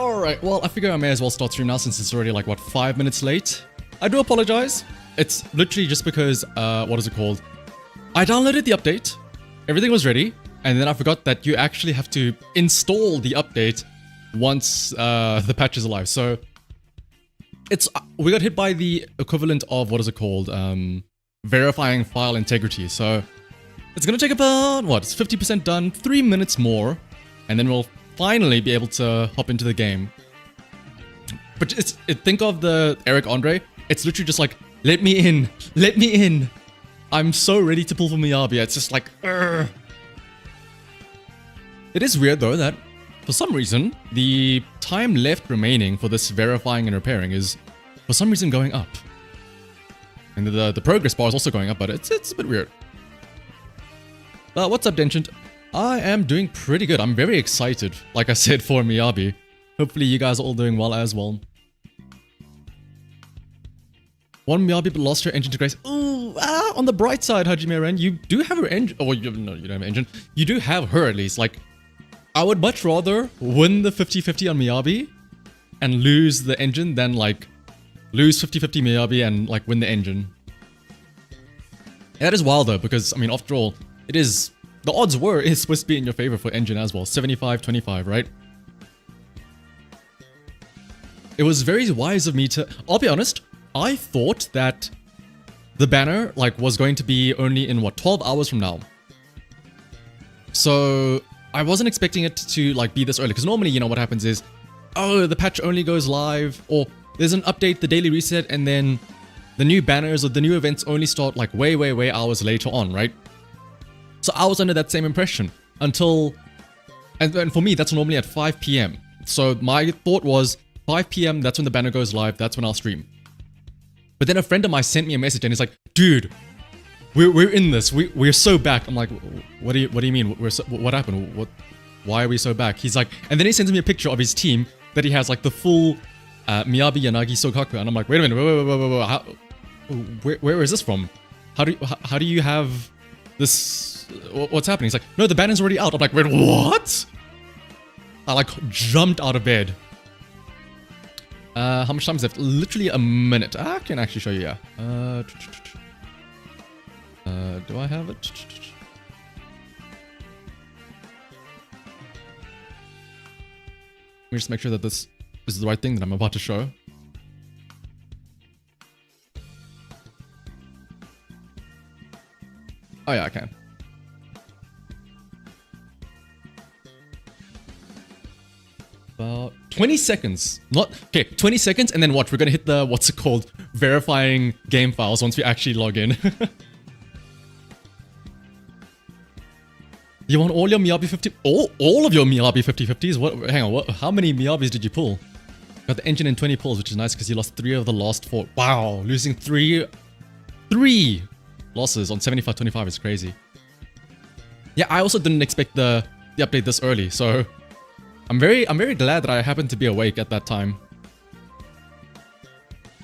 Alright, well, I figure I may as well start stream now since it's already like, what, 5 minutes late? I do apologize. It's literally just because, what is it called? I downloaded the update, everything was ready, and then I forgot that you actually have to install the update once the patch is alive. So, we got hit by the equivalent of, what is it called? Verifying file integrity. So, it's gonna take about, what, it's 50% done, 3 minutes more, and then we'll finally be able to hop into the game. But think of the Eric Andre, it's literally just like, let me in, let me in. I'm so ready to pull for Miyabi, it's just like, Urgh. It is weird though that, for some reason, the time left remaining for this verifying and repairing is, for some reason, going up. And the progress bar is also going up, but it's a bit weird. But what's up, Dentient? I am doing pretty good. I'm very excited, like I said, for Miyabi. Hopefully you guys are all doing well as well. One Miyabi but lost her engine to grace. Ooh, on the bright side, Hajime Ren, you do have her engine. Oh, no, you don't have an engine. You do have her at least. Like, I would much rather win the 50-50 on Miyabi and lose the engine than, like, lose 50-50 Miyabi and, like, win the engine. And that is wild, though, because, I mean, after all, it is... The odds were it's supposed to be in your favor for engine as well. 75-25, right? It was very wise of me to... I'll be honest, I thought that the banner, like, was going to be only in, what, 12 hours from now. So, I wasn't expecting it to, like, be this early. Because normally, you know, what happens is, oh, the patch only goes live, or there's an update, the daily reset, and then the new banners or the new events only start, like, way hours later on, right? So I was under that same impression until, and for me, that's normally at 5 PM. So my thought was 5 PM, that's when the banner goes live, that's when I'll stream. But then a friend of mine sent me a message and he's like, dude, we're in this, we're so back. I'm like, what do you mean? What happened? Why are we so back? He's like, and then he sends me a picture of his team that he has like the full Miyabi, Yanagi, Sokaku, and I'm like, wait a minute, where is this from? How do you have this? What's happening? He's like, no, the banner's already out. I'm like, wait, what? I like jumped out of bed. How much time is left? Literally a minute. I can actually show you, yeah. Do I have it? Let me just make sure that this is the right thing that I'm about to show. Oh yeah, I can. About 20 seconds. Okay, 20 seconds, and then what? We're gonna hit the, what's it called? Verifying game files once we actually log in. You want all your Miyabi 50... All of your Miyabi 50-50s? What? Hang on, how many Miyabis did you pull? Got the engine in 20 pulls, which is nice because you lost 3 of the last 4. Wow, losing 3 losses on 75-25 is crazy. Yeah, I also didn't expect the update this early, so... I'm very glad that I happened to be awake at that time.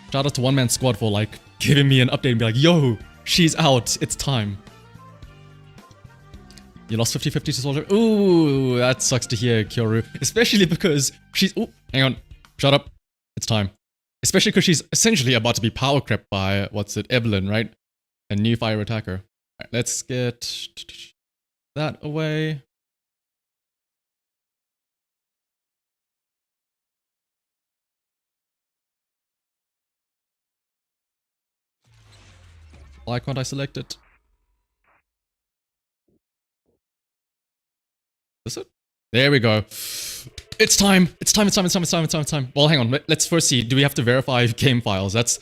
Shout out to One Man Squad for like giving me an update and be like, yo, she's out, it's time. You lost 50-50 to Soldier. Ooh, that sucks to hear, Kyoru. Especially because she's... Ooh, hang on. Shut up. It's time. Especially because she's essentially about to be power crept by, what's it, Evelyn, right? A new fire attacker. Alright, let's get that away. Why can't I select it? Is it? There we go. It's time. It's time. Well, hang on. Let's first see. Do we have to verify game files? That's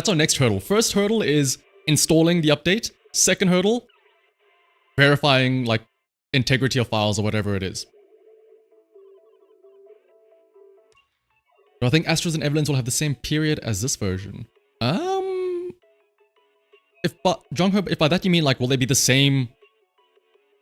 our next hurdle. First hurdle is installing the update. Second hurdle, verifying like integrity of files or whatever it is. Do I think Astros and Evelyn's will have the same period as this version? If by that you mean like, will they be the same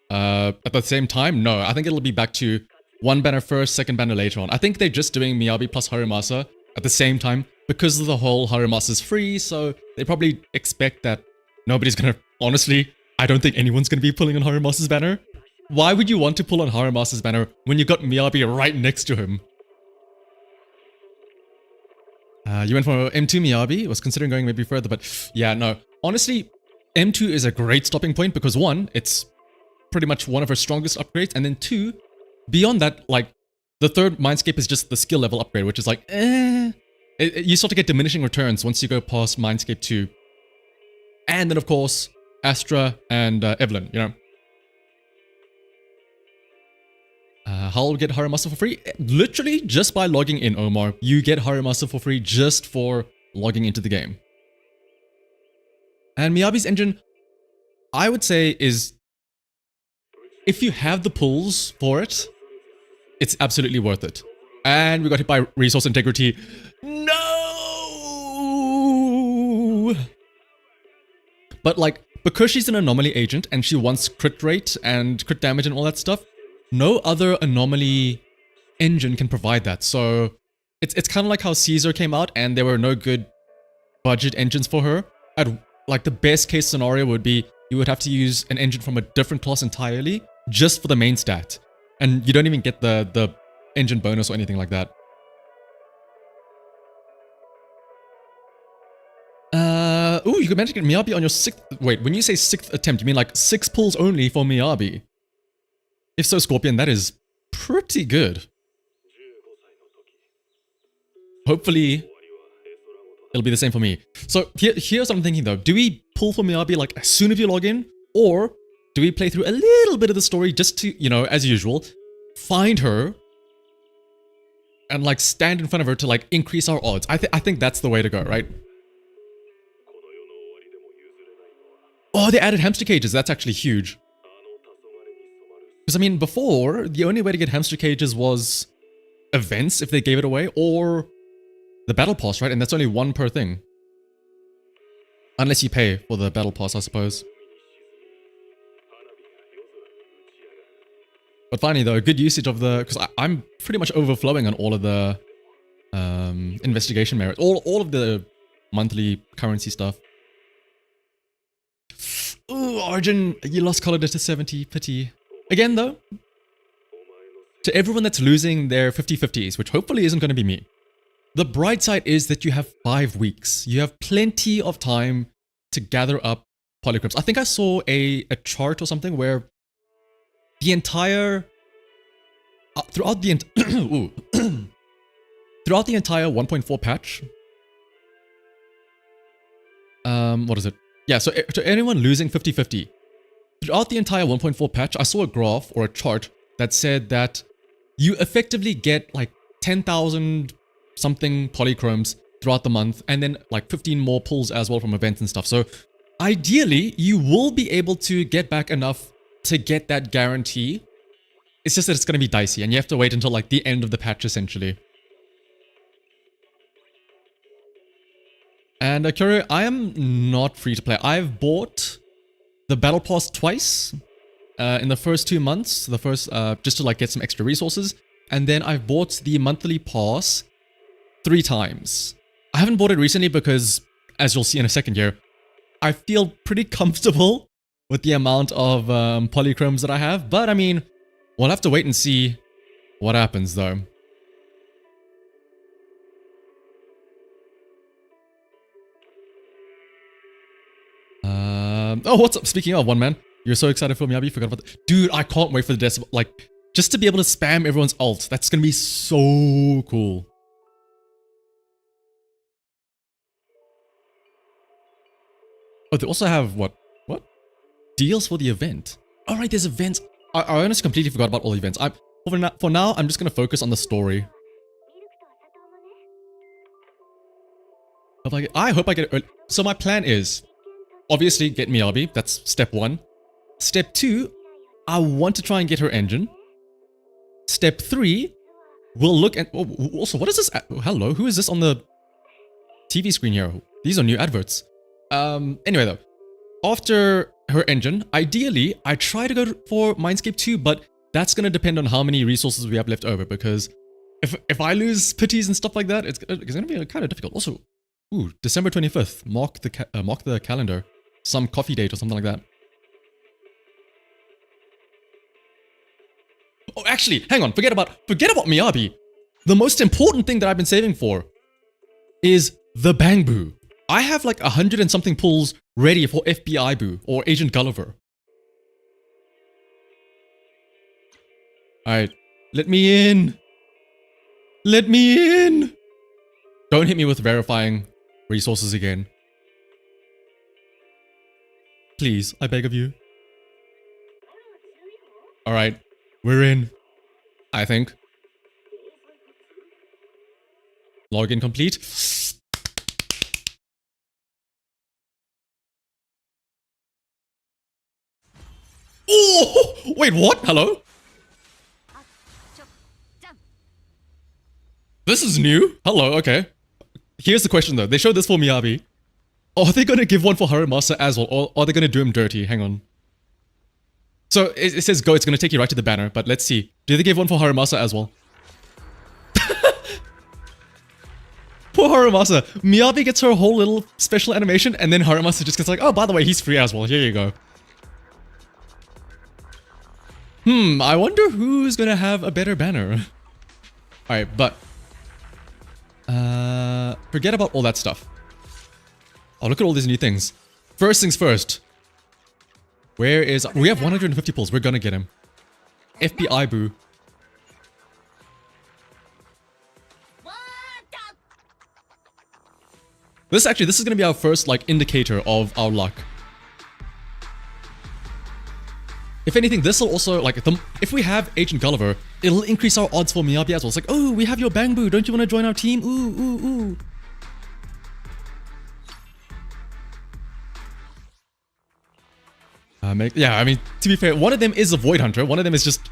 at the same time? No, I think it'll be back to one banner first, second banner later on. I think they're just doing Miyabi plus Harumasa at the same time because of the whole Harumasa's free, so they probably expect that nobody's gonna... Honestly, I don't think anyone's gonna be pulling on Harumasa's banner. Why would you want to pull on Harumasa's banner when you got Miyabi right next to him? You went for M2 Miyabi. Was considering going maybe further, but yeah, no. Honestly, M2 is a great stopping point because one, it's pretty much one of her strongest upgrades, and then two, beyond that, like the third Mindscape is just the skill level upgrade, which is like, you start to get diminishing returns once you go past Mindscape 2. And then of course, Astra and Evelyn, you know. How will get Haramasa for free? Literally just by logging in, Omar. You get Haramasa for free just for logging into the game. And Miyabi's engine, I would say, is, if you have the pulls for it, it's absolutely worth it. And we got hit by resource integrity. No! But like, because she's an anomaly agent and she wants crit rate and crit damage and all that stuff, no other anomaly engine can provide that. So it's kind of like how Caesar came out and there were no good budget engines for her. Like the best case scenario would be you would have to use an engine from a different class entirely just for the main stat. And you don't even get the engine bonus or anything like that. Ooh, you could manage to get Miyabi on your 6th... Wait, when you say 6th attempt, you mean like 6 pulls only for Miyabi? If so, Scorpion, that is pretty good. Hopefully, it'll be the same for me. So here's what I'm thinking though. Do we pull for Miyabi like as soon as you log in? Or do we play through a little bit of the story just to, you know, as usual, find her and like stand in front of her to like increase our odds? I think that's the way to go, right? Oh, they added hamster cages. That's actually huge. Because I mean, before, the only way to get hamster cages was events if they gave it away, or the battle pass, right? And that's only one per thing. Unless you pay for the battle pass, I suppose. But finally, though, good usage of the... Because I'm pretty much overflowing on all of the investigation merit. All of the monthly currency stuff. Ooh, Origin, you lost Collider to 70. Pity. Again, though, to everyone that's losing their 50-50s, which hopefully isn't going to be me, the bright side is that you have 5 weeks. You have plenty of time to gather up polychromes. I think I saw a chart or something where the entire... throughout the throughout the entire 1.4 patch... what is it? Yeah, so to anyone losing 50-50, throughout the entire 1.4 patch, I saw a graph or a chart that said that you effectively get like 10,000 something polychromes throughout the month, and then like 15 more pulls as well from events and stuff. So ideally, you will be able to get back enough to get that guarantee. It's just that it's going to be dicey, and you have to wait until like the end of the patch essentially. And Kyrio, I am not free to play. I've bought the battle pass twice in the first 2 months. The first just to like get some extra resources, and then I've bought the monthly pass 3 times. I haven't bought it recently because, as you'll see in a second here, I feel pretty comfortable with the amount of polychromes that I have. But I mean, we'll have to wait and see what happens though. Oh, what's up? Speaking of, one man, you're so excited for Miyabi, forgot about that. Dude, I can't wait for the decibel. Like, just to be able to spam everyone's ult. That's gonna be so cool. Oh, they also have what? What? Deals for the event. All right, there's events. I honestly completely forgot about all the events. For now, I'm just gonna focus on the story. I hope I get it early. So my plan is, obviously, get Miyabi. That's step 1. Step 2, I want to try and get her engine. Step 3, we'll look at... Oh, also, what is this? Hello, who is this on the TV screen here? These are new adverts. Anyway, though. After her engine, ideally, I try to go for Mindscape 2, but that's going to depend on how many resources we have left over, because if I lose pities and stuff like that, it's going to be kind of difficult. Also, ooh, December 25th. Mark the calendar. Some coffee date or something like that. Oh, actually, hang on. Forget about Miyabi. The most important thing that I've been saving for. is the Bang Boo. I have like 100 and something pulls ready for FBI Boo or Agent Gulliver. Alright, let me in. Let me in. Don't hit me with verifying resources again. Please, I beg of you. Alright, we're in. I think. Login complete. Oh! Wait, what? Hello? This is new? Hello, okay. Here's the question though. They showed this for Miyabi. Are they gonna give one for Haramasa as well? Or are they gonna do him dirty? Hang on. So it says go, it's gonna take you right to the banner, but let's see. Do they give one for Haramasa as well? Poor Haramasa. Miyabi gets her whole little special animation, and then Haramasa just gets like, oh, by the way, he's free as well. Here you go. I wonder who's gonna have a better banner. Alright, but... forget about all that stuff. Oh, look at all these new things. First things first. Where is... We have 150 pulls. We're gonna get him. FBI Boo. This is gonna be our first, like, indicator of our luck. If anything, this will also, like, if we have Agent Gulliver, it'll increase our odds for Miyabi as well. It's like, oh, we have your Bang Boo. Don't you want to join our team? Ooh, ooh, ooh. Yeah, I mean, to be fair, one of them is a Void Hunter. One of them is just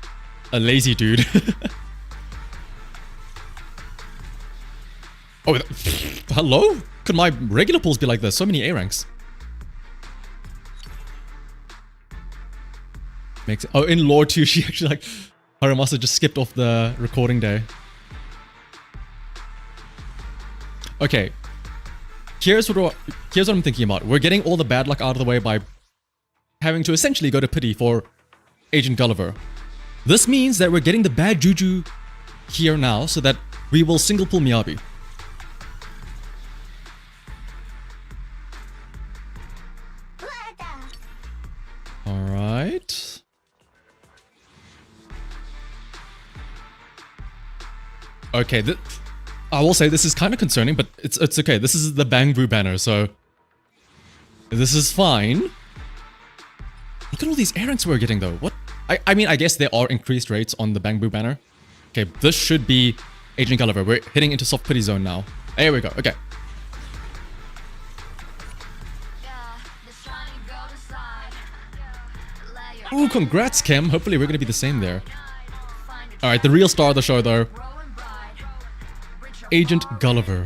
a lazy dude. Oh, hello? Could my regular pulls be like this? So many A ranks. Makes it, oh, in lore too, she actually like Haramasa just skipped off the recording day. Okay. Here's what I'm thinking about. We're getting all the bad luck out of the way by having to essentially go to pity for Agent Gulliver. This means that we're getting the bad juju here now so that we will single pull Miyabi. Alright. Okay, I will say this is kind of concerning, but it's okay. This is the Bang Boo banner, so this is fine. Look at all these air ranks we're getting though. What? I mean, I guess there are increased rates on the Bang Boo banner. Okay, this should be Agent Gulliver. We're hitting into soft pity zone now. There we go. Okay. Ooh, congrats, Kim. Hopefully we're gonna be the same there. Alright, the real star of the show though. Agent Gulliver.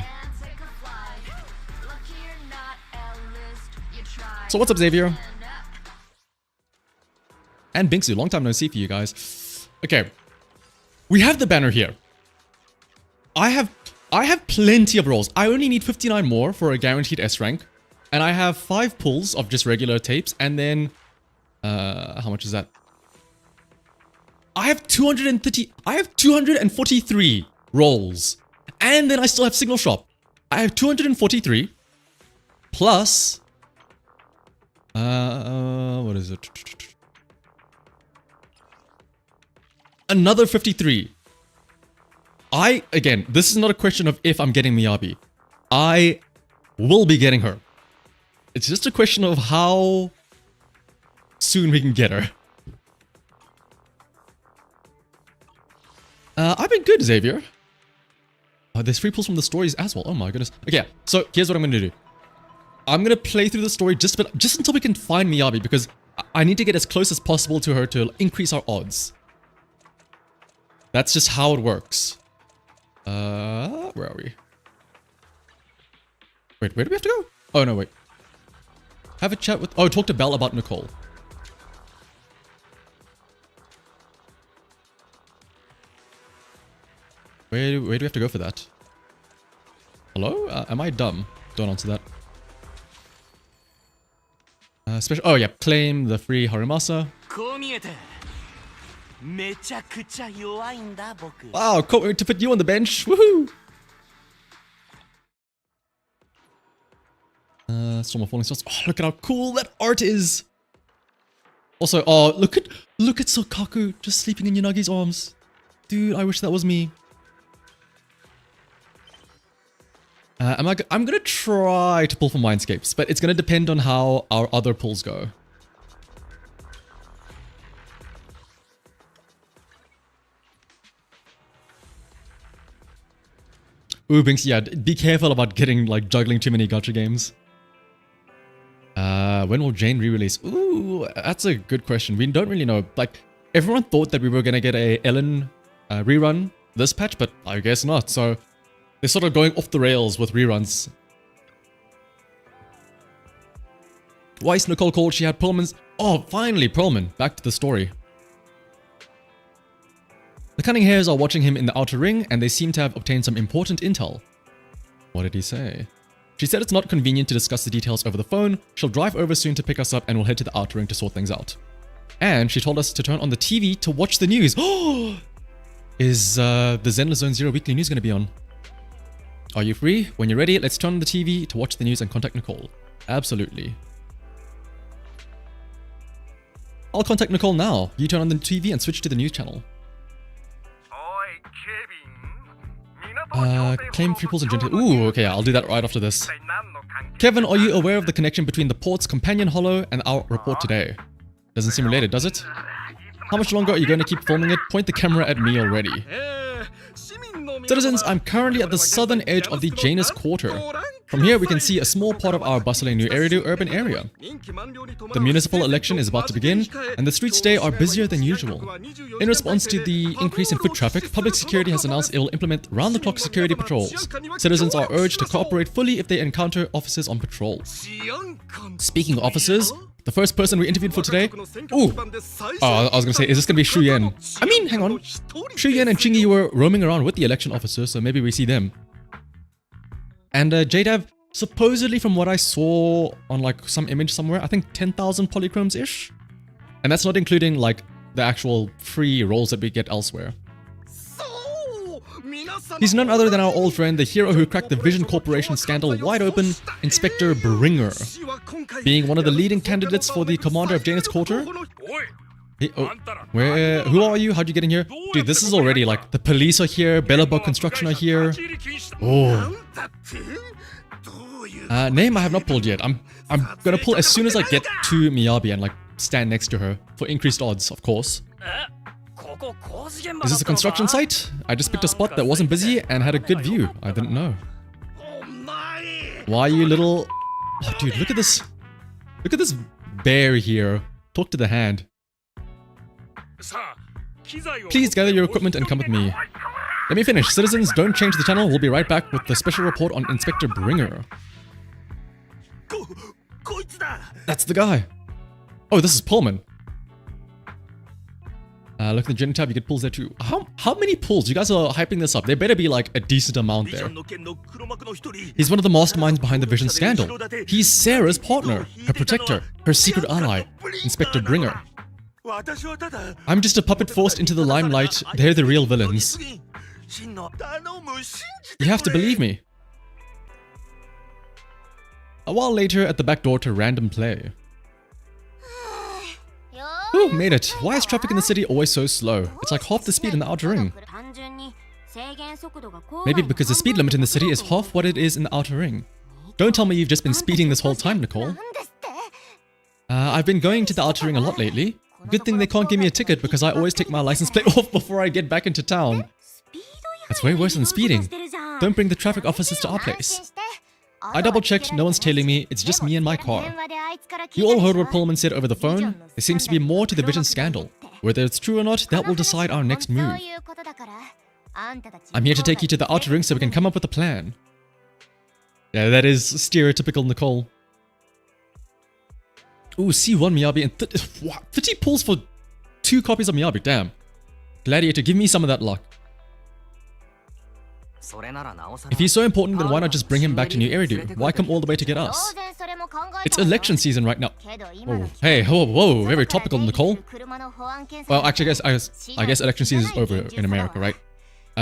So what's up, Xavier? And Binksu, long time no see for you guys. Okay. We have the banner here. I have plenty of rolls. I only need 59 more for a guaranteed S rank. And I have 5 pulls of just regular tapes, and then how much is that? I have 243 rolls. And then I still have Signal Shop. I have 243 plus what is it? Another 53. Again, this is not a question of if I'm getting Miyabi. I will be getting her. It's just a question of how soon we can get her. I've been good, Xavier. There's free pulls from the stories as well. Oh my goodness. Okay, so here's what I'm going to do. I'm going to play through the story just until we can find Miyabi, because I need to get as close as possible to her to increase our odds. That's just how it works. Where are we? Wait, where do we have to go? Oh, no, wait. Have a chat with... Oh, talk to Belle about Nicole. Where do we have to go for that? Hello? Am I dumb? Don't answer that. Special... Oh, yeah. Claim the free Haramasa. Wow, to put you on the bench. Woohoo! Storm of Falling Stars. Oh, look at how cool that art is. Also, oh, look at Sokaku just sleeping in Unagi's arms. Dude, I wish that was me. I'm gonna try to pull for Mindscapes, but it's gonna depend on how our other pulls go. Ooh, Binks, yeah, be careful about getting, like, juggling too many gacha games. When will Jane re-release? Ooh, that's a good question. We don't really know. Like, everyone thought that we were gonna get a Ellen rerun this patch, but I guess not. So they're sort of going off the rails with reruns. Weiss Nicole called. She had Perlman's. Oh, finally, Perlman. Back to the story. The Cunning Hares are watching him in the outer ring, and they seem to have obtained some important intel. What did he say? She said it's not convenient to discuss the details over the phone. She'll drive over soon to pick us up, and we'll head to the outer ring to sort things out. And she told us to turn on the TV to watch the news. Oh! Is the Zenless Zone Zero weekly news going to be on? Are you free? When you're ready, let's turn on the TV to watch the news and contact Nicole. Absolutely. I'll contact Nicole now. You turn on the TV and switch to the news channel. Claim free pulls and gentle. Ooh, okay, I'll do that right after this. Kevin, are you aware of the connection between the port's companion holo and our report today? Doesn't seem related, does it? How much longer are you going to keep filming it? Point the camera at me already. Citizens, I'm currently at the southern edge of the Janus Quarter. From here, we can see a small part of our bustling New Eridu urban area. The municipal election is about to begin, and the streets today are busier than usual. In response to the increase in foot traffic, public security has announced it will implement round-the-clock security patrols. Citizens are urged to cooperate fully if they encounter officers on patrol. Speaking of officers, the first person we interviewed for today... Ooh! I was gonna say, is this gonna be Shu Yen? I mean, hang on. Shu Yen and Chingy were roaming around with the election officers, so maybe we see them. And JDAV, supposedly from what I saw on like some image somewhere, I think 10,000 polychromes-ish? And that's not including like the actual free rolls that we get elsewhere. He's none other than our old friend, the hero who cracked the Vision Corporation scandal wide open, Inspector Bringer. Being one of the leading candidates for the commander of Janus Quarter. Hey, oh, who are you? How'd you get in here? Dude, this is already like, the police are here, Bellabug Construction are here. Oh. Name I have not pulled yet. I'm gonna pull as soon as I get to Miyabi and like stand next to her for increased odds, of course. Is this a construction site? I just picked a spot that wasn't busy and had a good view. I didn't know. Why you little... Oh, dude, look at this. Look at this bear here. Talk to the hand. Please gather your equipment and come with me. Let me finish. Citizens, don't change the channel. We'll be right back with the special report on Inspector Bringer. That's the guy. Oh, this is Perlman. Look at the gen tab, you get pulls there too. How many pulls? You guys are hyping this up. There better be like a decent amount there. He's one of the masterminds behind the Vision scandal. He's Sarah's partner, her protector, her secret ally, Inspector Bringer. I'm just a puppet forced into the limelight. They're the real villains. You have to believe me. A while later, at the back door to random play. Ooh, made it. Why is traffic in the city always so slow? It's like half the speed in the outer ring. Maybe because the speed limit in the city is half what it is in the outer ring. Don't tell me you've just been speeding this whole time, Nicole. I've been going to the outer ring a lot lately. Good thing they can't give me a ticket because I always take my license plate off before I get back into town. That's way worse than speeding. Don't bring the traffic officers to our place. I double-checked, no one's tailing me, it's just me and my car. You all heard what Perlman said over the phone? There seems to be more to the Vision scandal. Whether it's true or not, that will decide our next move. I'm here to take you to the outer ring so we can come up with a plan. Yeah, that is stereotypical Nicole. Ooh, C1 Miyabi and 50 pulls for 2 copies of Miyabi, damn. Gladiator, give me some of that luck. If he's so important, then why not just bring him back to New Eridu? Why come all the way to get us? It's election season right now. Oh, hey, whoa, very topical, Nicole. Well, actually, I guess election season is over in America, right?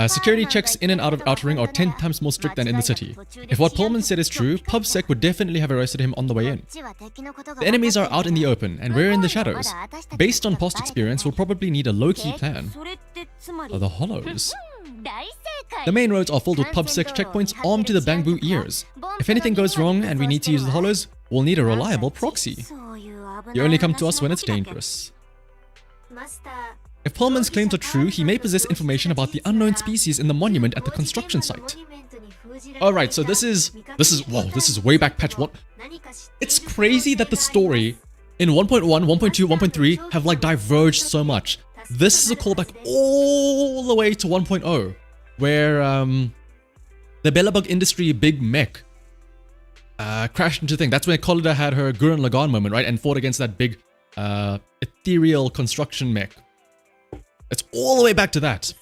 Security checks in and out of Outer Ring are 10 times more strict than in the city. If what Perlman said is true, PubSec would definitely have arrested him on the way in. The enemies are out in the open, and we're in the shadows. Based on past experience, we'll probably need a low-key plan. The Hollows. The main roads are filled with PubSec checkpoints armed to the bamboo ears. If anything goes wrong and we need to use the Hollows, we'll need a reliable proxy. You only come to us when it's dangerous. If Perlman's claims are true, he may possess information about the unknown species in the monument at the construction site. Alright, so this is way back patch 1. It's crazy that the story in 1.1, 1.2, 1.3 have like diverged so much. This is a callback all the way to 1.0, where the Bellabug Industry big mech crashed into the thing. That's when Collida had her Gurren Lagann moment, right? And fought against that big ethereal construction mech. It's all the way back to that.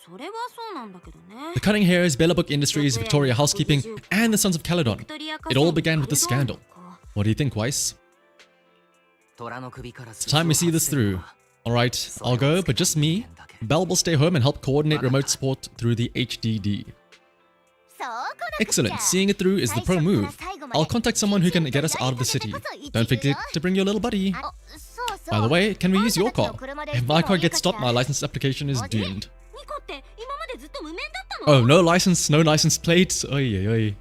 The Cunning Hairs, Bellabug Industries, Victoria Housekeeping, and the Sons of Caledon. It all began with the scandal. What do you think, Weiss? It's time we see this through. Alright, I'll go, but just me. Belle will stay home and help coordinate remote support through the HDD. Excellent, seeing it through is the pro move. I'll contact someone who can get us out of the city. Don't forget to bring your little buddy. By the way, can we use your car? If my car gets stopped, my license application is doomed. Oh, no license plate. Oy, oy, oy.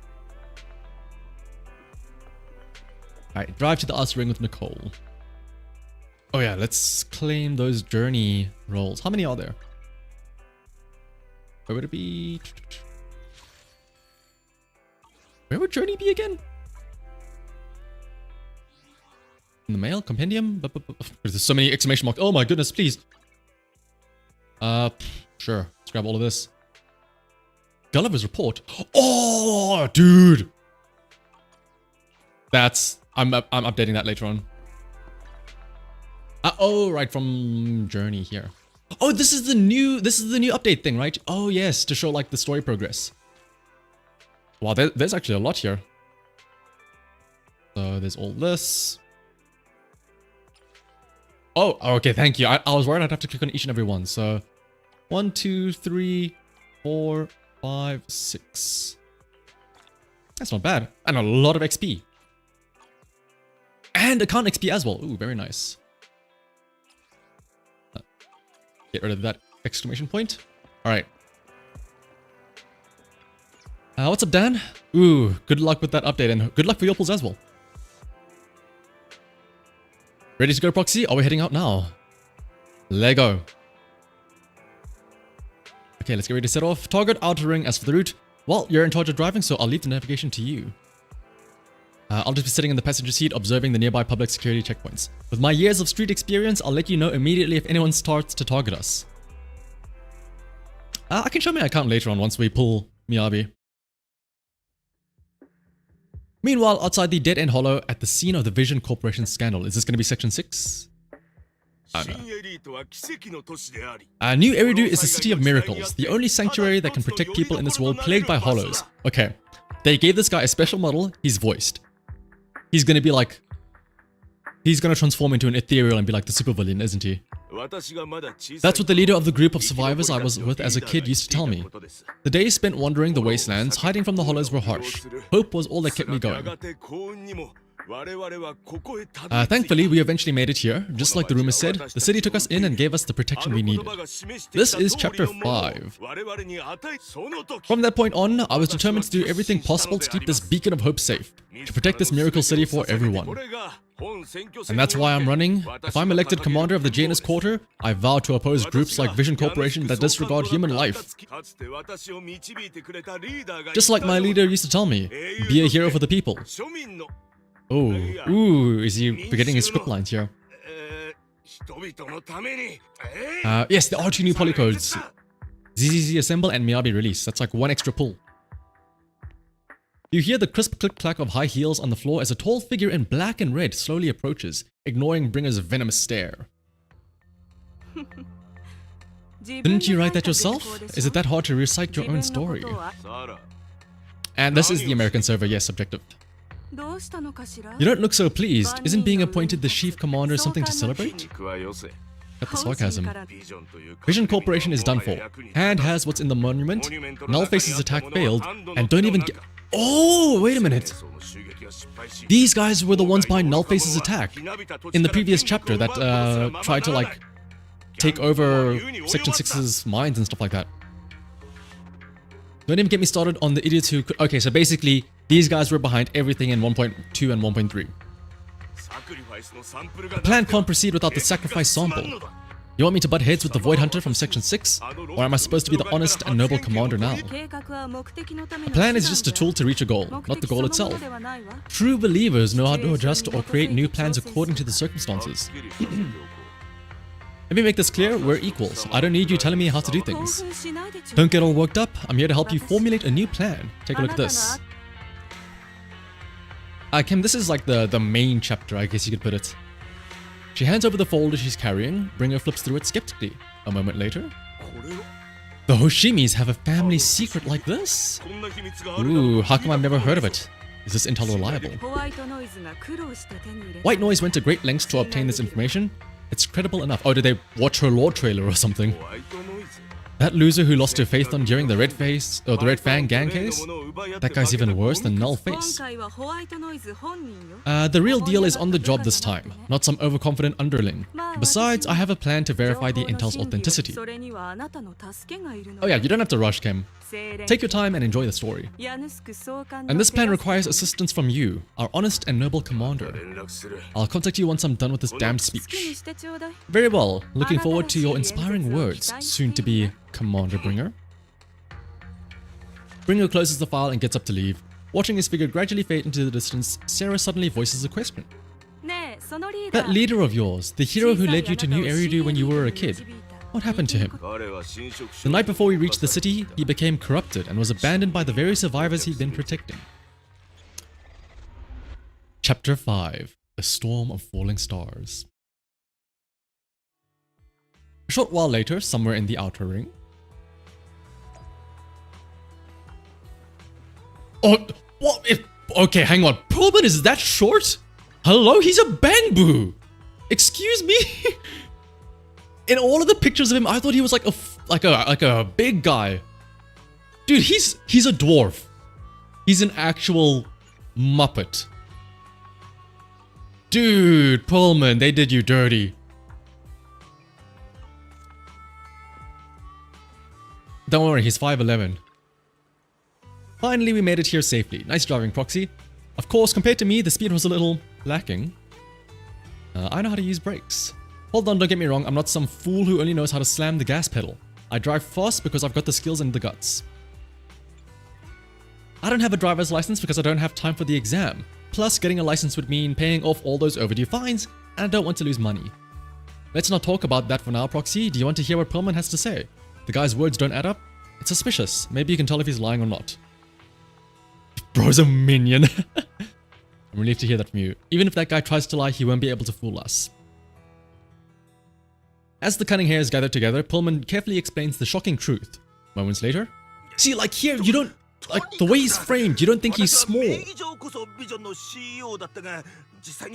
Alright, drive to the Outer Ring with Nicole. Oh yeah, let's claim those journey rolls. How many are there? Where would it be? Where would journey be again? In the mail? Compendium? There's so many exclamation marks. Oh my goodness, please. Sure. Let's grab all of this. Gulliver's report. Oh, dude. That's... I'm updating that later on. Oh, right, from Journey here. Oh, this is the new update thing, right? Oh, yes, to show like the story progress. Wow, there's actually a lot here. So there's all this. Oh, okay, thank you. I was worried I'd have to click on each and every one. So 1, 2, 3, 4, 5, 6. That's not bad. And a lot of XP. And account XP as well. Ooh, very nice. Get rid of that exclamation point. All right. What's up, Dan? Ooh, good luck with that update and good luck for your pulls as well. Ready to go, Proxy? Are we heading out now? Lego. Okay, let's get ready to set off. Target Outer Ring. As for the route, well, you're in charge of driving, so I'll leave the navigation to you. I'll just be sitting in the passenger seat observing the nearby public security checkpoints. With my years of street experience, I'll let you know immediately if anyone starts to target us. I can show my account later on once we pull Miyabi. Meanwhile, outside the Dead End Hollow at the scene of the Vision Corporation scandal. Is this going to be section 6? I don't know. New Eridu is the City of Miracles, the only sanctuary that can protect people in this world plagued by hollows. Okay, they gave this guy a special model. He's voiced. He's going to be like... He's going to transform into an ethereal and be like the supervillain, isn't he? That's what the leader of the group of survivors I was with as a kid used to tell me. The days spent wandering the wastelands, hiding from the hollows were harsh. Hope was all that kept me going. Thankfully, we eventually made it here. Just like the rumor said, the city took us in and gave us the protection we needed. This is chapter 5. From that point on, I was determined to do everything possible to keep this beacon of hope safe, to protect this miracle city for everyone. And that's why I'm running. If I'm elected commander of the Janus Quarter, I vow to oppose groups like Vision Corporation that disregard human life. Just like my leader used to tell me, be a hero for the people. Oh, ooh, is he forgetting his script lines here? Yes, there are 2 new polycodes. ZZZ Assemble and Miyabi Release. That's like 1 extra pull. You hear the crisp click-clack of high heels on the floor as a tall figure in black and red slowly approaches, ignoring Bringer's venomous stare. Didn't you write that yourself? Is it that hard to recite your own story? And this is the American server, yes, subjective. You don't look so pleased. Isn't being appointed the chief commander something to celebrate? Got the sarcasm. Vision Corporation is done for. Hand has what's in the monument. Nullface's attack failed. And don't even get... Oh, wait a minute. These guys were the ones behind Nullface's attack. In the previous chapter that tried to, like, take over Section 6's minds and stuff like that. Don't even get me started on the idiots who could... Okay, so basically, these guys were behind everything in 1.2 and 1.3. The plan can't proceed without the sacrifice sample. You want me to butt heads with the Void Hunter from Section 6? Or am I supposed to be the honest and noble commander now? A plan is just a tool to reach a goal, not the goal itself. True believers know how to adjust or create new plans according to the circumstances. Let me make this clear, we're equals. I don't need you telling me how to do things. Don't get all worked up, I'm here to help you formulate a new plan. Take a look at this. Kim, this is like the main chapter, I guess you could put it. She hands over the folder she's carrying. Bringer flips through it skeptically. A moment later. The Hoshimis have a family secret like this? Ooh, how come I've never heard of it? Is this intel reliable? White Noise went to great lengths to obtain this information. It's credible enough. Oh, did they watch her lore trailer or something? That loser who lost her faith on during the Red Fang gang case? That guy's even worse than Null Face. The real deal is on the job this time, not some overconfident underling. Besides, I have a plan to verify the intel's authenticity. Oh yeah, you don't have to rush, Kim. Take your time and enjoy the story. And this plan requires assistance from you, our honest and noble commander. I'll contact you once I'm done with this damned speech. Very well, looking forward to your inspiring words, soon to be Commander Bringer. Bringer closes the file and gets up to leave. Watching his figure gradually fade into the distance, Sarah suddenly voices a question. That leader of yours, the hero who led you to New Eridu when you were a kid, what happened to him? The night before we reached the city, he became corrupted and was abandoned by the very survivors he'd been protecting. Chapter 5. A Storm of Falling Stars. A short while later, somewhere in the Outer Ring. Oh, what? Okay, hang on. Perlman is that short? Hello? He's a Bangboo! Excuse me? In all of the pictures of him, I thought he was like a big guy. Dude, he's a dwarf. He's an actual Muppet. Dude, Perlman, they did you dirty. Don't worry, he's 5'11". Finally, we made it here safely. Nice driving, Proxy. Of course, compared to me, the speed was a little lacking. I know how to use brakes. Hold on, don't get me wrong, I'm not some fool who only knows how to slam the gas pedal. I drive fast because I've got the skills and the guts. I don't have a driver's license because I don't have time for the exam. Plus, getting a license would mean paying off all those overdue fines, and I don't want to lose money. Let's not talk about that for now, Proxy. Do you want to hear what Perlman has to say? The guy's words don't add up. It's suspicious. Maybe you can tell if he's lying or not. Bro's a minion. I'm relieved to hear that from you. Even if that guy tries to lie, he won't be able to fool us. As the cunning hairs gather together, Perlman carefully explains the shocking truth. Moments later, see, like here, you don't, like the way he's framed, you don't think he's small.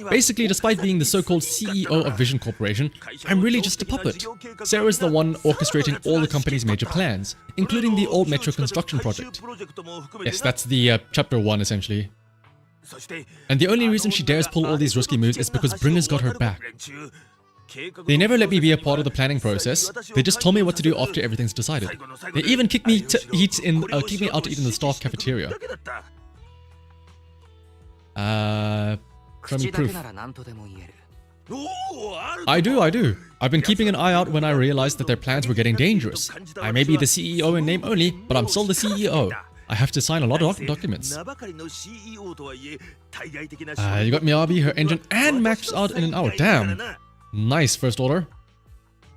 Basically, despite being the so-called CEO of Vision Corporation, I'm really just a puppet. Sarah's the one orchestrating all the company's major plans, including the old metro construction project. Yes, that's the chapter 1 essentially. And the only reason she dares pull all these risky moves is because Bringer's got her back. They never let me be a part of the planning process. They just told me what to do after everything's decided. They even kicked me out to eat in the staff cafeteria. Show me proof. I do. I've been keeping an eye out when I realized that their plans were getting dangerous. I may be the CEO in name only, but I'm still the CEO. I have to sign a lot of documents. You got Miyabi, her engine, and maxed out in an hour. Damn. Nice, First Order.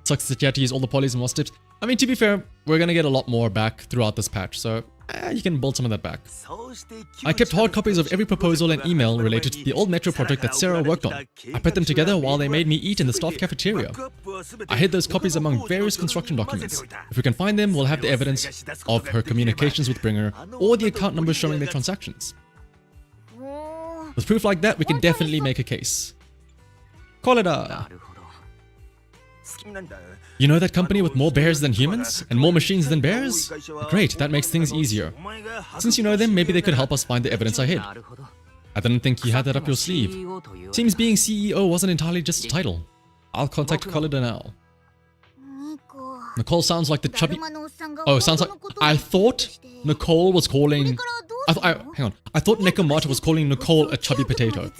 Sucks that you had to use all the polys and moss tips. I mean, to be fair, we're gonna get a lot more back throughout this patch, so you can build some of that back. I kept hard copies of every proposal and email related to the old metro project that Sarah worked on. I put them together while they made me eat in the staff cafeteria. I hid those copies among various construction documents. If we can find them, we'll have the evidence of her communications with Bringer or the account numbers showing their transactions. With proof like that, we can definitely make a case. Call it a... You know that company with more bears than humans? And more machines than bears? Great, that makes things easier. Since you know them, maybe they could help us find the evidence I hid. I didn't think you had that up your sleeve. Seems being CEO wasn't entirely just a title. I'll contact Collida now. Nicole sounds like the chubby... Oh, sounds like... I thought Nicole was calling... hang on. I thought Nekomata was calling Nicole a chubby potato.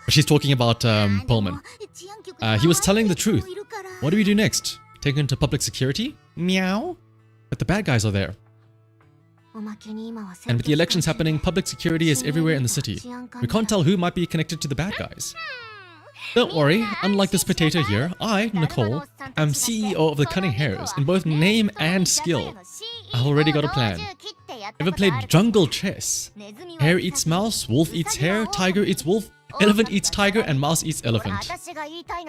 But she's talking about Perlman. He was telling the truth. What do we do next? Take him to public security? Meow? But the bad guys are there. And with the elections happening, public security is everywhere in the city. We can't tell who might be connected to the bad guys. Don't worry, unlike this potato here, I, Nicole, am CEO of the Cunning Hares in both name and skill. I've already got a plan. Ever played jungle chess? Hare eats mouse, wolf eats hare, tiger eats wolf, elephant eats tiger, and mouse eats elephant.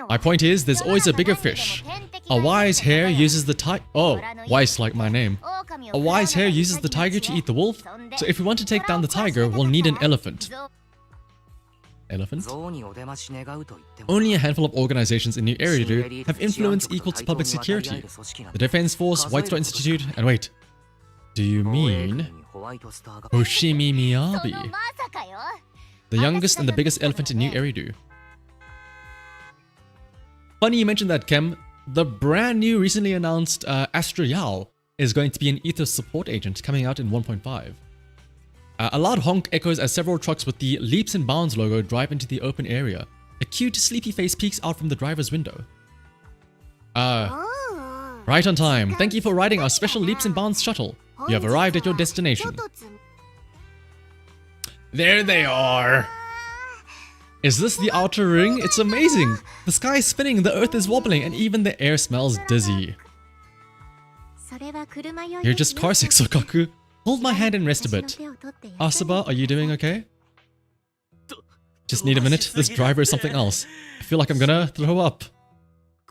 My point is, there's always a bigger fish. A wise hare uses the tiger... Oh, wise like my name. A wise hare uses the tiger to eat the wolf, so if we want to take down the tiger, we'll need an elephant. Elephant? Only a handful of organizations in New Eridu have influence equal to public security. The Defense Force, White Star Institute, and wait. Do you mean... Hoshimi Miyabi? The youngest and the biggest elephant in New Eridu. Funny you mentioned that, Kem. The brand new, recently announced Astra Yao is going to be an Ethos support agent coming out in 1.5. A loud honk echoes as several trucks with the Leaps and Bounds logo drive into the open area. A cute, sleepy face peeks out from the driver's window. Right on time. Thank you for riding our special Leaps and Bounds shuttle. You have arrived at your destination. There they are. Is this the outer ring? It's amazing. The sky is spinning, the earth is wobbling, and even the air smells dizzy. You're just carsick, Sokaku. Hold my hand and rest a bit. Asaba, are you doing okay? Just need a minute. This driver is something else. I feel like I'm gonna throw up.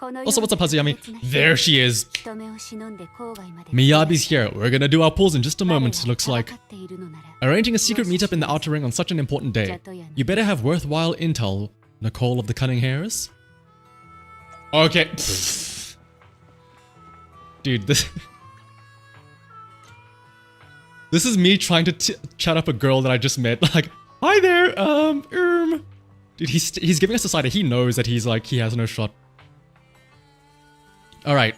Also, what's up, Hazuyami? There she is. Miyabi's here. We're gonna do our pulls in just a moment, looks like. Arranging a secret meetup in the outer ring on such an important day. You better have worthwhile intel, Nicole of the Cunning Hares. Okay. Dude, this... This is me trying to chat up a girl that I just met. Like, hi there, Dude, he's giving us a side. He knows that he's like, he has no shot. Alright.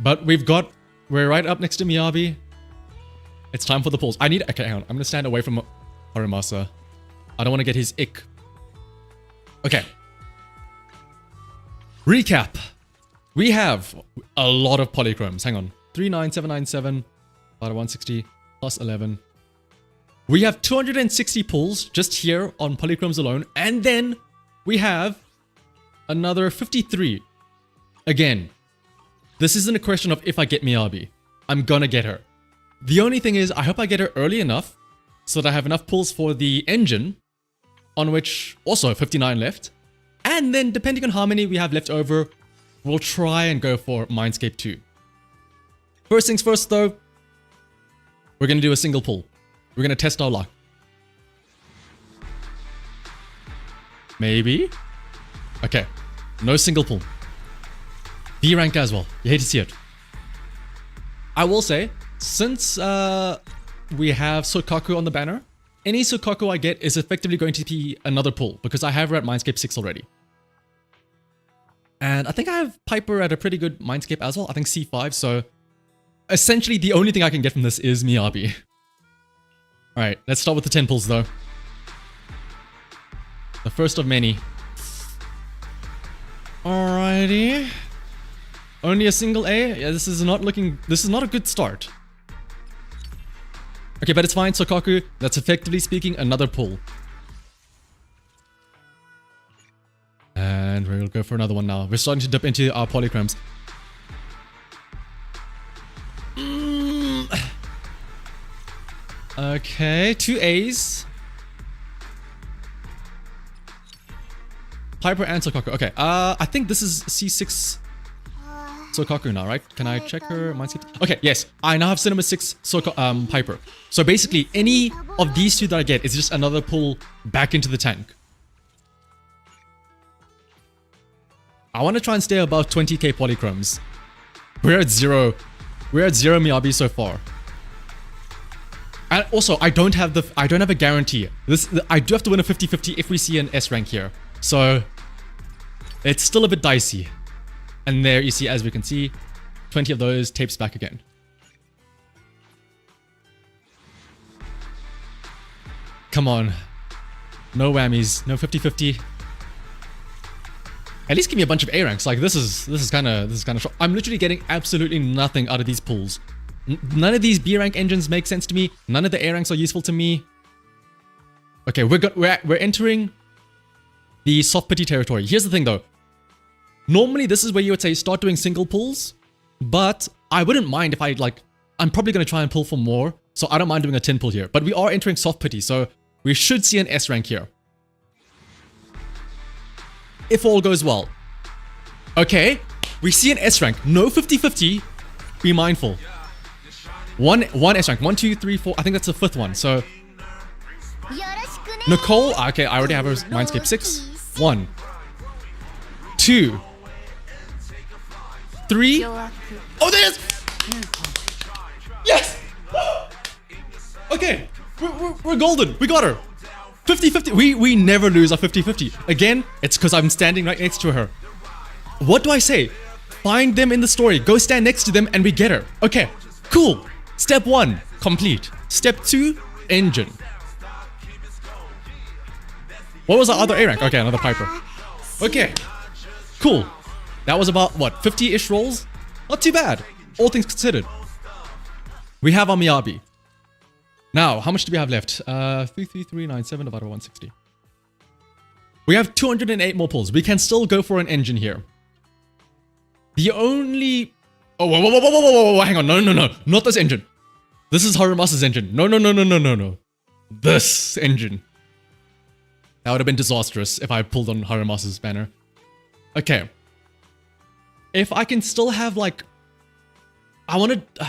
But we're right up next to Miyabi. It's time for the pulls. Okay, hang on. I'm gonna stand away from Harimasa. I don't want to get his ick. Okay. Recap. We have a lot of polychromes. Hang on. 39797. 160 plus 11. We have 260 pulls just here on polychromes alone, and then we have another 53. Again, this isn't a question of if I get Miyabi. I'm gonna get her. The only thing is, I hope I get her early enough so that I have enough pulls for the engine, on which also 59 left. And then, depending on how many we have left over, we'll try and go for Mindscape 2. First things first though, we're going to do a single pull. We're going to test our luck. Maybe? Okay. No single pull. B rank as well. You hate to see it. I will say, since we have Sokaku on the banner, any Sokaku I get is effectively going to be another pull because I have her at Mindscape 6 already. And I think I have Piper at a pretty good Mindscape as well. I think C5, so... Essentially, the only thing I can get from this is Miyabi. Alright, let's start with the 10 pulls though. The first of many. Alrighty. Only a single A? Yeah, this is not a good start. Okay, but it's fine, Sokaku. That's effectively speaking another pull. And we'll go for another one now. We're starting to dip into our polychromes. Okay, 2 A's. Piper and Sokaku. Okay, I think this is C6 Sokaku now, right? Can I check her Mindscape? Okay, yes. I now have Cinema 6 Piper. So basically, any of these two that I get is just another pull back into the tank. I want to try and stay above 20k polychromes. We're at zero. We're at 0 Miyabi so far. And also, I don't have a guarantee. I do have to win a 50-50 if we see an S rank here. So it's still a bit dicey. And there you see, as we can see, 20 of those tapes back again. Come on. No whammies, no 50-50. At least give me a bunch of A ranks. Like this is kind of I'm literally getting absolutely nothing out of these pools. None of these B rank engines make sense to me. None of the A ranks are useful to me. Okay, we're entering the soft pity territory. Here's the thing though. Normally this is where you would say start doing single pulls, but I wouldn't mind if I'm probably going to try and pull for more, so I don't mind doing a 10 pull here. But we are entering soft pity, so we should see an S rank here. If all goes well. Okay, we see an S rank. No 50-50. Be mindful. One S rank. 1, 2, 3, 4. I think that's the 5th one. So Nicole. Okay, I already have her Mindscape 6. 1, 2, 3. Oh, there's. Yes. Okay, we're golden. We got her. 50-50. We never lose our 50-50. Again, it's because I'm standing right next to her. What do I say? Find them in the story. Go stand next to them and we get her. Okay, cool. Step 1, complete. Step 2, engine. What was our other A rank? Okay, another Piper. Okay, cool. That was about, what, 50-ish rolls? Not too bad, all things considered. We have our Miyabi. Now, how much do we have left? 33397 divided by 160. We have 208 more pulls. We can still go for an engine here. The only... Oh, whoa, hang on. No. Not this engine. This is Harumasa's engine. No. This engine. That would have been disastrous if I pulled on Harumasa's banner. Okay. If I can still have like... I want to...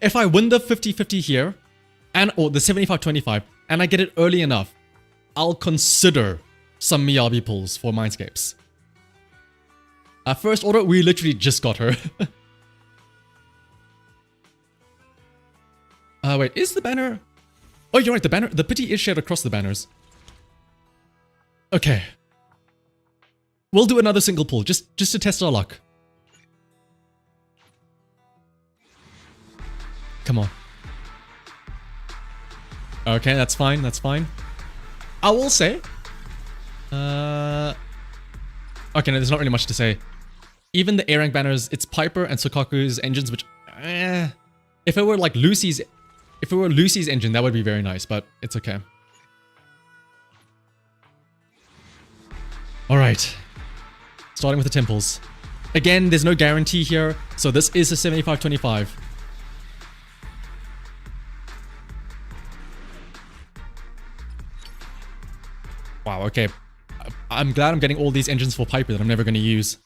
if I win the 50-50 here, or the 75-25, and I get it early enough, I'll consider some Miyabi pulls for Mindscapes. First order, we literally just got her. Wait, is the banner... Oh, you're right, the pity is shared across the banners. Okay. We'll do another single pull, just to test our luck. Come on. Okay, that's fine, I will say... Okay, no, there's not really much to say. Even the A-rank banners, it's Piper and Sukaku's engines, which... if it were like Lucy's engine, that would be very nice, but it's okay. Alright. Starting with the temples. Again, there's no guarantee here, so this is a 75-25. Wow, okay. I'm glad I'm getting all these engines for Piper that I'm never going to use.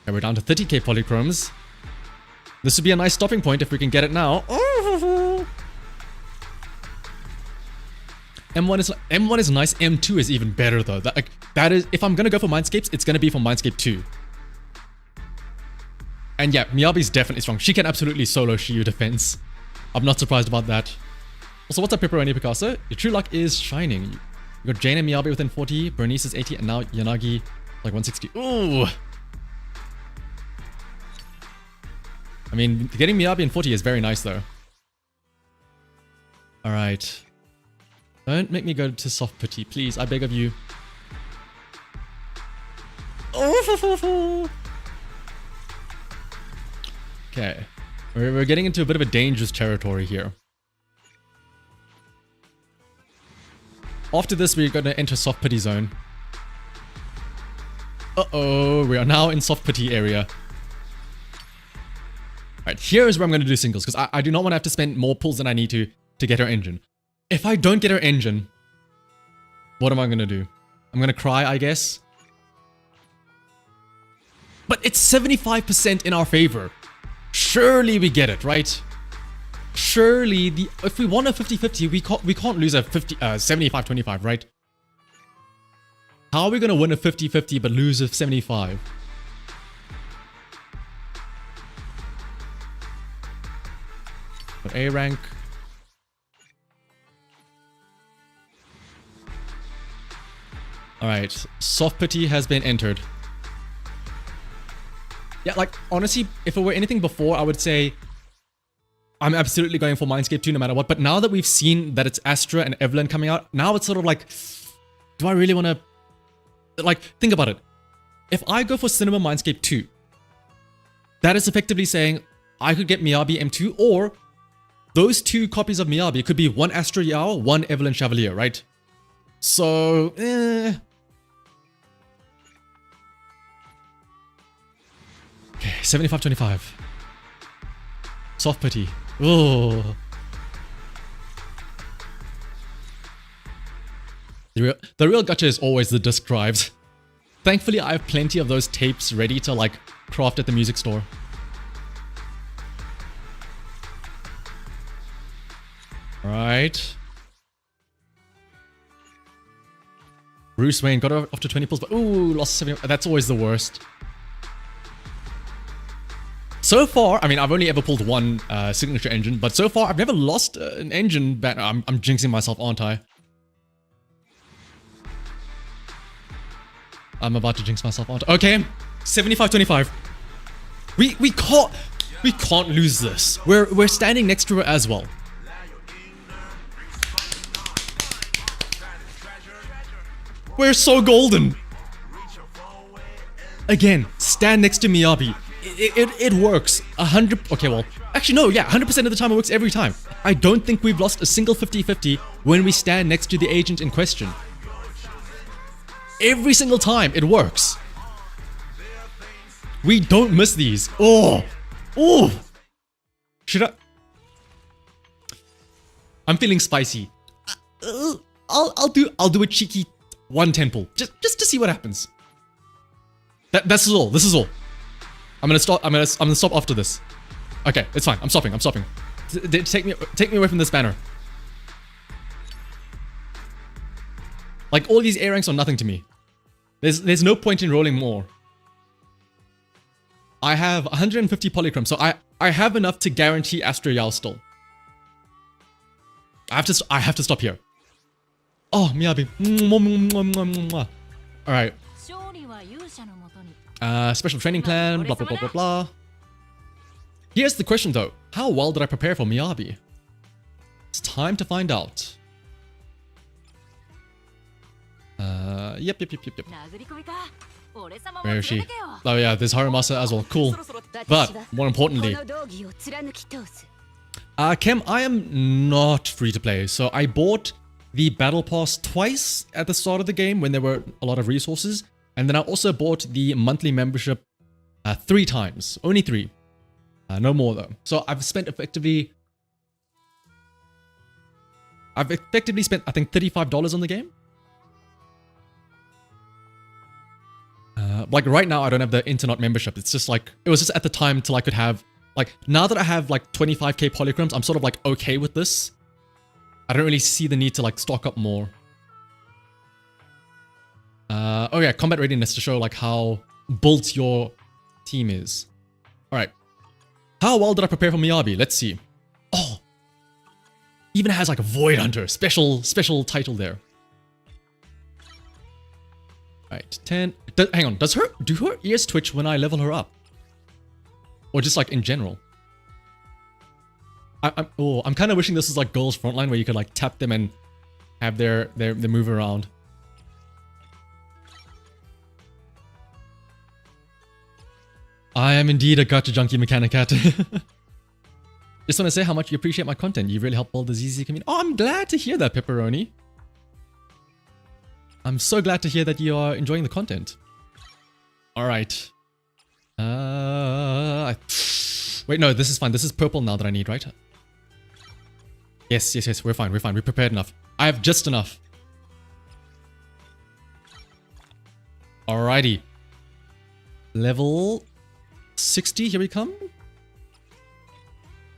Okay, we're down to 30k polychromes. This would be a nice stopping point if we can get it now. M1 is nice. M2 is even better though. That is, if I'm gonna go for Mindscapes, it's gonna be for Mindscape 2. And yeah, Miyabi's definitely strong. She can absolutely solo Shiyu defense. I'm not surprised about that. Also, what's up, Pepperoni Picasso? Your true luck is shining. You got Jane and Miyabi within 40, Bernice is 80, and now Yanagi like 160. Ooh. I mean, getting Miyabi in 40 is very nice though. Alright. Don't make me go to soft pity, please. I beg of you. Okay. We're getting into a bit of a dangerous territory here. After this, we're going to enter soft pity zone. Uh-oh, we are now in soft pity area. Alright, here is where I'm going to do singles, because I do not want to have to spend more pulls than I need to get her engine. If I don't get her engine, what am I going to do? I'm going to cry, I guess. But it's 75% in our favor. Surely we get it, right? Surely, if we want a 50-50, we can't lose a 75-25, right? How are we going to win a 50-50 but lose a 75? But A rank. Alright, soft pity has been entered. Yeah, like, honestly, if it were anything before, I would say I'm absolutely going for Mindscape 2 no matter what. But now that we've seen that it's Astra and Evelyn coming out, now it's sort of like, do I really want to... Like, think about it. If I go for Cinema Mindscape 2, that is effectively saying I could get Miyabi M2, or those 2 copies of Miyabi could be one Astra Yao, one Evelyn Chevalier, right? So, Okay, 75-25. Soft pity. Oh. The real gacha is always the disc drives. Thankfully, I have plenty of those tapes ready to like craft at the music store. Alright. Bruce Wayne got off to 20 pulls, but ooh, lost 70. That's always the worst. So far, I mean, I've only ever pulled one signature engine, but so far I've never lost an engine. I'm jinxing myself, aren't I? I'm about to jinx myself, aren't I? Okay, 75-25. We can't lose this. We're standing next to her as well. We're so golden. Again, stand next to Miyabi. It works 100. Okay, well, actually no, yeah, 100% of the time it works every time. I don't think we've lost a single 50-50 when we stand next to the agent in question. Every single time it works. We don't miss these. Oh, should I? I'm feeling spicy. I'll do a cheeky 1 temple just to see what happens. This is all. I'm gonna stop. I'm gonna stop after this. Okay, it's fine. I'm stopping. Take me away from this banner. Like, all these A ranks are nothing to me. There's no point in rolling more. I have 150 polychrome, so I have enough to guarantee Astra Yao still. I have to stop here. Oh, Miyabi. All right. Special training plan, blah, blah, blah, blah, blah. Here's the question though. How well did I prepare for Miyabi? It's time to find out. Yep. Where is she? Oh yeah, there's Harumasa as well. Cool. But, more importantly, Kem, I am not free to play. So I bought the Battle Pass twice at the start of the game when there were a lot of resources. And then I also bought the monthly membership 3 times. Only 3. No more though. So I've effectively spent, I think, $35 on the game. Like right now, I don't have the internet membership. It's just like, it was just at the time till I could have, like, now that I have like 25k polychromes, I'm sort of like okay with this. I don't really see the need to like stock up more. Oh yeah, combat readiness to show like how built your team is. Alright. How well did I prepare for Miyabi? Let's see. Oh! Even has like a Void Hunter. Special title there. Alright, 10. Hang on, do her ears twitch when I level her up? Or just like in general? I'm kind of wishing this was like Girls Frontline where you could like tap them and have their move around. I am indeed a gacha junkie mechanic cat. Just want to say how much you appreciate my content. You really helped build the ZZ community. Oh, I'm glad to hear that, Pepperoni. I'm so glad to hear that you are enjoying the content. Alright. Wait, no, this is fine. This is purple now that I need, right? Yes, we're fine. We're prepared enough. I have just enough. Alrighty. Level 60, here we come.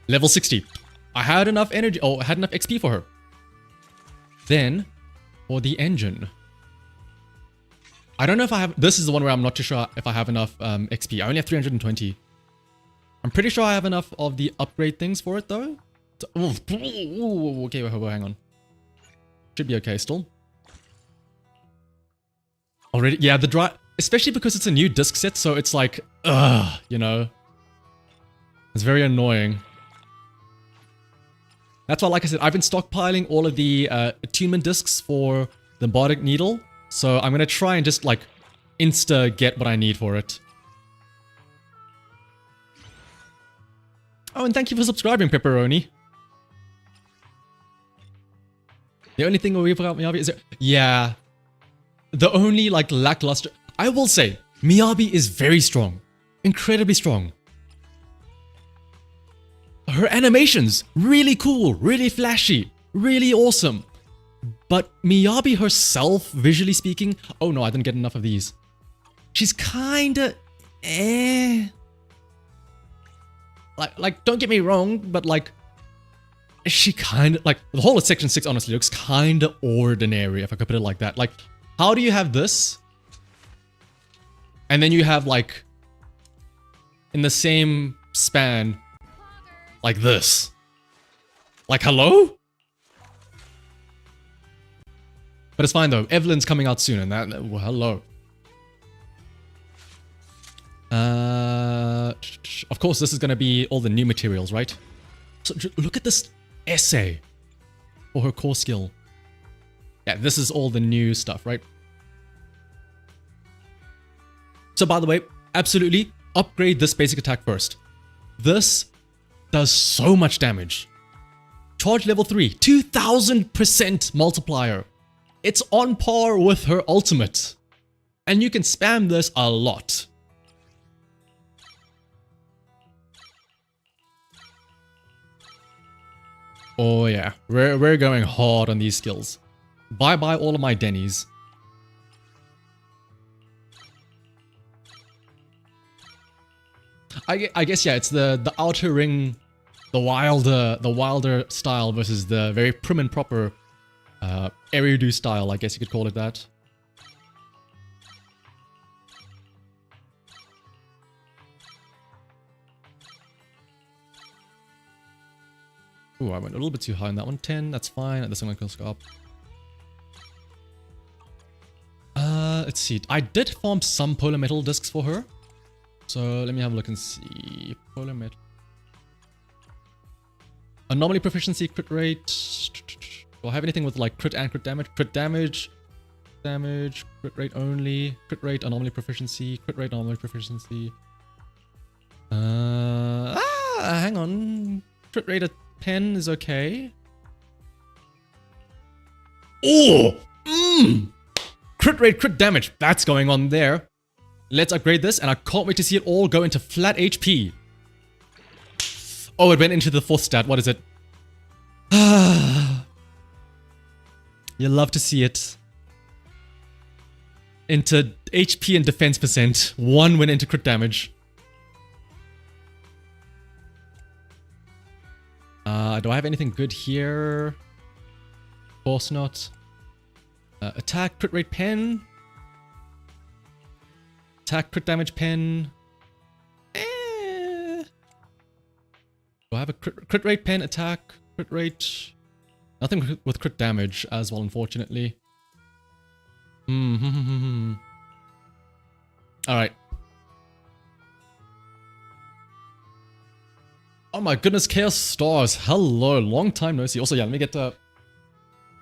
Level 60. I had enough energy, I had enough XP for her. Then, for the engine. I don't know if I have... This is the one where I'm not too sure if I have enough XP. I only have 320. I'm pretty sure I have enough of the upgrade things for it, though. Okay, well, hang on. Should be okay still. Already... Yeah, the dry... Especially because it's a new disc set, so it's like... Ugh, you know? It's very annoying. That's why, like I said, I've been stockpiling all of the attunement discs for the Bardic Needle. So I'm going to try and just, like, insta-get what I need for it. Oh, and thank you for subscribing, Pepperoni. The only thing we forgot Miyabi is... Yeah. The only, like, lackluster... I will say, Miyabi is very strong. Incredibly strong. Her animations, really cool, really flashy, really awesome. But Miyabi herself, visually speaking... Oh no, I didn't get enough of these. She's kinda... Like, don't get me wrong, but like... She kinda... Like, the whole of Section 6 honestly looks kinda ordinary, if I could put it like that. Like, how do you have this? And then you have, like... In the same span... Like this. Like, hello? But it's fine though. Evelyn's coming out soon and that... Well, hello. Of course, this is going to be all the new materials, right? So look at this essay for her core skill. Yeah, this is all the new stuff, right? So by the way, absolutely upgrade this basic attack first. This does so much damage. Charge level 3, 2000% multiplier. It's on par with her ultimate. And you can spam this a lot. Oh yeah, we're going hard on these skills. Bye-bye all of my Denny's. I guess, yeah, it's the outer ring, the wilder style versus the very prim and proper Eridu style, I guess you could call it that. Ooh, I went a little bit too high on that one. 10, that's fine. This one goes up. Let's see. I did farm some polar metal discs for her. So let me have a look and see. Polar metal. Anomaly proficiency, crit rate. Do I have anything with like crit and crit damage? Crit damage, crit rate only, crit rate, anomaly proficiency, crit rate, anomaly proficiency. Hang on. Crit rate at 10 is okay. Oh! Crit rate, crit damage. That's going on there. Let's upgrade this, and I can't wait to see it all go into flat HP. Oh, it went into the fourth stat. What is it? You love to see it. Into HP and defense percent. One went into crit damage. Do I have anything good here? Of course not. Attack, crit rate, pen. Attack, crit damage, pen. Do I have a crit rate, pen, attack, crit rate? Nothing with crit damage as well, unfortunately. Alright. Oh my goodness, Chaos Stars. Hello, long time no see. Also, yeah, let me get out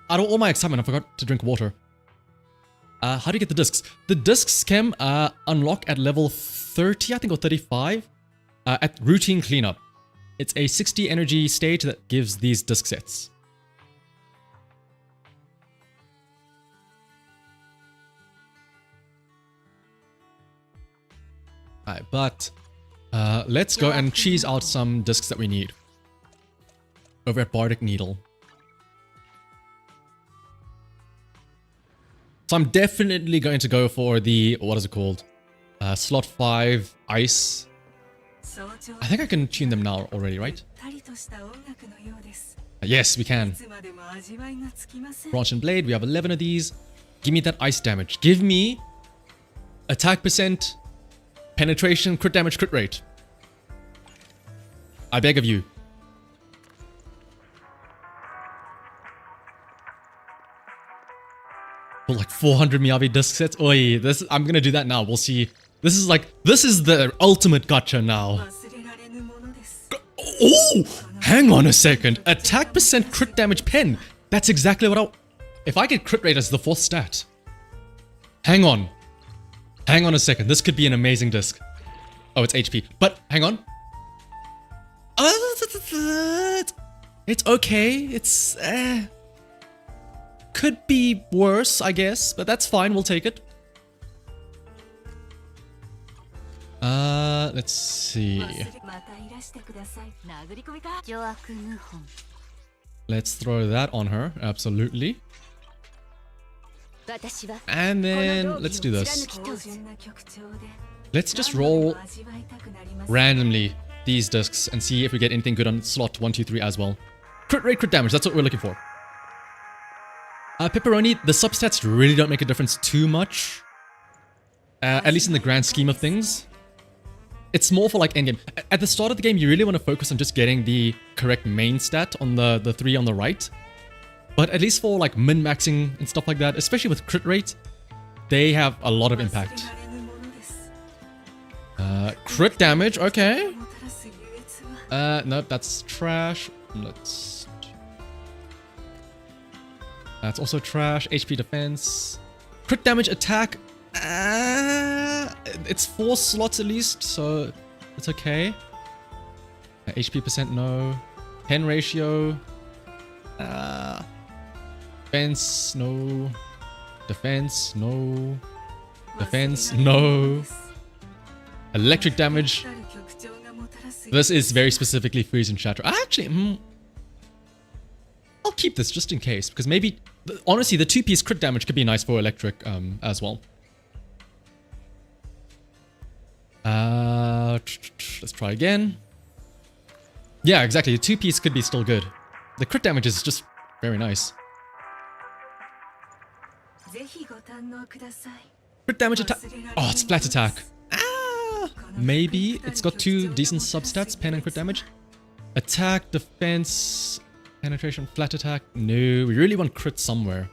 of all my excitement, I forgot to drink water. How do you get the discs? The discs can unlock at level 30, I think, or 35 at routine cleanup. It's a 60 energy stage that gives these disc sets. Alright, but let's go and cheese out some discs that we need over at Bardic Needle. So I'm definitely going to go for the, what is it called? Slot 5 Ice. I think I can tune them now already, right? Yes, we can. Branch and Blade, we have 11 of these. Give me that ice damage. Give me attack percent, penetration, crit damage, crit rate. I beg of you. For like 400 Miyabi disc sets. Oi, this I'm gonna do that now. We'll see. This is the ultimate gotcha now. Oh, hang on a second. Attack percent, crit damage, pen. That's exactly what I. If I get crit rate as the 4th stat. Hang on. Hang on a second. This could be an amazing disc. Oh, it's HP. But hang on. It's okay. It's could be worse, I guess, but that's fine. We'll take it. Let's see. Let's throw that on her. Absolutely. And then let's do this. Let's just roll randomly these discs and see if we get anything good on slot 1, 2, 3 as well. Crit rate, crit damage, that's what we're looking for. Pepperoni, the substats really don't make a difference too much. At least in the grand scheme of things. It's more for like endgame. At the start of the game, you really want to focus on just getting the correct main stat on the 3 on the right. But at least for like min-maxing and stuff like that, especially with crit rate, they have a lot of impact. Crit damage, okay. No, that's trash. That's also trash. HP defense. Crit damage attack. It's 4 slots at least, so it's okay. HP percent, no. Pen ratio. Defense, no. Defense, no. Defense, no. Electric damage. This is very specifically freeze and shatter. Actually, I'll keep this just in case, because maybe, honestly, the 2-piece crit damage could be nice for electric as well. Let's try again. Yeah, exactly. The 2-piece could be still good. The crit damage is just very nice. Crit damage attack. Oh, it's flat attack. Maybe. It's got 2 decent substats, pen and crit damage. Attack, defense, penetration, flat attack. No, we really want crit somewhere.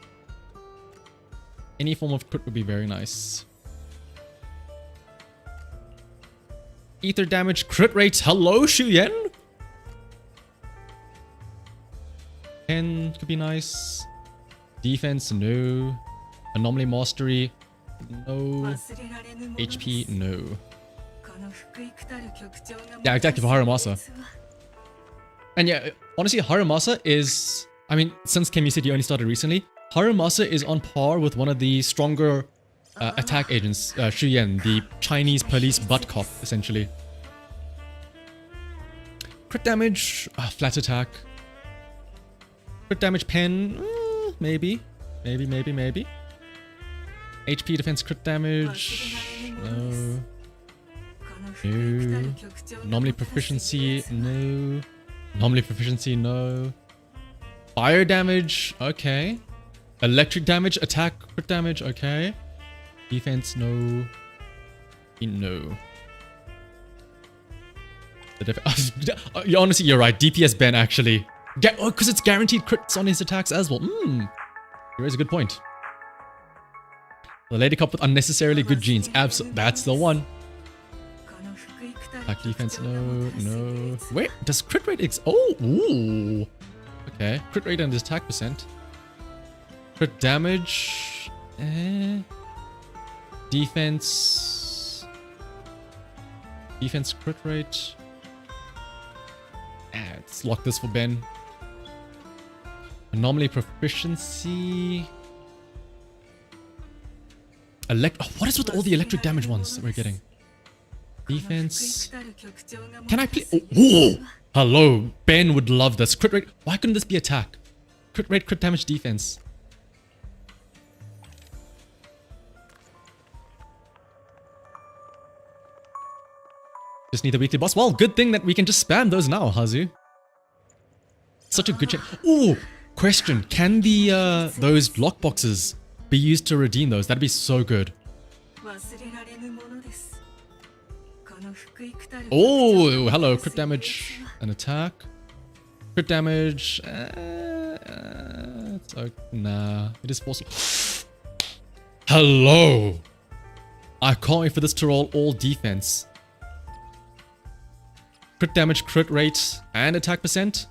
Any form of crit would be very nice. Ether damage, crit rate. Hello, Shuyen. 10 could be nice. Defense, no. Anomaly mastery, no. HP, no. Yeah, exactly, for Haramasa. And yeah, honestly, Haramasa is... I mean, since Kim, you said you only started recently, Haramasa is on par with one of the stronger attack agents, Shuyen, the Chinese police butt cop, essentially. Crit damage, flat attack. Crit damage pen, maybe. Maybe. HP defense, crit damage, no. No. Anomaly proficiency, no. Anomaly proficiency, no. Fire damage, okay. Electric damage, attack, crit damage, okay. Defense, no. No. Honestly, you're right. DPS Ben, actually. Oh, because it's guaranteed crits on his attacks as well. You raise a good point. The lady cop with unnecessarily good genes. That's the one. Attack defense, no. Wait, does crit rate ooh. Okay, crit rate and attack percent. Crit damage. Defense. Defense crit rate. Let's lock this for Ben. Anomaly proficiency. What is with all the electric damage ones that we're getting? Defense. Can I please? Oh, hello. Ben would love this. Crit rate. Why couldn't this be attack? Crit rate, crit damage, defense. Just need the weekly boss. Well, good thing that we can just spam those now, Hazu. Such a good check. Ooh, question. Can the those lockboxes be used to redeem those? That'd be so good. Oh, hello. Crit damage and attack. Crit damage. Nah, it is possible. Hello. I can't wait for this to roll all defense. Crit damage, crit rate, and attack percent.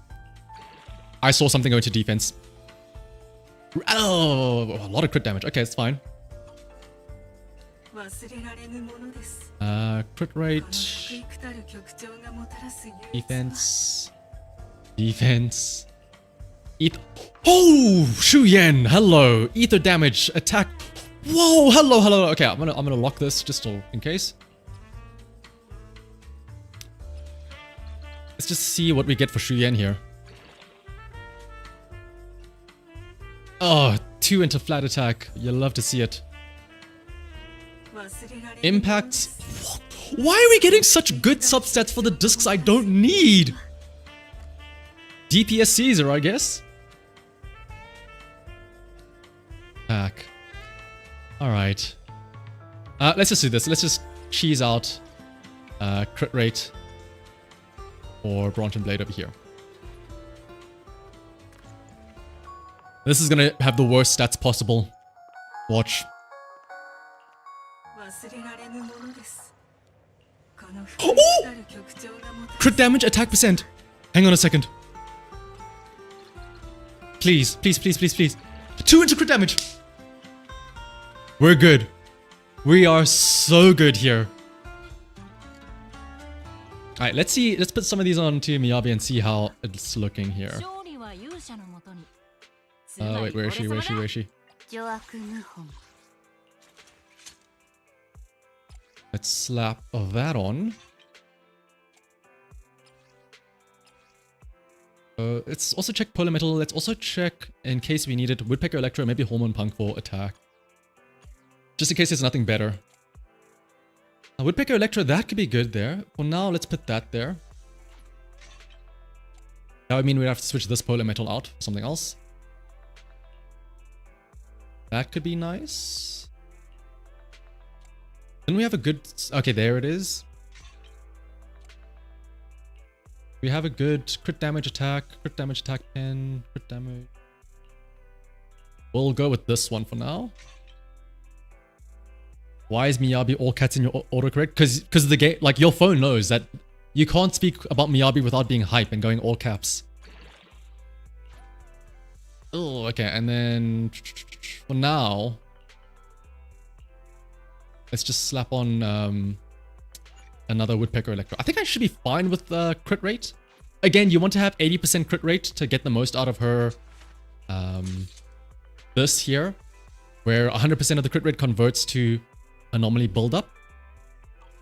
I saw something go to defense. Oh, a lot of crit damage. Okay, it's fine. Crit rate. Defense. Defense. Oh, Shu Yan. Hello. Ether damage. Attack. Whoa. Hello. Hello. Okay, I'm gonna lock this just in case. Let's just see what we get for Shu Yan here. Oh, 2 into flat attack. You'll love to see it. Impacts. Why are we getting such good substats for the discs I don't need? DPS Caesar, I guess. Back. Alright. Let's just do this. Let's just cheese out crit rate for Branch and Blade over here. This is gonna have the worst stats possible. Watch. Oh! Crit damage, attack percent. Hang on a second. Please, please, please, please, please. 2 into crit damage. We're good. We are so good here. Alright, let's see. Let's put some of these on to Miyabi and see how it's looking here. Wait, where is she? Where is she? Where is she? Let's slap that on. Let's also check Polar Metal. Let's also check, in case we need it, Woodpecker Electro, maybe Hormone Punk for attack. Just in case there's nothing better. Woodpecker Electro, that could be good there. For now, let's put that there. That would mean we'd have to switch this Polar Metal out for something else. That could be nice. Then we have a good... Okay, there it is. We have a good crit damage attack 10, crit damage. We'll go with this one for now. Why is Miyabi all cats in your autocorrect? Because the game, like your phone knows that you can't speak about Miyabi without being hype and going all caps. Oh, okay, and then for now, let's just slap on another Woodpecker Electro. I think I should be fine with the crit rate. Again, you want to have 80% crit rate to get the most out of her. This here, where 100% of the crit rate converts to anomaly buildup.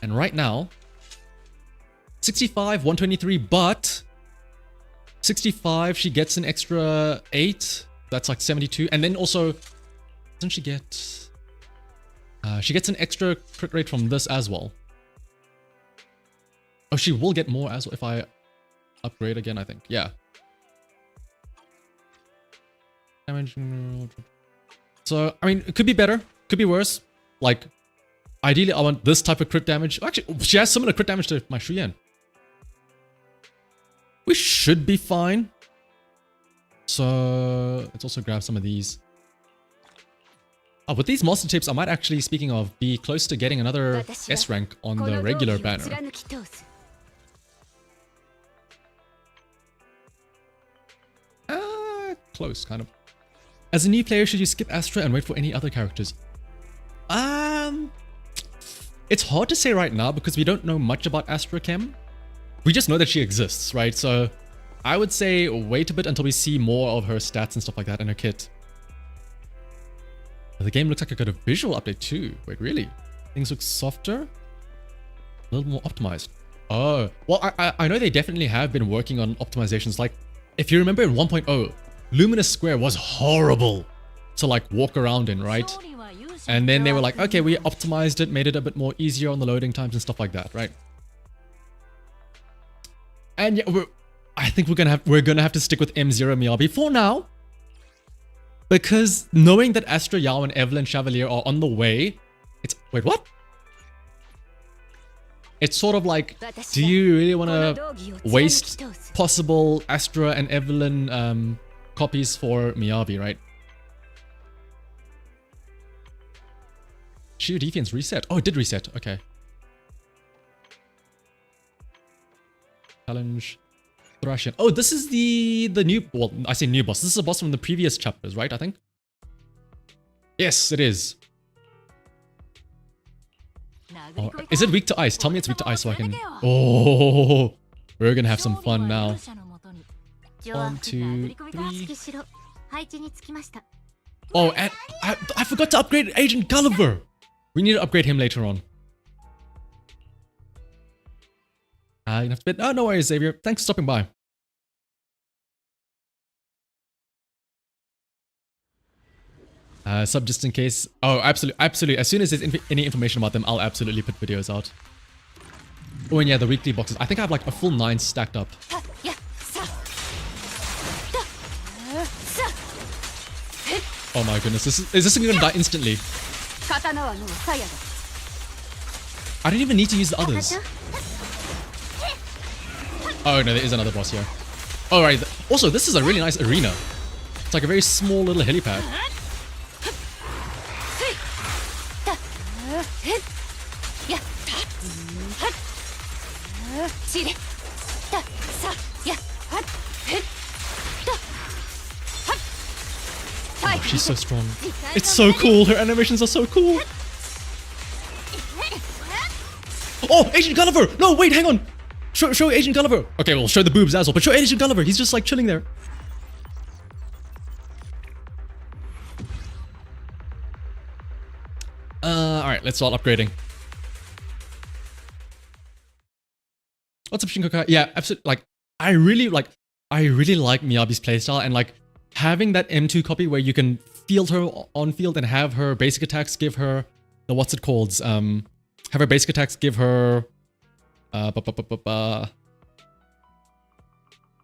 And right now, 65, 123, but 65, she gets an extra 8. That's like 72. And then also, doesn't she get... she gets an extra crit rate from this as well. Oh, she will get more as well if I upgrade again, I think. Yeah. Damage. So, I mean, it could be better. Could be worse. Like, ideally, I want this type of crit damage. Actually, she has similar crit damage to my Shu Yan. We should be fine. So, let's also grab some of these. Oh, with these master tapes, I might actually, speaking of, be close to getting another S rank on the regular banner. Close, kind of. As a new player, should you skip Astra and wait for any other characters? It's hard to say right now because we don't know much about Astra Chem. We just know that she exists, right? So I would say wait a bit until we see more of her stats and stuff like that in her kit. The game looks like it got a visual update too. Wait, really? Things look softer? A little more optimized. Oh, well, I know they definitely have been working on optimizations. Like, if you remember in 1.0, Luminous Square was horrible to like walk around in, right? And then they were like, okay, we optimized it, made it a bit more easier on the loading times and stuff like that, right? And yeah, I think we're gonna have to stick with M0 Miyabi for now. Because knowing that Astra, Yao, and Evelyn Chevalier are on the way, it's... Wait, what? it's sort of like, do you really want to waste possible Astra and Evelyn copies for Miyabi, right? Shield defense reset. Oh, it did reset. Okay. Challenge. Thrashin. Oh, this is the new, well, I say new boss. This is a boss from the previous chapters, right? I think. Yes, it is. Oh, is it weak to ice? Tell me it's weak to ice so I can... Oh, we're gonna have some fun now. 1, 2, 3. Oh, and I forgot to upgrade Agent Gulliver. We need to upgrade him later on. You have to bid. Oh, no worries, Xavier. Thanks for stopping by. Sub just in case. Oh, absolutely. As soon as there's any information about them, I'll absolutely put videos out. Oh, and yeah, the weekly boxes. I think I have like a full 9 stacked up. Oh my goodness, is this thing gonna die instantly? I don't even need to use the others. Oh no, there is another boss here. Alright, also this is a really nice arena. It's like a very small little helipad. Oh, she's so strong. It's so cool. Her animations are so cool. Oh, Agent Gulliver! No, wait, hang on. Show Agent Gulliver. Okay, we'll show the boobs as well, but show Agent Gulliver. He's just like chilling there. Alright, let's start upgrading. What's up, Shinkoka? Yeah, absolutely. Like, I really like Miyabi's playstyle, and like having that M2 copy where you can field her on field and have her basic attacks give her the what's it called? Have her basic attacks give her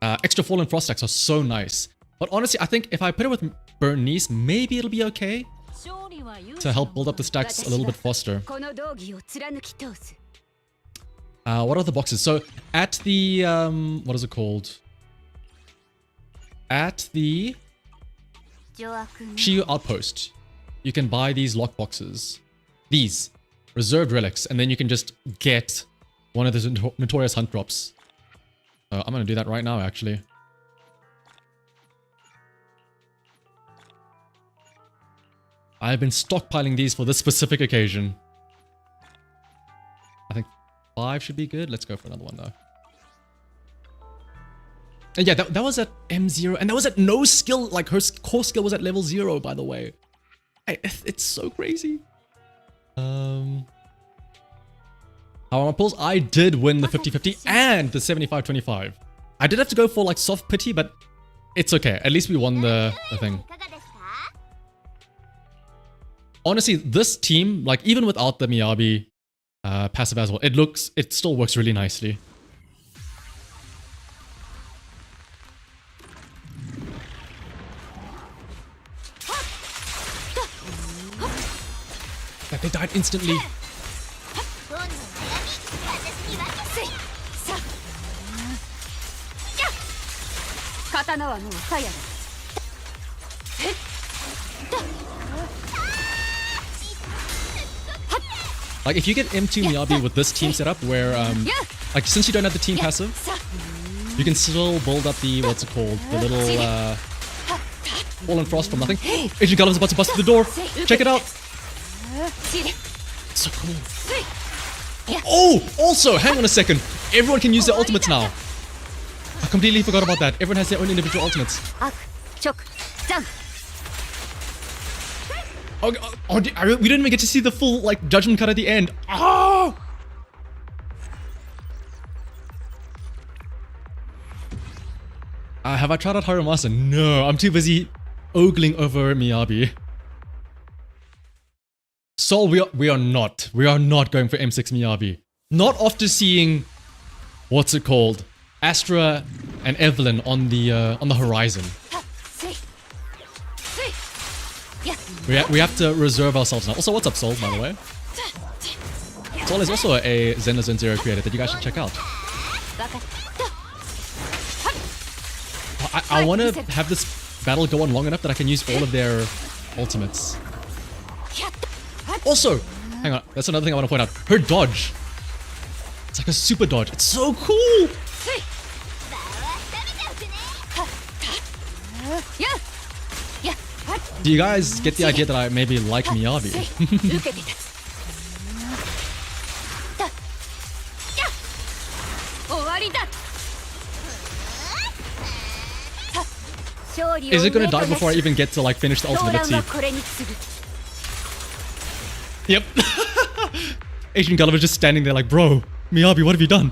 extra fall and frost attacks are so nice. But honestly, I think if I put it with Bernice, maybe it'll be okay to help build up the stacks a little bit faster. What are the boxes? So at the what is it called? At the Shiyu Outpost, you can buy these lock boxes. These reserved relics, and then you can just get one of those notorious hunt drops. So I'm gonna do that right now, actually. I've been stockpiling these for this specific occasion. I think 5 should be good. Let's go for another one though. And yeah, that was at M0, and that was at no skill. Like her core skill was at level 0, by the way. It's so crazy. How are my pulls? I did win the 50-50 and the 75-25. I did have to go for like soft pity, but it's okay. At least we won the thing. Honestly, this team, like even without the Miyabi passive as well, it still works really nicely. That they died instantly. Like if you get M2 Miyabi with this team setup where like since you don't have the team passive, you can still build up the what's it called? The little Fall and Frost from nothing. Agent Gulliver's about to bust through the door. Check it out. It's so cool. Oh, also, hang on a second. Everyone can use their ultimates now. I completely forgot about that. Everyone has their own individual ultimates. Oh, we didn't even get to see the full like judgment cut at the end. Oh! Have I tried out Harumasa? No, I'm too busy ogling over Miyabi. Sol, we are not going for M6 Miyabi. Not after seeing what's it called, Astra and Evelyn on the horizon. We have to reserve ourselves now. Also, what's up, Sol? By the way, Sol is also a Zenless Zone Zero creator that you guys should check out. I want to have this battle go on long enough that I can use all of their ultimates. Also, hang on, that's another thing I want to point out. Her dodge. It's like a super dodge. It's so cool! Do you guys get the idea that I maybe like Miyabi? Is it gonna die before I even get to like finish the ultimate? Let's see. Yep. Asian Gulliver's just standing there like, bro, Miyabi, what have you done?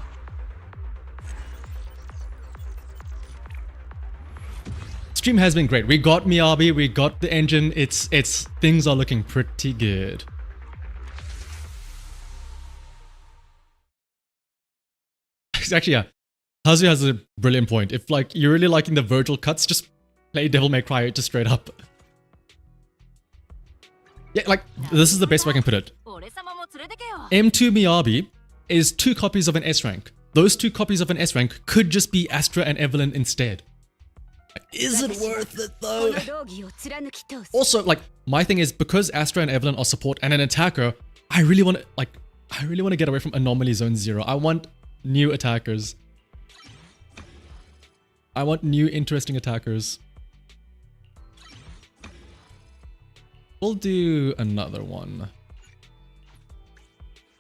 Stream has been great. We got Miyabi, we got the engine. It's things are looking pretty good. Actually, yeah. Hazu has a brilliant point. If like you're really liking the Virgil cuts, just play Devil May Cry just straight up. Yeah, like this is the best way I can put it. M2 Miyabi is 2 copies of an S rank. Those 2 copies of an S rank could just be Astra and Evelyn instead. Is it worth it though? Also, like my thing is because Astra and Evelyn are support and an attacker, I really want to get away from Anomaly Zone Zero. I want new attackers. I want new interesting attackers. We'll do another one.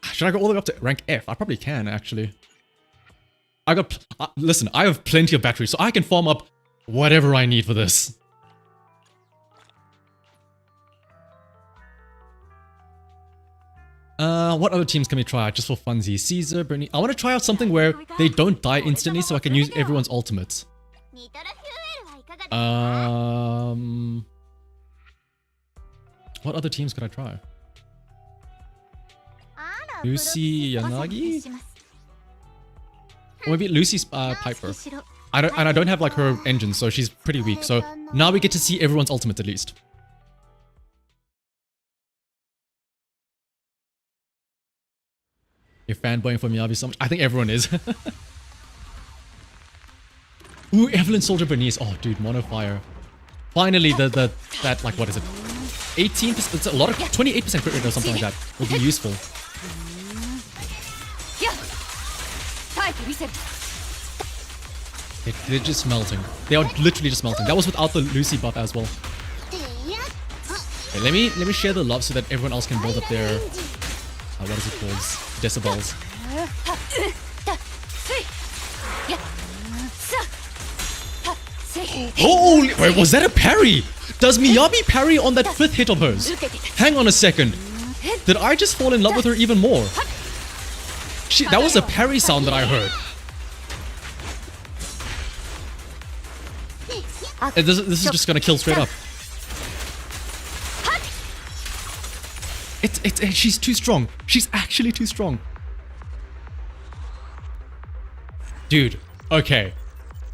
Should I go all the way up to rank F? I probably can actually. Listen, I have plenty of batteries, so I can farm up whatever I need for this. What other teams can we try out just for funsies? Caesar, Bernie. I want to try out something where they don't die instantly so I can use everyone's ultimates. What other teams could I try? Lucy Yanagi? Or maybe Lucy's Piper. I don't have like her engine, so she's pretty weak. So now we get to see everyone's ultimate at least. You're fanboying for Miyabi so much. I think everyone is. Ooh, Evelyn Soldier Bernice. Oh, dude, Mono Fire. Finally, that like what is it? 18%. It's a lot of 28% crit rate or something like that. Would be useful. They're just melting. They are literally just melting. That was without the Lucy buff as well. Okay, let me share the love so that everyone else can build up their what is it called? Decibels. Holy! Wait, was that a parry? Does Miyabi parry on that 5th hit of hers? Hang on a second. Did I just fall in love with her even more? That was a parry sound that I heard. This is just gonna kill straight up. She's too strong. She's actually too strong. Dude, okay.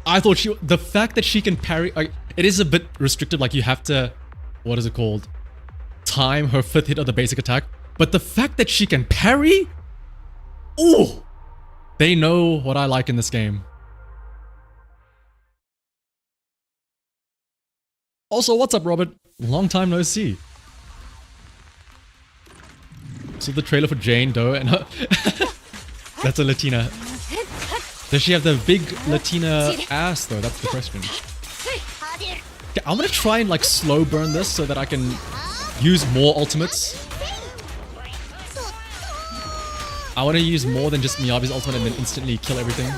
I thought the fact that she can parry, it is a bit restricted, like you have to, what is it called? Time her 5th hit of the basic attack. But the fact that she can parry? Ooh! They know what I like in this game. Also, what's up, Robert? Long time no see. So the trailer for Jane Doe and her... That's a Latina. Does she have the big Latina ass though? That's the question. Okay, I'm gonna try and like slow burn this so that I can use more ultimates. I want to use more than just Miyabi's ultimate and then instantly kill everything.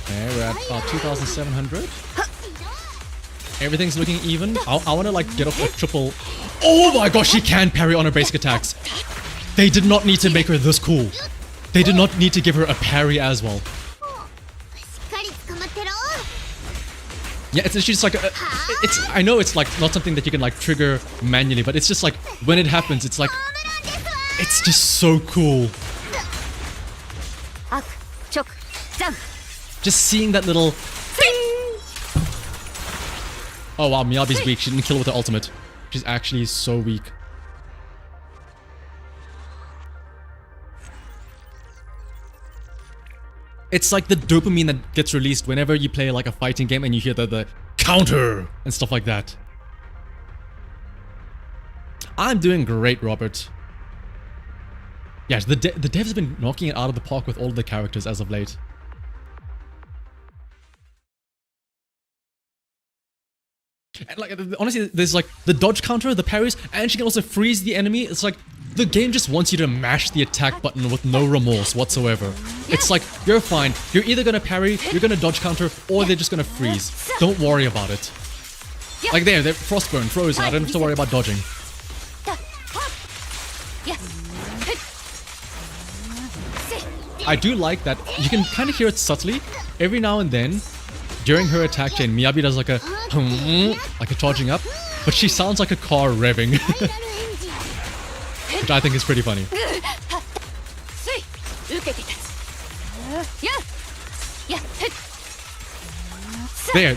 Okay, we're at about 2,700. Everything's looking even. I want to like get off a triple. Oh my gosh, she can parry on her basic attacks. They did not need to make her this cool. They did not need to give her a parry as well. Yeah, it's just like it's. I know it's like not something that you can like trigger manually, but it's just like when it happens, it's like it's just so cool. Just seeing that little. Oh wow, Miyabi's weak. She didn't kill with her ultimate. She's actually so weak. It's like the dopamine that gets released whenever you play like a fighting game and you hear the counter and stuff like that. I'm doing great, Robert. Yeah, the devs have been knocking it out of the park with all the characters as of late. And like, honestly, there's like the dodge counter, the parries, and she can also freeze the enemy. It's like the game just wants you to mash the attack button with no remorse whatsoever. It's like, you're fine. You're either gonna parry, you're gonna dodge counter, or they're just gonna freeze. Don't worry about it. Like they're frostburn, frozen. I don't have to worry about dodging. I do like that you can kind of hear it subtly. Every now and then, during her attack chain, Miyabi does like a charging up, but she sounds like a car revving. Which I think is pretty funny. There,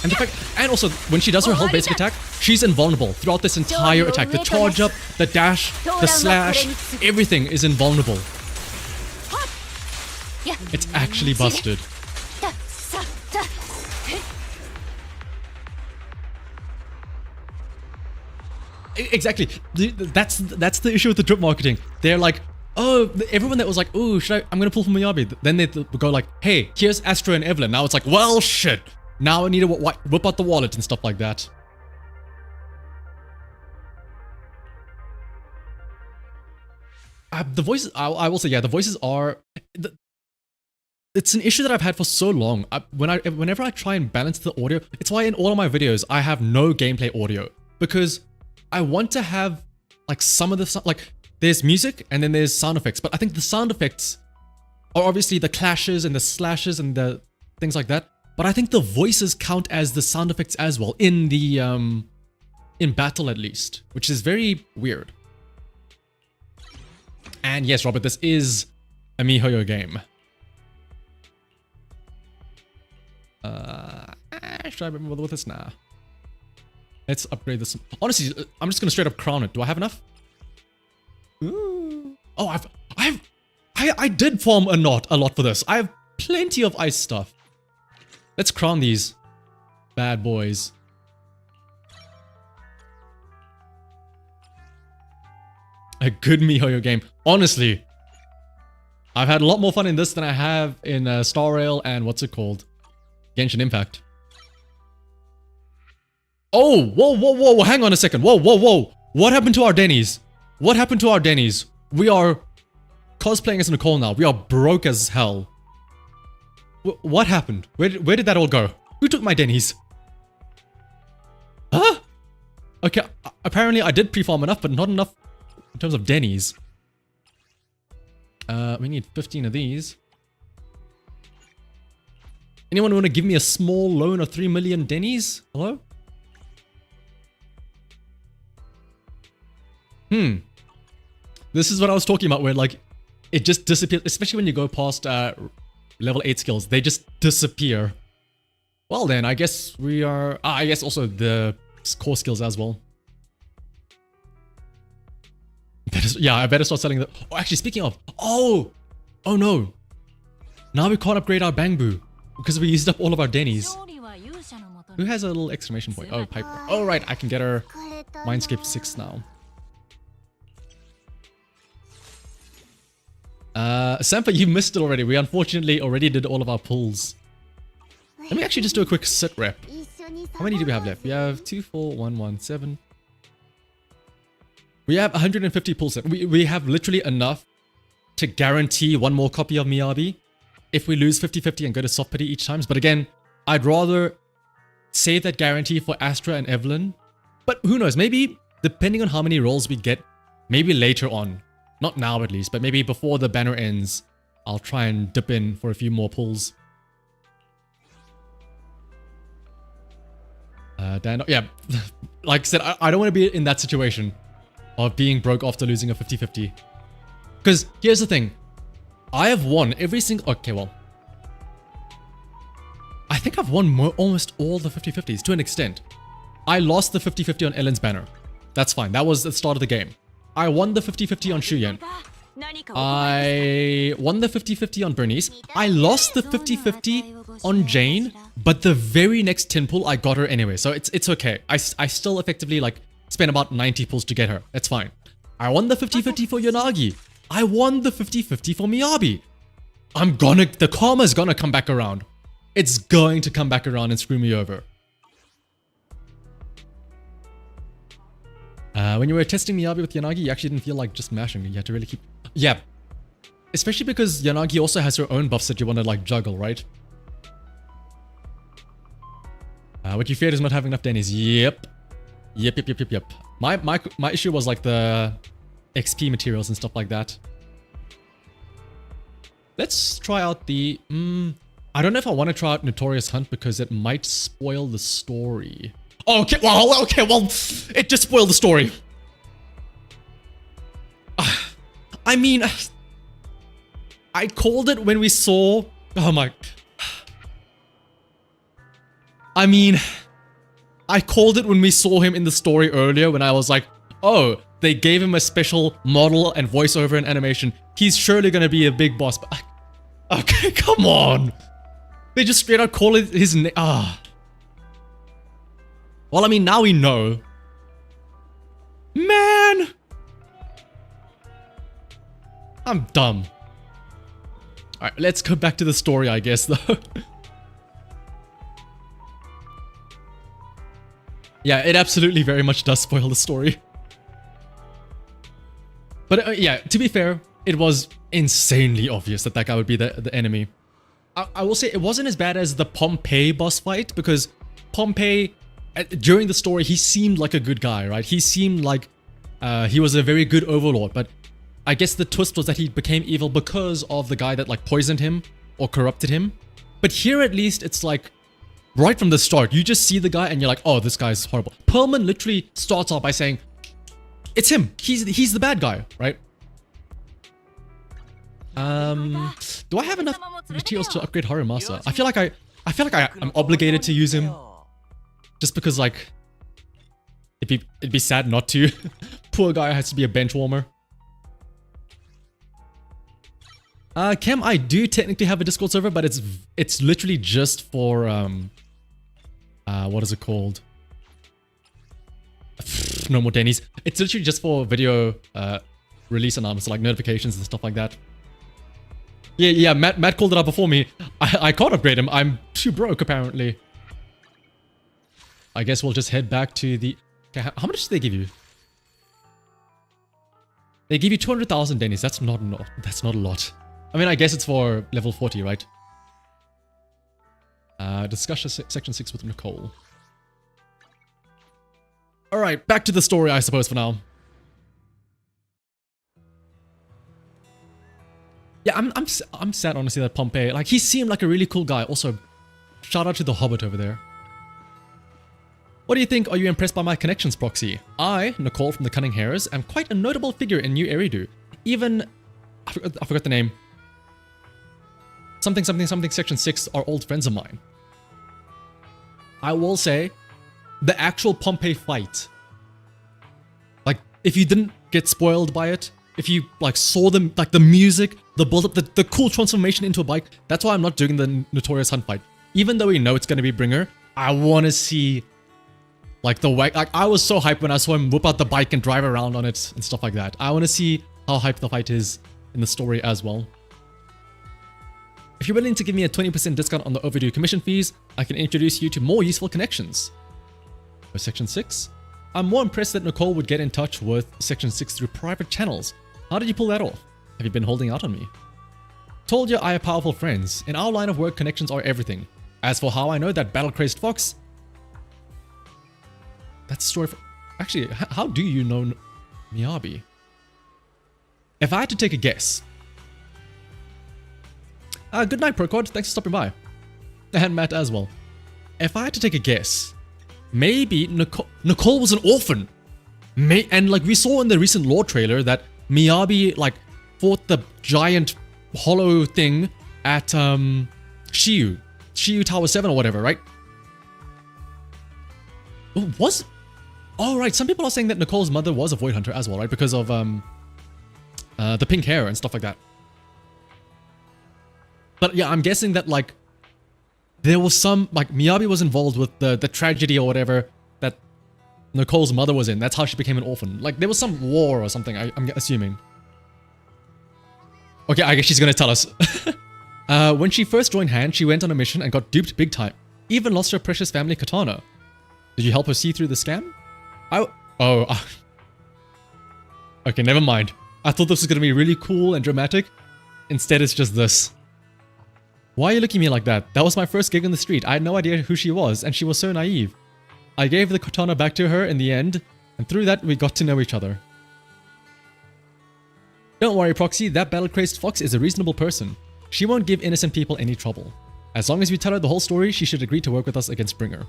and the fact, and also when she does her whole basic attack, she's invulnerable throughout this entire attack. The charge up, the dash, the slash, everything is invulnerable. It's actually busted. Exactly. That's the issue with the drip marketing. They're like, oh, everyone that was like, oh, I'm gonna pull from Miyabi. Then they go like, hey, here's Astra and Evelyn. Now it's like, well, shit. Now I need to whip out the wallet and stuff like that. The voices, I will say, yeah, the voices are. It's an issue that I've had for so long. Whenever I try and balance the audio, it's why in all of my videos I have no gameplay audio, because I want to have like some of the like there's music and then there's sound effects, but I think the sound effects are obviously the clashes and the slashes and the things like that. But I think the voices count as the sound effects as well in the in battle at least, which is very weird. And yes, Robert, this is a MiHoYo game. Should I remember with this now? Let's upgrade this. Honestly, I'm just gonna straight up crown it. Do I have enough? Ooh. Oh, I did farm a lot for this. I have plenty of ice stuff. Let's crown these bad boys. A good MiHoYo game. Honestly, I've had a lot more fun in this than I have in Star Rail and what's it called? Genshin Impact. Oh, whoa, hang on a second. Whoa. What happened to our Denny's? What happened to our Denny's? We are cosplaying as Nicole now. We are broke as hell. What happened? Where did that all go? Who took my Denny's? Huh? Okay, apparently I did pre-farm enough, but not enough in terms of Denny's. We need 15 of these. Anyone want to give me a small loan of 3 million Denny's? Hello? This is what I was talking about, where like it just disappears, especially when you go past level 8 skills. They just disappear. Well then, I guess we are... I guess also the core skills as well. Yeah, I better start selling the... Oh, actually, speaking of... Oh no. Now we can't upgrade our Bangbu because we used up all of our Denny's. Who has a little exclamation point? Oh, Piper. Oh, right, I can get her Mindscape 6 now. Sampa, you missed it already. We unfortunately already did all of our pulls. Let me actually just do a quick sit rep. How many do we have left? We have 2, 4, 1, 1, 7. We have 150 pulls left. We have literally enough to guarantee one more copy of Miyabi if we lose 50-50 and go to soft pity each time. But again, I'd rather save that guarantee for Astra and Evelyn. But who knows? Maybe, depending on how many rolls we get, maybe later on. Not now at least, but maybe before the banner ends, I'll try and dip in for a few more pulls. Dan, yeah, like I said, I don't want to be in that situation of being broke after losing a 50-50. Because here's the thing. I have won every single... Okay, well. I think I've won almost all the 50-50s to an extent. I lost the 50-50 on Ellen's banner. That's fine. That was the start of the game. I won the 50-50 on Shuyan. I won the 50-50 on Bernice. I lost the 50-50 on Jane, but the very next 10 pull, I got her anyway. So it's okay. I still effectively like spent about 90 pulls to get her. That's fine. I won the 50-50 for Yanagi. I won the 50-50 for Miyabi. The karma's gonna come back around. It's going to come back around and screw me over. When you were testing Miyabi with Yanagi, you actually didn't feel like just mashing. You had to really keep... Yeah. Especially because Yanagi also has her own buffs that you want to like juggle, right? What you feared is not having enough Denny's. Yep. Yep. My issue was like the XP materials and stuff like that. Let's try out the... I don't know if I want to try out Notorious Hunt because it might spoil the story. Okay, well, it just spoiled the story. I mean, I called it when we saw... Oh my... I mean, I called it when we saw him in the story earlier when I was like, oh, they gave him a special model and voiceover and animation. He's surely going to be a big boss. But okay, come on. They just straight out call it his name. Well, I mean, now we know. Man! I'm dumb. Alright, let's go back to the story, I guess, though. Yeah, it absolutely very much does spoil the story. But yeah, to be fair, it was insanely obvious that that guy would be the enemy. I will say it wasn't as bad as the Pompeii boss fight, because Pompeii, during the story, he seemed like a good guy, right? He seemed like he was a very good overlord, but I guess the twist was that he became evil because of the guy that like poisoned him or corrupted him. But here at least it's like, right from the start, you just see the guy and you're like, oh, this guy's horrible. Perlman literally starts off by saying, it's him. He's the bad guy, right? Do I have enough materials to upgrade Harumasa? I feel like I'm obligated to use him. Just because like it'd be sad not to. Poor guy has to be a bench warmer. Cam, I do technically have a Discord server, but it's literally just for what is it called? No more Denny's. It's literally just for video release announcements, so like notifications and stuff like that. Yeah, Matt called it out before me. I can't upgrade him. I'm too broke apparently. I guess we'll just head back to the... Okay, how much do they give you? They give you 200,000 Denny's. That's not a lot. I mean, I guess it's for level 40, right? Discussion section 6 with Nicole. Alright, back to the story, I suppose, for now. Yeah, I'm sad, honestly, that Pompeii... Like, he seemed like a really cool guy. Also, shout out to the Hobbit over there. What do you think? Are you impressed by my connections proxy? I, Nicole from the Cunning Hares, am quite a notable figure in New Eridu. Even... I forgot the name. Something section 6 are old friends of mine. I will say, the actual Pompeii fight, like, if you didn't get spoiled by it, if you like saw them, like the music, the build up, the cool transformation into a bike, that's why I'm not doing the Notorious Hunt fight. Even though we know it's going to be Bringer, I want to see like the way, like I was so hyped when I saw him whip out the bike and drive around on it and stuff like that. I want to see how hyped the fight is in the story as well. If you're willing to give me a 20% discount on the overdue commission fees, I can introduce you to more useful connections. For section 6, I'm more impressed that Nicole would get in touch with section 6 through private channels. How did you pull that off? Have you been holding out on me? Told you I have powerful friends. In our line of work, connections are everything. As for how I know that battle-crazed fox... That's a story for... Actually, how do you know Miyabi? If I had to take a guess... good night, Procod. Thanks for stopping by. And Matt as well. If I had to take a guess, maybe Nicole was an orphan. And like we saw in the recent lore trailer that Miyabi like fought the giant hollow thing at Shiyu Tower 7 or whatever, right? Oh right, some people are saying that Nicole's mother was a Void Hunter as well, right? Because of the pink hair and stuff like that. But yeah, I'm guessing that like there was some like Miyabi was involved with the tragedy or whatever that Nicole's mother was in. That's how she became an orphan. Like there was some war or something, I'm assuming. Okay, I guess she's gonna tell us. When she first joined Hand, she went on a mission and got duped big time. Even lost her precious family katana. Did you help her see through the scam? Okay, never mind. I thought this was gonna be really cool and dramatic. Instead, it's just this. Why are you looking at me like that? That was my first gig on the street. I had no idea who she was, and she was so naive. I gave the katana back to her in the end, and through that, we got to know each other. Don't worry, Proxy, that battle-crazed fox is a reasonable person. She won't give innocent people any trouble. As long as we tell her the whole story, she should agree to work with us against Bringer.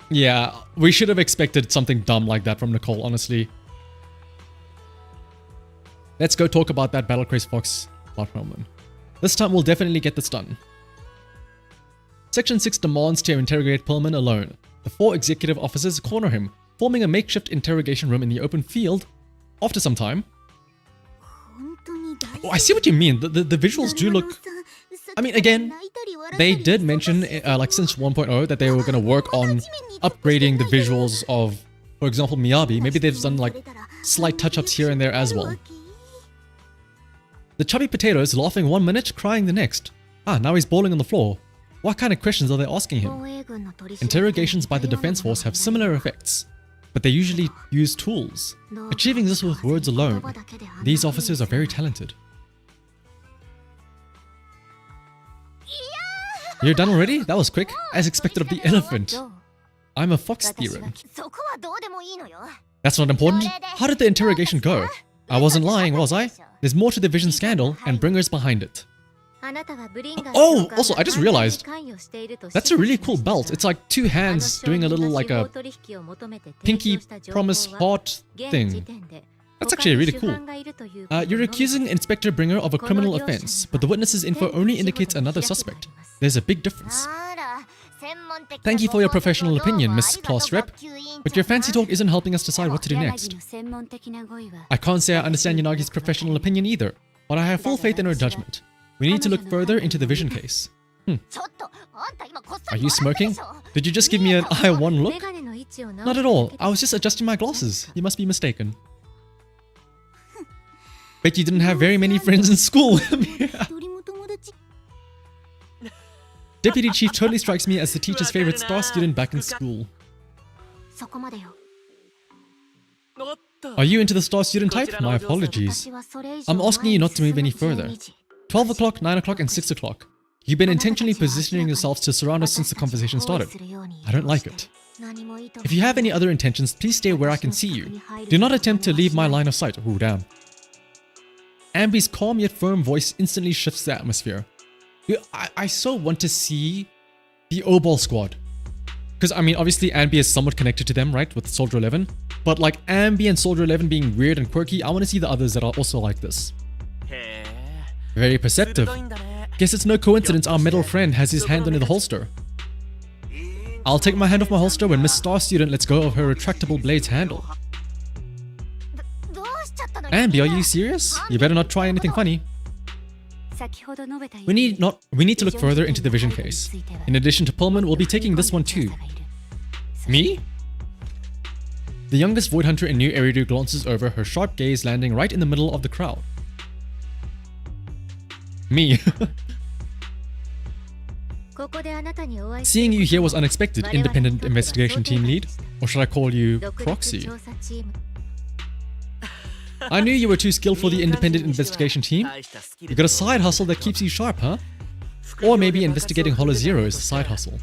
Yeah, we should have expected something dumb like that from Nicole, honestly. Let's go talk about that battle-crazed fox about Perlman. This time we'll definitely get this done. Section 6 demands to interrogate Perlman alone. The 4 executive officers corner him, forming a makeshift interrogation room in the open field. After some time... Oh, I see what you mean. The visuals do look... I mean, again, they did mention, like since 1.0, that they were going to work on upgrading the visuals of, for example, Miyabi. Maybe they've done like slight touch-ups here and there as well. The chubby potato is laughing 1 minute, crying the next. Ah, now he's bawling on the floor. What kind of questions are they asking him? Interrogations by the defense force have similar effects, but they usually use tools. Achieving this with words alone, these officers are very talented. You're done already? That was quick, as expected of the elephant. I'm a fox theorem. That's not important. How did the interrogation go? I wasn't lying, was I? There's more to the Vision scandal, and Bringer's behind it. Oh, also, I just realized, that's a really cool belt. It's like 2 hands doing a little like a pinky promise heart thing. That's actually really cool. You're accusing Inspector Bringer of a criminal offense, but the witness's info only indicates another suspect. There's a big difference. Thank you for your professional opinion, Miss Class Rep, but your fancy talk isn't helping us decide what to do next. I can't say I understand Yanagi's professional opinion either, but I have full faith in her judgment. We need to look further into the Vision case. Are you smoking? Did you just give me an I-1 look? Not at all. I was just adjusting my glasses. You must be mistaken. Bet you didn't have very many friends in school. Deputy Chief totally strikes me as the teacher's favorite star student back in school. Are you into the star student type? My apologies. I'm asking you not to move any further. 12 o'clock, 9 o'clock, and 6 o'clock. You've been intentionally positioning yourselves to surround us since the conversation started. I don't like it. If you have any other intentions, please stay where I can see you. Do not attempt to leave my line of sight. Ooh, damn. Ambi's calm yet firm voice instantly shifts the atmosphere. I so want to see the O-Ball squad. Because, I mean, obviously Ambi is somewhat connected to them, right? With Soldier 11. But like Ambi and Soldier 11 being weird and quirky, I want to see the others that are also like this. Very perceptive. Guess it's no coincidence our metal friend has his hand under the holster. I'll take my hand off my holster when Miss Star Student lets go of her retractable blade's handle. Ambi, are you serious? You better not try anything funny. We need to look further into the Vision case. In addition to Perlman, we'll be taking this one too. Me? The youngest Void Hunter in New Eridu glances over, her sharp gaze landing right in the middle of the crowd. Me. Seeing you here was unexpected, Independent Investigation Team Lead. Or should I call you Proxy? I knew you were too skilled for the Independent Investigation Team. You got a side hustle that keeps you sharp, huh? Or maybe investigating Hollow Zero is a side hustle.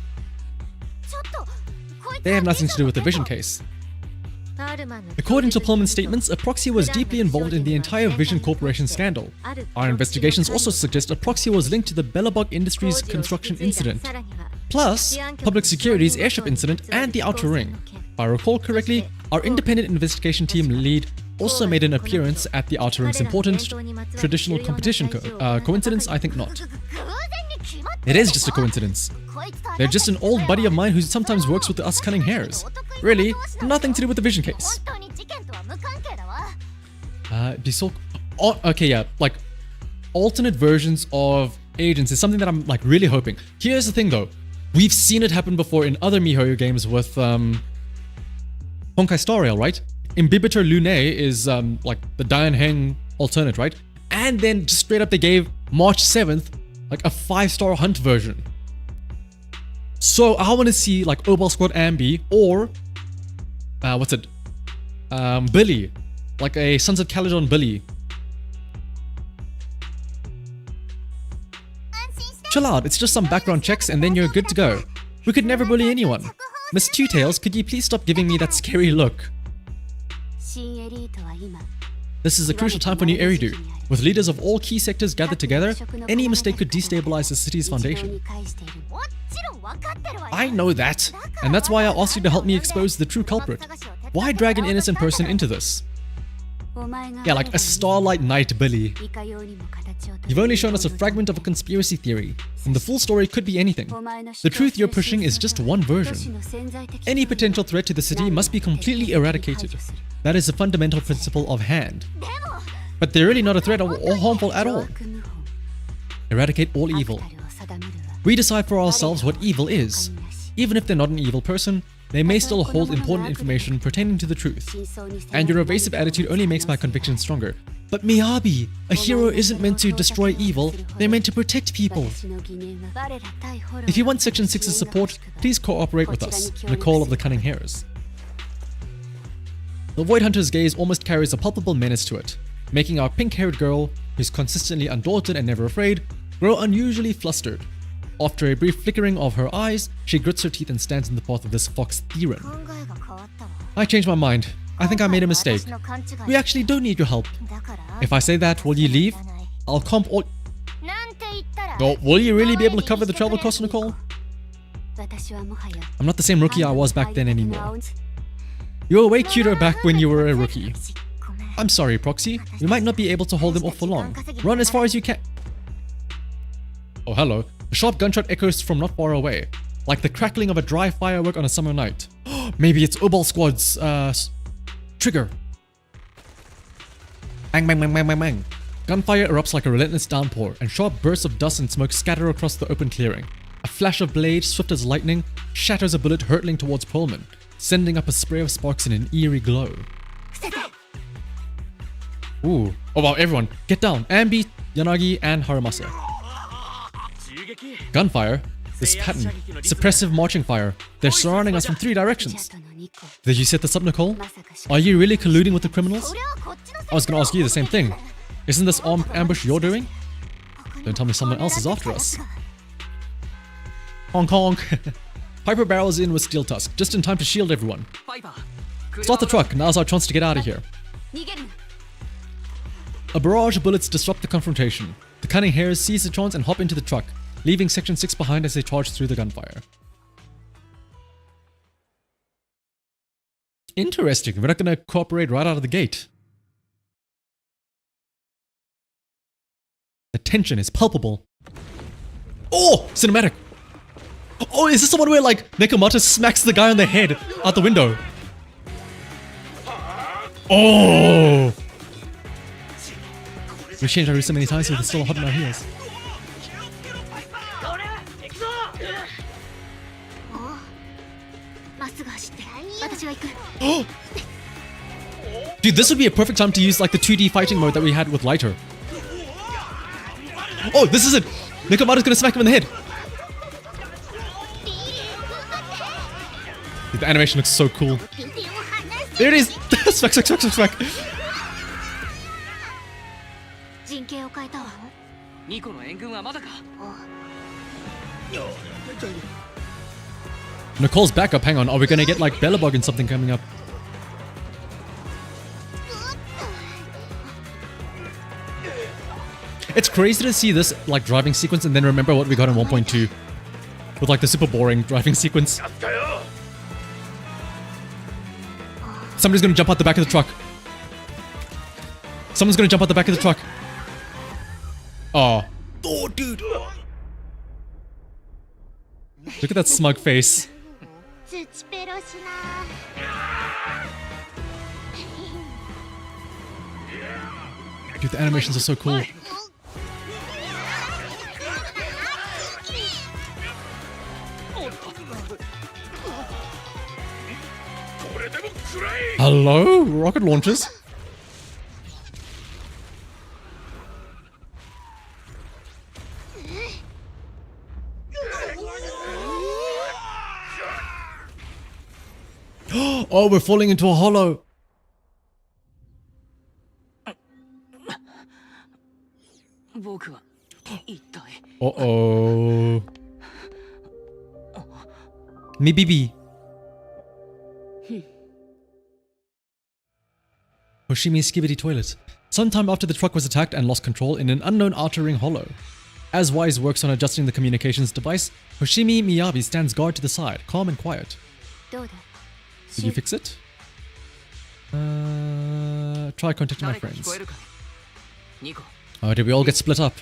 They have nothing to do with the Vision case. According to Perlman's statements, Aproxia was deeply involved in the entire Vision Corporation scandal. Our investigations also suggest Aproxia was linked to the Belobog Industries construction incident, plus Public Security's airship incident and the Outer Ring. If I recall correctly, our independent investigation team lead also made an appearance at the Outer Ring's important traditional competition. Coincidence? I think not. It is just a coincidence. They're just an old buddy of mine who sometimes works with us cunning hares. Really, nothing to do with the Vision case. Okay, yeah, like alternate versions of agents is something that I'm like really hoping. Here's the thing though, we've seen it happen before in other MiHoYo games with Honkai Star Rail, right? Imbibitor Lune is like the Dian Heng alternate, right? And then just straight up they gave March 7th like a 5-star hunt version. So I want to see like Obal Squad Ambi or Billy, like a Sons of Caledon Billy. Chill out, it's just some background checks and then you're good to go. We could never bully anyone. Miss Two Tails, could you please stop giving me that scary look? This is a crucial time for new Eridu. With leaders of all key sectors gathered together, any mistake could destabilize the city's foundation. I know that, and that's why I asked you to help me expose the true culprit. Why drag an innocent person into this? Yeah, like a Starlight Knight Billy. You've only shown us a fragment of a conspiracy theory, and the full story could be anything. The truth you're pushing is just one version. Any potential threat to the city must be completely eradicated. That is the fundamental principle of hand. But they're really not a threat or harmful at all. Eradicate all evil. We decide for ourselves what evil is. Even if they're not an evil person, they may still hold important information pertaining to the truth. And your evasive attitude only makes my conviction stronger. But Miyabi, a hero isn't meant to destroy evil, they're meant to protect people. If you want Section 6's support, please cooperate with us. Nicole of the Cunning Hares. The Void Hunter's gaze almost carries a palpable menace to it, making our pink-haired girl, who's consistently undaunted and never afraid, grow unusually flustered. After a brief flickering of her eyes, she grits her teeth and stands in the path of this fox Theron. I changed my mind. I think I made a mistake. We actually don't need your help. If I say that, will you leave? I'll comp all... Oh, will you really be able to cover the travel costs, Nicole? I'm not the same rookie I was back then anymore. You were way cuter back when you were a rookie. I'm sorry, Proxy. We might not be able to hold them off for long. Run as far as you can. Oh, hello. A sharp gunshot echoes from not far away, like the crackling of a dry firework on a summer night. Maybe it's Obal Squad's, trigger. Bang, bang, bang, bang, bang, bang. Gunfire erupts like a relentless downpour, and sharp bursts of dust and smoke scatter across the open clearing. A flash of blade, swift as lightning, shatters a bullet hurtling towards Perlman, sending up a spray of sparks in an eerie glow. Ooh. Oh wow, everyone, get down. Ambi, Yanagi, and Haramasa. Gunfire? This pattern. Suppressive marching fire. They're surrounding us from 3 directions. Did you set this up, Nicole? Are you really colluding with the criminals? I was gonna ask you the same thing. Isn't this armed ambush you're doing? Don't tell me someone else is after us. Honk honk. Piper barrels in with Steel Tusk, just in time to shield everyone. Start the truck, now's our chance to get out of here. A barrage of bullets disrupt the confrontation. The Cunning Hares seize the chance and hop into the truck, leaving Section 6 behind as they charge through the gunfire. Interesting, we're not going to cooperate right out of the gate. The tension is palpable. Oh! Cinematic! Oh, is this the one where, like, Nekomata smacks the guy on the head out the window? Oh! We've changed our route so many times, so we're still hot in our heels. Dude, this would be a perfect time to use like the 2D fighting mode that we had with Lighter. Oh, this is it! Nekomata's gonna smack him in the head. Dude, the animation looks so cool. There it is! Smack, smack, smack, smack, smack. Nicole's backup, hang on, are we gonna get like Belobog and something coming up? It's crazy to see this like driving sequence and then remember what we got in 1.2 with like the super boring driving sequence. Somebody's gonna jump out the back of the truck. Someone's gonna jump out the back of the truck. Oh. Oh, dude. Look at that smug face. Dude, the animations are so cool. Hello? Rocket launchers? Oh, we're falling into a hollow. Uh-oh. Miyabi. Hoshimi's skibidi toilet. Sometime after the truck was attacked and lost control in an unknown outer ring hollow. As Wise works on adjusting the communications device, Hoshimi Miyabi stands guard to the side, calm and quiet. Did you fix it? Try contacting my friends. Oh, did we all get split up?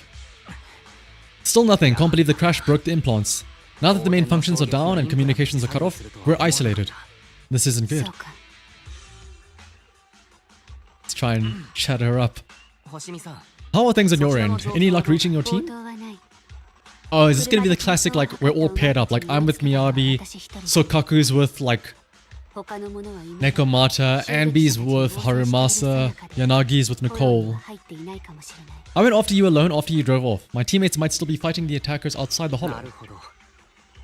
Still nothing. Can't believe the crash broke the implants. Now that the main functions are down and communications are cut off, we're isolated. This isn't good. Let's try and shatter her up. How are things on your end? Any luck reaching your team? Oh, is this gonna be the classic, like, we're all paired up? Like, I'm with Miyabi, Sokaku's with, like, Nekomata, Anbi's with Harumasa, Yanagi's with Nicole. I went after you alone after you drove off. My teammates might still be fighting the attackers outside the hollow.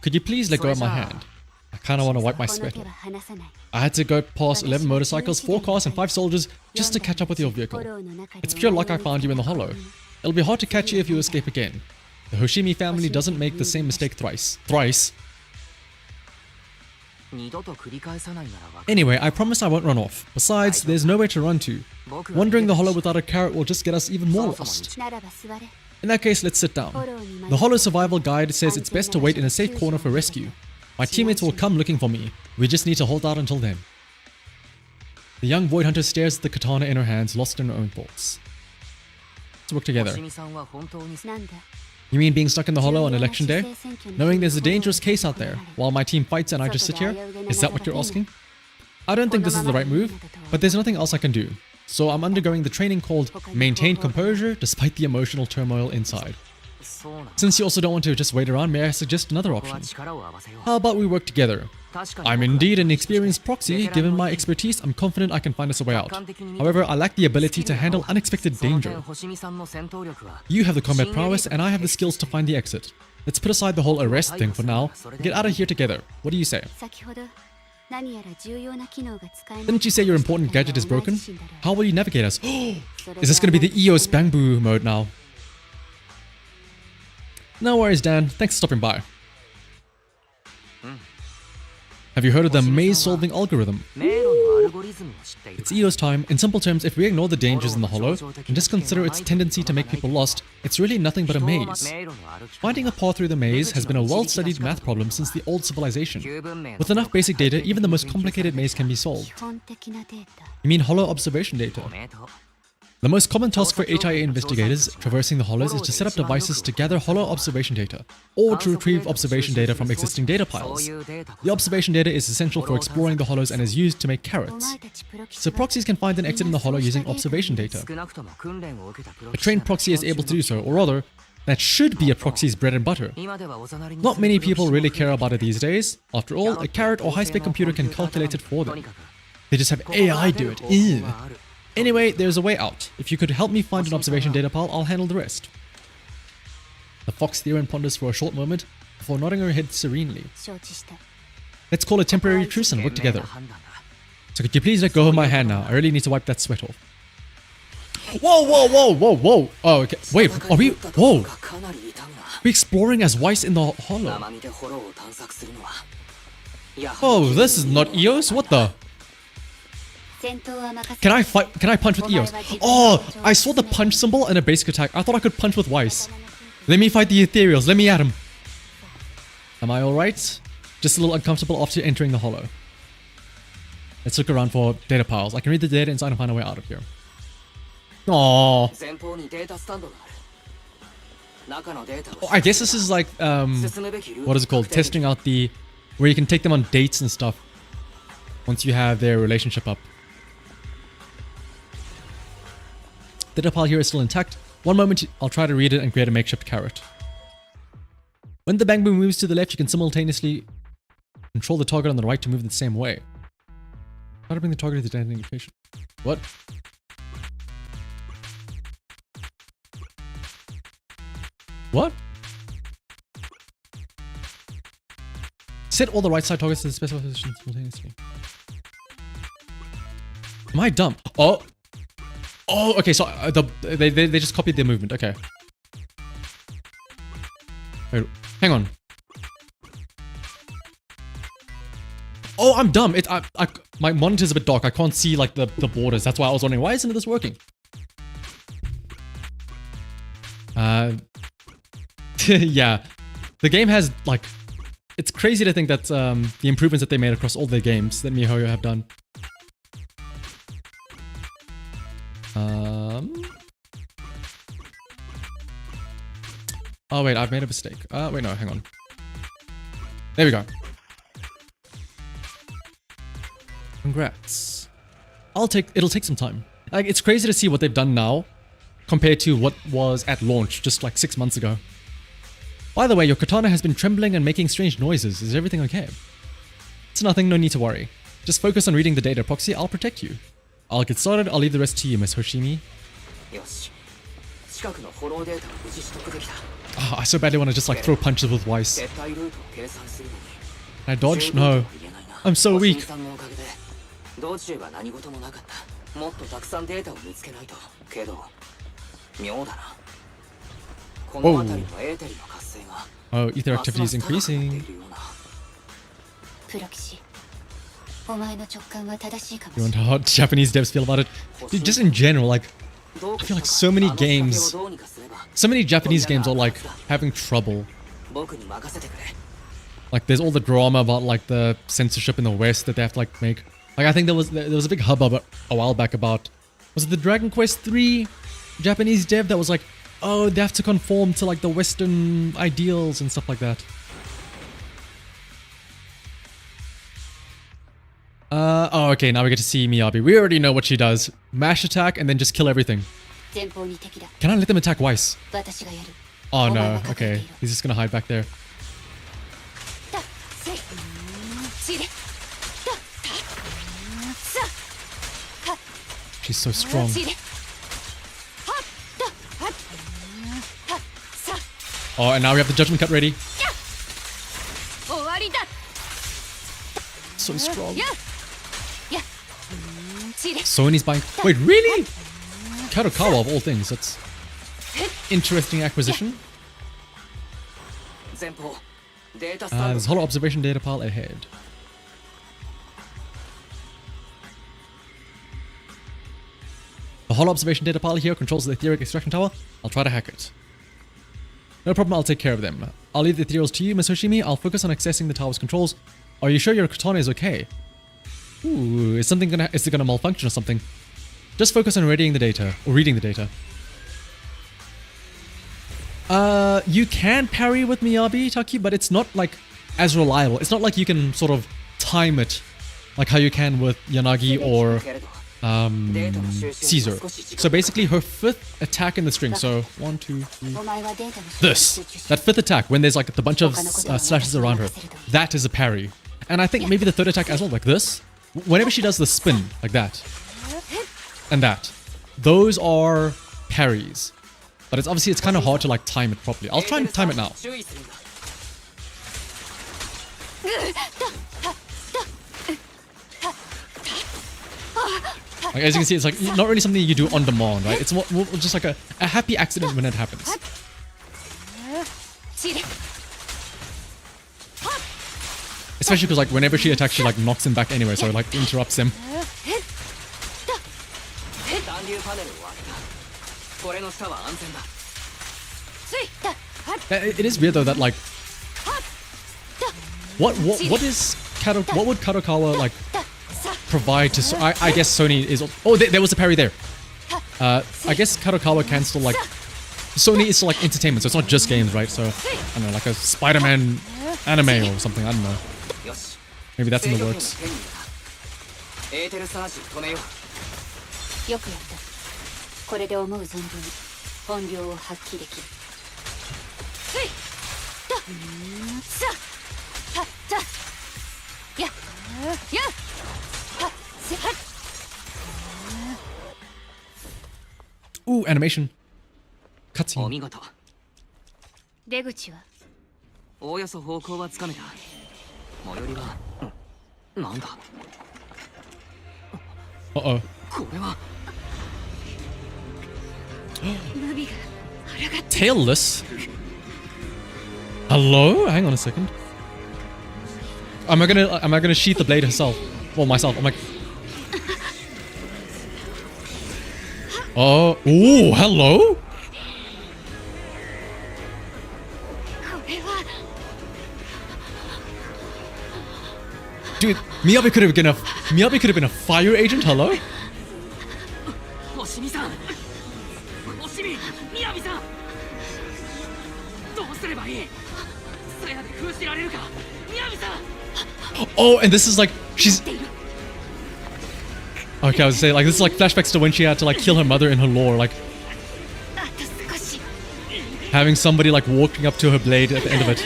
Could you please let go of my hand? I kinda wanna wipe my sweat off. I had to go past 11 motorcycles, 4 cars and 5 soldiers just to catch up with your vehicle. It's pure luck I found you in the hollow. It'll be hard to catch you if you escape again. The Hoshimi family doesn't make the same mistake thrice. Anyway, I promise I won't run off. Besides, there's nowhere to run to. Wandering the hollow without a carrot will just get us even more lost. In that case, let's sit down. The hollow survival guide says it's best to wait in a safe corner for rescue. My teammates will come looking for me. We just need to hold out until then. The young void hunter stares at the katana in her hands, lost in her own thoughts. Let's work together. You mean being stuck in the hollow on election day? Knowing there's a dangerous case out there, while my team fights and I just sit here? Is that what you're asking? I don't think this is the right move, but there's nothing else I can do. So I'm undergoing the training called Maintain Composure despite the emotional turmoil inside. Since you also don't want to just wait around, may I suggest another option? How about we work together? I'm indeed an experienced proxy. Given my expertise, I'm confident I can find us a way out. However, I lack the ability to handle unexpected danger. You have the combat prowess, and I have the skills to find the exit. Let's put aside the whole arrest thing for now and get out of here together. What do you say? Didn't you say your important gadget is broken? How will you navigate us? Is this going to be the EOS Bangbu mode now? No worries, Dan. Thanks for stopping by. Have you heard of the maze-solving algorithm? It's EOS time. In simple terms, if we ignore the dangers in the hollow and just consider its tendency to make people lost, it's really nothing but a maze. Finding a path through the maze has been a well-studied math problem since the old civilization. With enough basic data, even the most complicated maze can be solved. You mean hollow observation data? The most common task for HIA investigators traversing the hollows is to set up devices to gather hollow observation data, or to retrieve observation data from existing data piles. The observation data is essential for exploring the hollows and is used to make carrots. So proxies can find an exit in the hollow using observation data. A trained proxy is able to do so, or rather, that should be a proxy's bread and butter. Not many people really care about it these days. After all, a carrot or high-spec computer can calculate it for them. They just have AI do it. Ew. Anyway, there's a way out. If you could help me find an observation data pile, I'll handle the rest. The fox therein ponders for a short moment before nodding her head serenely. Let's call a temporary truce and work together. So could you please let go of my hand now? I really need to wipe that sweat off. Whoa, whoa, whoa, whoa, whoa. Oh, okay. Wait, are we... Whoa. We're exploring as Weiss in the hollow. Oh, this is not EOS? What the... Can I fight? Can I punch with EOS? Oh, I saw the punch symbol and a basic attack. I thought I could punch with Weiss. Let me fight the ethereals. Let me at him. Am I alright? Just a little uncomfortable after entering the hollow. Let's look around for data piles. I can read the data inside and find a way out of here. Aww. Oh, I guess this is like, what is it called? Testing out the... where you can take them on dates and stuff. Once you have their relationship up. The data pile here is still intact. One moment, I'll try to read it and create a makeshift carrot. When the bang boom moves to the left, you can simultaneously control the target on the right to move the same way. How to bring the target to the detonating location? What? What? Set all the right side targets to the specified position simultaneously. Am I dumb? Oh. Oh, okay, so they just copied their movement. Okay. Wait, hang on. Oh, I'm dumb. My monitor's a bit dark. I can't see like the borders. That's why I was wondering, why isn't this working? Yeah. The game has like... It's crazy to think that the improvements that they made across all their games that MiHoYo have done. Oh wait, I've made a mistake. Wait, no, hang on. There we go. Congrats. It'll take some time. Like, it's crazy to see what they've done now compared to what was at launch just like 6 months ago. By the way, your katana has been trembling and making strange noises. Is everything okay? It's nothing, no need to worry. Just focus on reading the data proxy, I'll protect you. I'll get started, I'll leave the rest to you, Miss Hoshimi. Oh, I so badly want to just like throw punches with Weiss. Can I dodge? No. I'm so weak. Oh. Oh, ether activity is increasing. You wonder how Japanese devs feel about it? Dude, just in general, like, I feel like so many Japanese games are like having trouble. Like, there's all the drama about like the censorship in the West that they have to like make. Like, I think there was a big hubbub a while back about, was it the Dragon Quest 3 Japanese dev that was like, oh, they have to conform to like the Western ideals and stuff like that. Oh, okay, now we get to see Miyabi. We already know what she does. Mash attack and then just kill everything. Can I let them attack Weiss? Oh no, okay. He's just gonna hide back there. She's so strong. Oh, and now we have the judgment cut ready. So strong. Sony's buying... Wait, really? Kadokawa of all things. That's interesting acquisition. There's hollow observation data pile ahead. The hollow observation data pile here controls the etheric extraction tower. I'll try to hack it. No problem, I'll take care of them. I'll leave the ethereals to you, Miss Hoshimi. I'll focus on accessing the tower's controls. Are you sure your katana is okay? Ooh, is it gonna malfunction or something? Just focus on reading the data. You can parry with Miyabi, Taki, but it's not like as reliable. It's not like you can sort of time it like how you can with Yanagi or Caesar. So basically her 5th attack in the string, so 1, 2, 3, that 5th attack when there's like a bunch of slashes around her, that is a parry. And I think maybe the 3rd attack as well, like this, whenever she does the spin like that and that, those are parries. But it's kind of hard to like time it properly. I'll try and time it now. Like, as you can see, it's like not really something you do on demand, right? It's more just like a happy accident when it happens. Especially because like whenever she attacks, she like knocks him back anyway, so it like interrupts him. It is weird though that like what is what would Kadokawa like provide to I guess Sony is there was a parry there. I guess Kadokawa can still like Sony is still like entertainment, so it's not just games, right? So I don't know, like a Spider-Man anime or something, I don't know. Maybe that's in the works. よくやった。これで思う存分本領を発揮できる。つい。と。さ。は。さ。や。や。は。せ。は。Ooh, animation. お Cutscene. 見事。出口は。おおよそ方向はつかめた。最寄りは。なんだ。Uh-oh. これは。 Tailless? Hello? Hang on a second. Am I gonna sheath the blade herself? Well, myself. I'm like. Oh, ooh, hello? Dude, Miyabi could have been a fire agent. Hello? 星見さん。星見、宮城さん。どうすればいい。鞘で封じられるか。宮城さん。Oh, and this is like she's. Okay, I was saying like this is like flashbacks to when she had to like kill her mother in her lore, like having somebody like walking up to her blade at the end of it.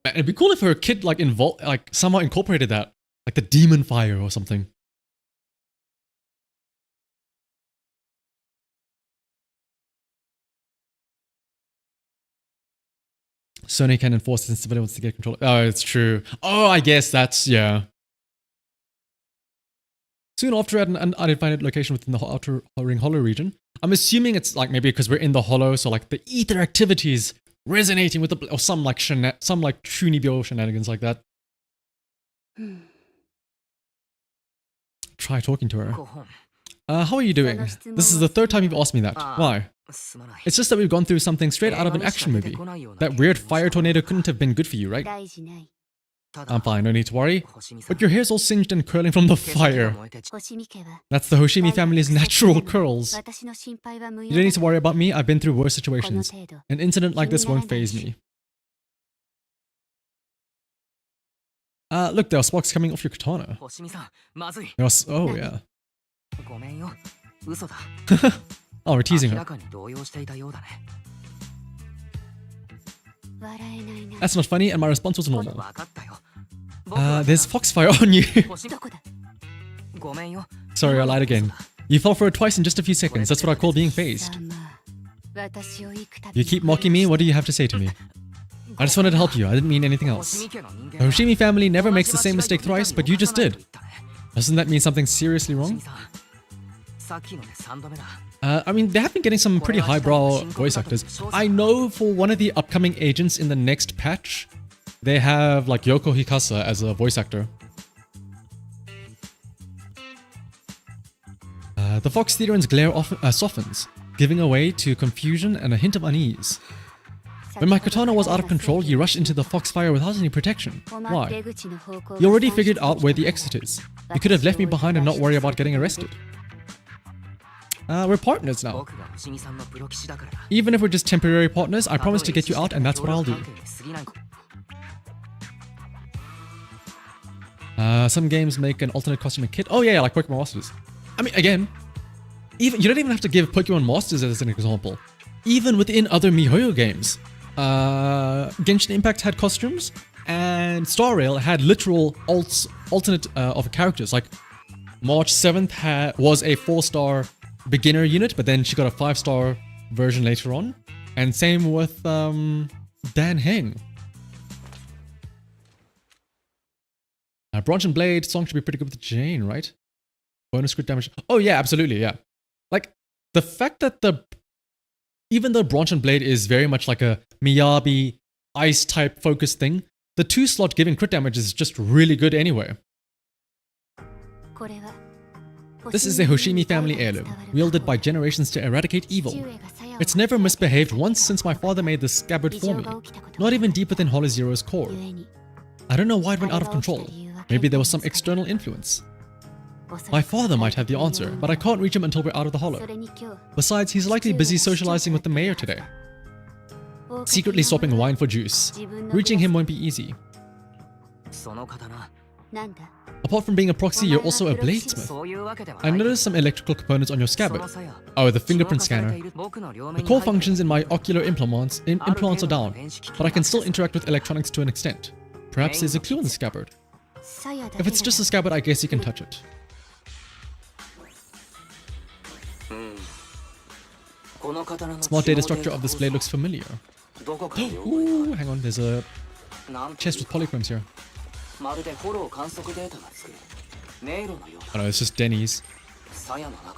It'd be cool if her kid like somehow incorporated that, like the demon fire or something. Sony can enforce since somebody wants to get control. Oh, it's true. Oh, I guess that's yeah. Soon after, at an undefined location within the Outer Ring Hollow region. I'm assuming it's like maybe because we're in the Hollow, so like the ether activities resonating with the or some like Shunibyo shenanigans like that. Try talking to her. How are you doing? This is the third time you've asked me that. Why? It's just that we've gone through something straight out of an action movie. That weird fire tornado couldn't have been good for you, right? I'm fine, no need to worry. But your hair's all singed and curling from the fire. That's the Hoshimi family's natural curls. You don't need to worry about me, I've been through worse situations. An incident like this won't faze me. Look, there are sparks coming off your katana. Oh, yeah. Oh, we're teasing her. That's not funny, and my response was normal. There's foxfire on you. Sorry, I lied again. You fell for it twice in just a few seconds. That's what I call being phased. You keep mocking me, what do you have to say to me? I just wanted to help you, I didn't mean anything else. The Hoshimi family never makes the same mistake thrice, but you just did. Doesn't that mean something seriously wrong? I mean, they have been getting some pretty highbrow voice actors. I know for one of the upcoming agents in the next patch, they have like Yoko Hikasa as a voice actor. The Fox Theron's glare softens, giving way to confusion and a hint of unease. When my katana was out of control, you rushed into the foxfire without any protection. Why? You already figured out where the exit is. You could have left me behind and not worry about getting arrested. We're partners now. Even if we're just temporary partners, I promise to get you out and that's what I'll do. Some games make an alternate costume and kit. Oh yeah, like Pokemon Masters. I mean, again, you don't even have to give Pokemon Masters as an example. Even within other MiHoYo games. Genshin Impact had costumes, and Star Rail had literal alternate of characters. Like March 7th was a 4-star beginner unit, but then she got a 5-star version later on. And same with Dan Heng. Branch and Blade song should be pretty good with Jane, right? Bonus crit damage. Oh yeah, absolutely, yeah. Like the fact that even though Branch and Blade is very much like a Miyabi ice type focus thing, the 2-slot giving crit damage is just really good anyway. This is a Hoshimi family heirloom, wielded by generations to eradicate evil. It's never misbehaved once since my father made this scabbard for me, not even deep within Hollow Zero's core. I don't know why it went out of control. Maybe there was some external influence. My father might have the answer, but I can't reach him until we're out of the Hollow. Besides, he's likely busy socializing with the mayor today, secretly swapping wine for juice. Reaching him won't be easy. Apart from being a proxy, you're also a bladesmith. I noticed some electrical components on your scabbard. Oh, the fingerprint scanner. The core functions in my ocular implants are down, but I can still interact with electronics to an extent. Perhaps there's a clue in the scabbard. If it's just a scabbard, I guess you can touch it. Smart data structure of this blade looks familiar. Ooh, hang on, there's a chest with polychromes here. Oh no, it's just Denny's.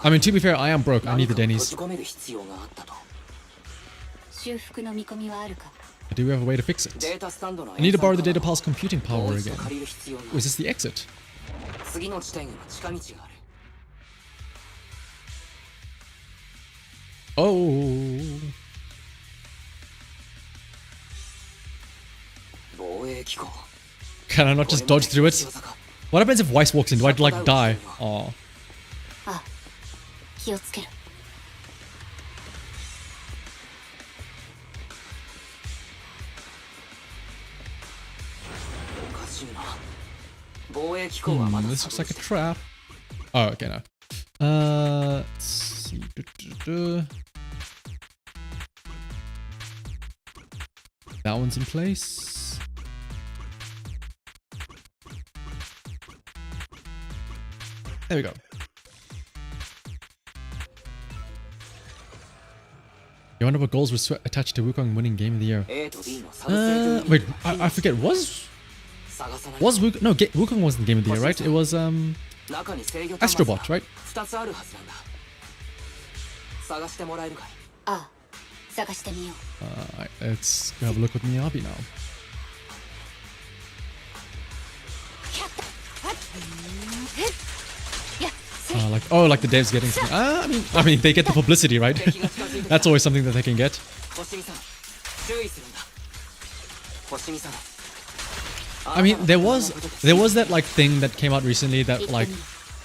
I mean, to be fair, I am broke. I need the Denny's. Do we have a way to fix it? I need to borrow the data pile's computing power again. Oh, is this the exit? Oh. Can I not just dodge through it? What happens if Weiss walks in? Do I like die? Oh. This looks like a trap. Oh, okay, no. Let's see. That one's in place. There we go. You wonder what goals were attached to Wukong winning Game of the Year. Wait, I forget. Was Wukong? No, Wukong wasn't Game of the Year, right? It was Astrobot, right? Let's go have a look with Miyabi now. Like the devs getting something. I mean, they get the publicity, right? That's always something that they can get. I mean, there was that like thing that came out recently that like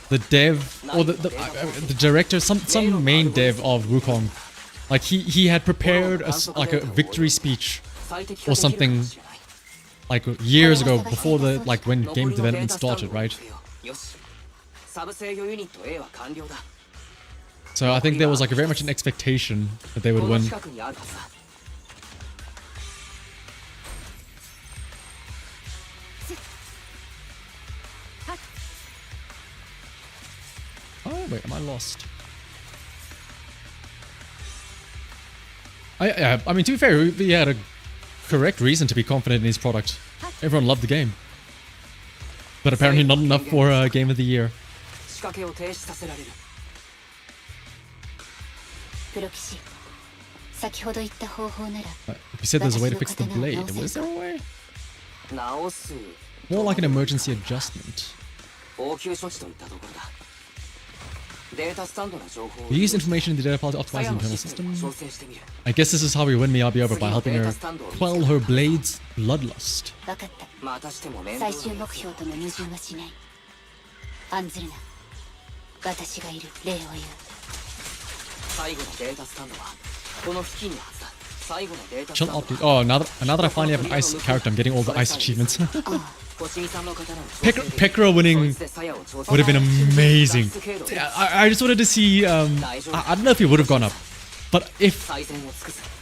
the dev or the director, some main dev of Wukong, like he had prepared a victory speech or something like years ago before when game development started, right? So I think there was like very much an expectation that they would win. Oh wait, am I lost? I mean, to be fair, he had a correct reason to be confident in his product. Everyone loved the game, but apparently not enough for Game of the Year. You said there's a way to fix the blade. Was there a way? More like an emergency adjustment. We use information in the data file to optimize the internal system. I guess this is how we win Miyabi over, by helping her quell her blade's bloodlust. Chill out, dude. Oh, now that I finally have an ice character, I'm getting all the ice achievements. Pekra winning would have been amazing. I just wanted to see. I don't know if he would have gone up, but if,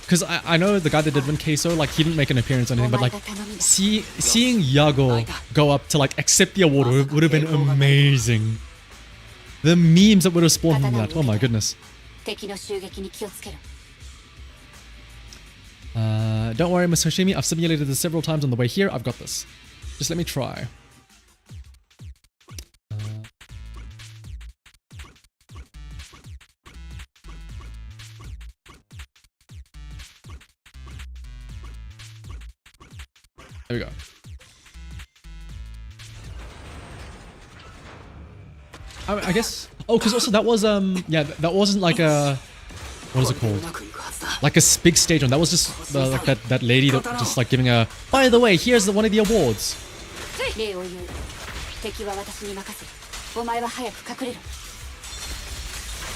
because I know the guy that did win Queso, like he didn't make an appearance or anything, but like seeing Yago go up to like accept the award would have been amazing. The memes that would have spawned from that. Oh my goodness. Don't worry, Miss Hoshimi. I've simulated this several times on the way here. I've got this. Just let me try. There we go. I guess. Oh, because also that was yeah, that wasn't like a, what is it called? Like a big stage one. That was just like that lady that just like giving a. By the way, here's one of the awards.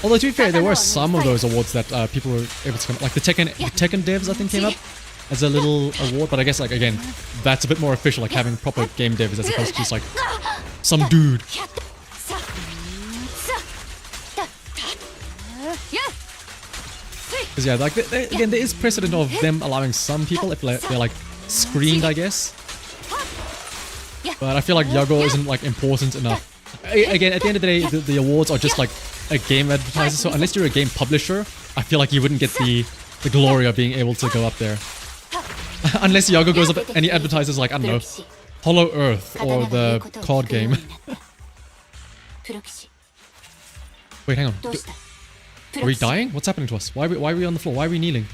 Although to be fair, there were some of those awards that people were able to come, like the Tekken devs I think came up as a little award. But I guess like again, that's a bit more official, like having proper game devs as opposed to just like some dude. Because yeah, like again, there is precedent of them allowing some people if they're like screened, I guess. But I feel like Yago isn't like important enough. Again, at the end of the day, the awards are just like a game advertiser. So unless you're a game publisher, I feel like you wouldn't get the glory of being able to go up there. Unless Yago goes up and he advertises like, I don't know, Hollow Earth or the card game. Wait, hang on. Are we dying? What's happening to us? Why are we on the floor? Why are we kneeling?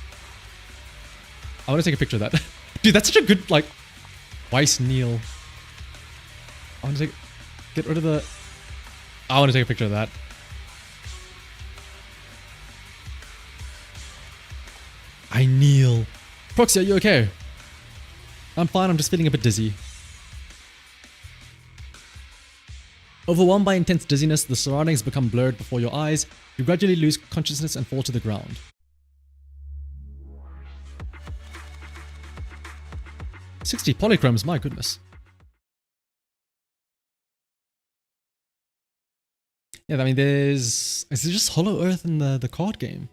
I want to take a picture of that. Dude, that's such a good, like, twice kneel. I want to get rid of the... I want to take a picture of that. I kneel. Proxy, are you okay? I'm fine, I'm just feeling a bit dizzy. Overwhelmed by intense dizziness, the surroundings become blurred before your eyes. You gradually lose consciousness and fall to the ground. "60 polychromes, my goodness." Yeah, I mean, is there just Hollow Earth in the card game?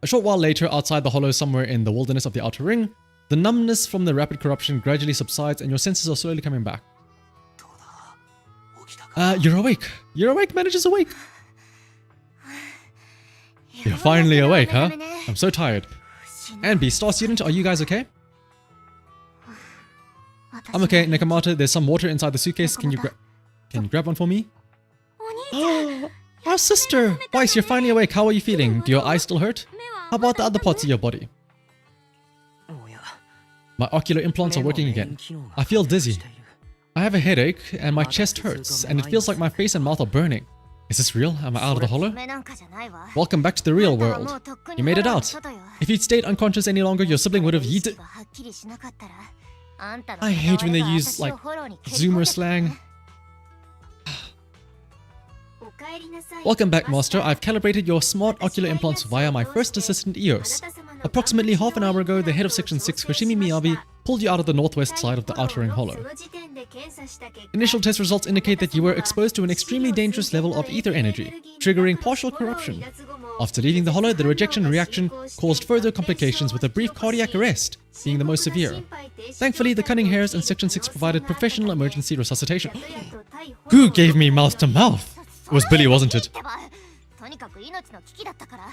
A short while later, outside the hollow somewhere in the wilderness of the Outer Ring, the numbness from the rapid corruption gradually subsides and your senses are slowly coming back. You're awake. You're awake, manager's awake. You're finally awake, huh? I'm so tired. And B, Star Student, are you guys okay? I'm okay, Nekomata. There's some water inside the suitcase. Can you grab one for me? Oh, our sister! Weiss, you're finally awake. How are you feeling? Do your eyes still hurt? How about the other parts of your body? My ocular implants are working again. I feel dizzy. I have a headache and my chest hurts and it feels like my face and mouth are burning. Is this real? Am I out of the hollow? Welcome back to the real world. You made it out. If you'd stayed unconscious any longer, your sibling would have yeeted. I hate when they use like Zoomer slang. Welcome back, Master. I've calibrated your smart ocular implants via my first assistant EOS. Approximately half an hour ago, the head of Section 6, Hoshimi Miyabi, pulled you out of the northwest side of the Outer Ring Hollow. Initial test results indicate that you were exposed to an extremely dangerous level of ether energy, triggering partial corruption. After leaving the hollow, the rejection reaction caused further complications with a brief cardiac arrest being the most severe. Thankfully, the Cunning Hares and Section 6 provided professional emergency resuscitation. Who gave me mouth to mouth? It was Billy, wasn't it?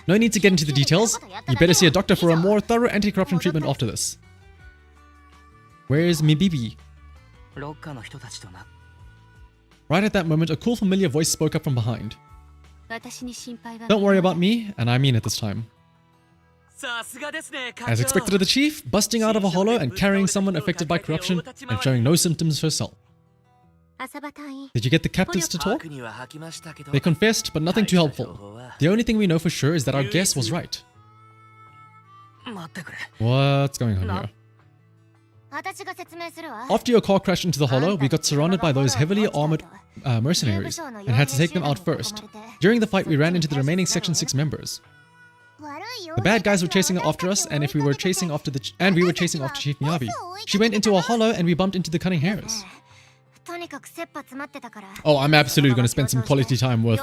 No need to get into the details. You better see a doctor for a more thorough anti-corruption treatment after this. Where's Miyabi? Right at that moment, a cool familiar voice spoke up from behind. Don't worry about me, and I mean it this time. As expected of the chief, busting out of a hollow and carrying someone affected by corruption and showing no symptoms herself. Did you get the captives to talk? They confessed, but nothing too helpful. The only thing we know for sure is that our guess was right. What's going on here? After your car crashed into the hollow, we got surrounded by those heavily armored mercenaries and had to take them out first. During the fight, we ran into the remaining Section 6 members. The bad guys were chasing after us, and we were chasing after Chief Miyabi. She went into a hollow, and we bumped into the Cunning Hares. Oh, I'm absolutely going to spend some quality time with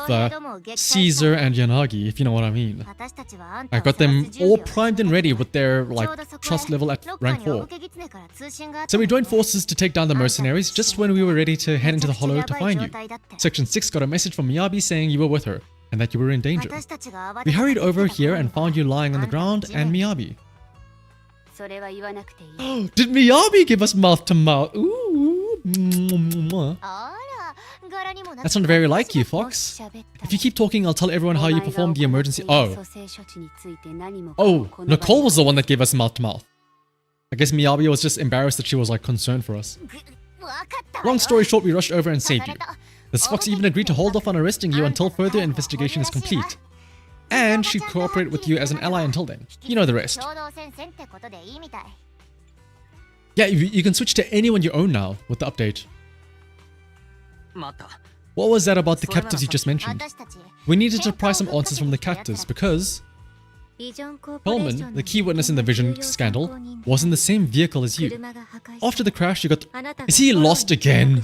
Caesar and Yanagi, if you know what I mean. I got them all primed and ready with their trust level at rank 4. So we joined forces to take down the mercenaries just when we were ready to head into the hollow to find you. Section 6 got a message from Miyabi saying you were with her and that you were in danger. We hurried over here and found you lying on the ground and Miyabi. Did Miyabi give us mouth to mouth? Ooh. That's not very like you, Fox. If you keep talking, I'll tell everyone how you performed the emergency. Oh, Nicole was the one that gave us mouth to mouth. I guess Miyabi was just embarrassed that she was like concerned for us. わかったわ Long よ story short, we rushed over and saved you. だから This fox even agreed to hold off on arresting you until further investigation is complete. And she'd cooperate with you as an ally until then. You know the rest. 共同戦線ってことでいいみたい Yeah, you can switch to anyone you own now with the update. 待った What was that about the captives you just mentioned? 私たち We needed to pry some answers from the captives because Perlman, the key witness in the Vision scandal, was in the same vehicle as you. After the crash, you got... Is he lost again?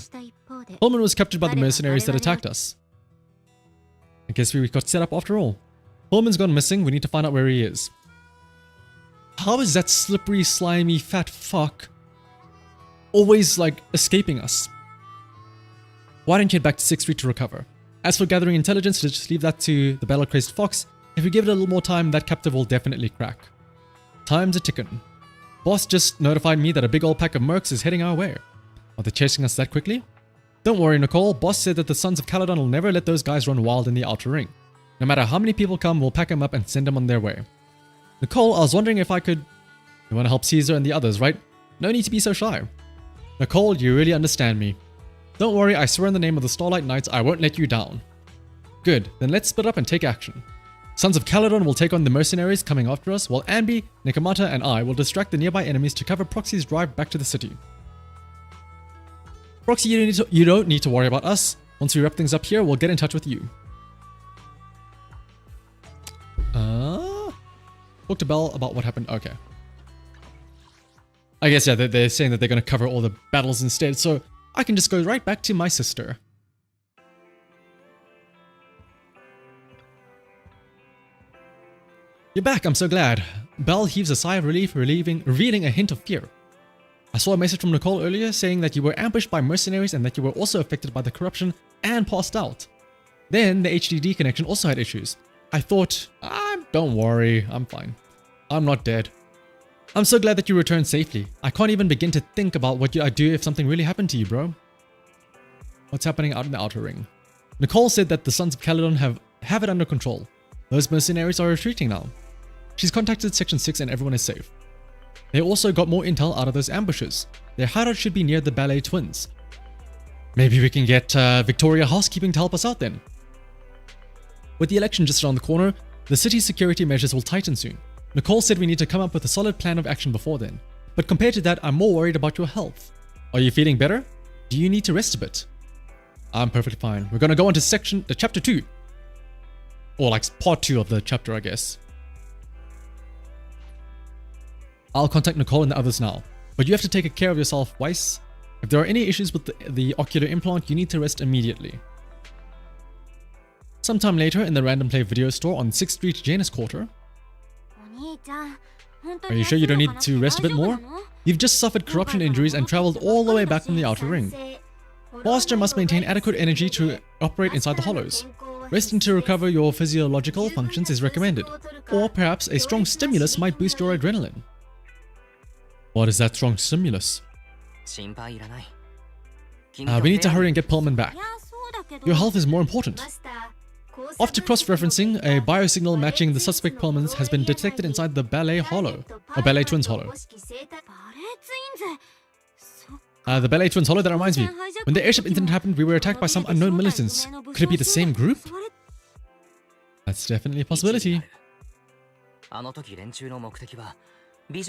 Perlman was captured by the mercenaries that attacked us. I guess we got set up after all. Perlman's gone missing, we need to find out where he is. How is that slippery, slimy, fat fuck always, like, escaping us? Why don't you head back to 6th Street to recover? As for gathering intelligence, just leave that to the battle-crazed fox. If we give it a little more time, that captive will definitely crack. Time's a tickin'. Boss just notified me that a big old pack of mercs is heading our way. Are they chasing us that quickly? Don't worry, Nicole. Boss said that the Sons of Caledon will never let those guys run wild in the Outer Ring. No matter how many people come, we'll pack them up and send them on their way. Nicole, I was wondering if I could... You want to help Caesar and the others, right? No need to be so shy. Nicole, you really understand me. Don't worry, I swear in the name of the Starlight Knights, I won't let you down. Good, then let's split up and take action. Sons of Caledon will take on the mercenaries coming after us, while Ambi, Nikamata, and I will distract the nearby enemies to cover Proxy's drive back to the city. Proxy, you don't need to worry about us. Once we wrap things up here, we'll get in touch with you. Talk to Belle about what happened. Okay. I guess, yeah, they're saying that they're going to cover all the battles instead, so I can just go right back to my sister. You're back, I'm so glad. Belle heaves a sigh of relief, revealing a hint of fear. I saw a message from Nicole earlier saying that you were ambushed by mercenaries and that you were also affected by the corruption and passed out. Then the HDD connection also had issues. I thought, don't worry, I'm fine. I'm not dead. I'm so glad that you returned safely. I can't even begin to think about what I'd do if something really happened to you, bro. What's happening out in the Outer Ring? Nicole said that the Sons of Caledon have it under control. Those mercenaries are retreating now. She's contacted Section 6 and everyone is safe. They also got more intel out of those ambushes. Their hideout should be near the Ballet Twins. Maybe we can get Victoria Housekeeping to help us out then. With the election just around the corner, the city's security measures will tighten soon. Nicole said we need to come up with a solid plan of action before then. But compared to that, I'm more worried about your health. Are you feeling better? Do you need to rest a bit? I'm perfectly fine. We're gonna go on to chapter 2. Or like part 2 of the chapter, I guess. I'll contact Nicole and the others now. But you have to take care of yourself, Weiss. If there are any issues with the ocular implant, you need to rest immediately. Sometime later, in the Random Play video store on 6th Street, Janus Quarter. Are you sure you don't need to rest a bit more? You've just suffered corruption injuries and traveled all the way back from the Outer Ring. Master must maintain adequate energy to operate inside the hollows. Resting to recover your physiological functions is recommended. Or perhaps a strong stimulus might boost your adrenaline. What is that strong stimulus? We need to hurry and get Perlman back. Your health is more important. After cross-referencing, a biosignal matching the suspect Perlman's has been detected inside the Ballet Hollow, or Ballet Twins Hollow. The Ballet Twins Hollow, that reminds me. When the airship incident happened, we were attacked by some unknown militants. Could it be the same group? That's definitely a possibility.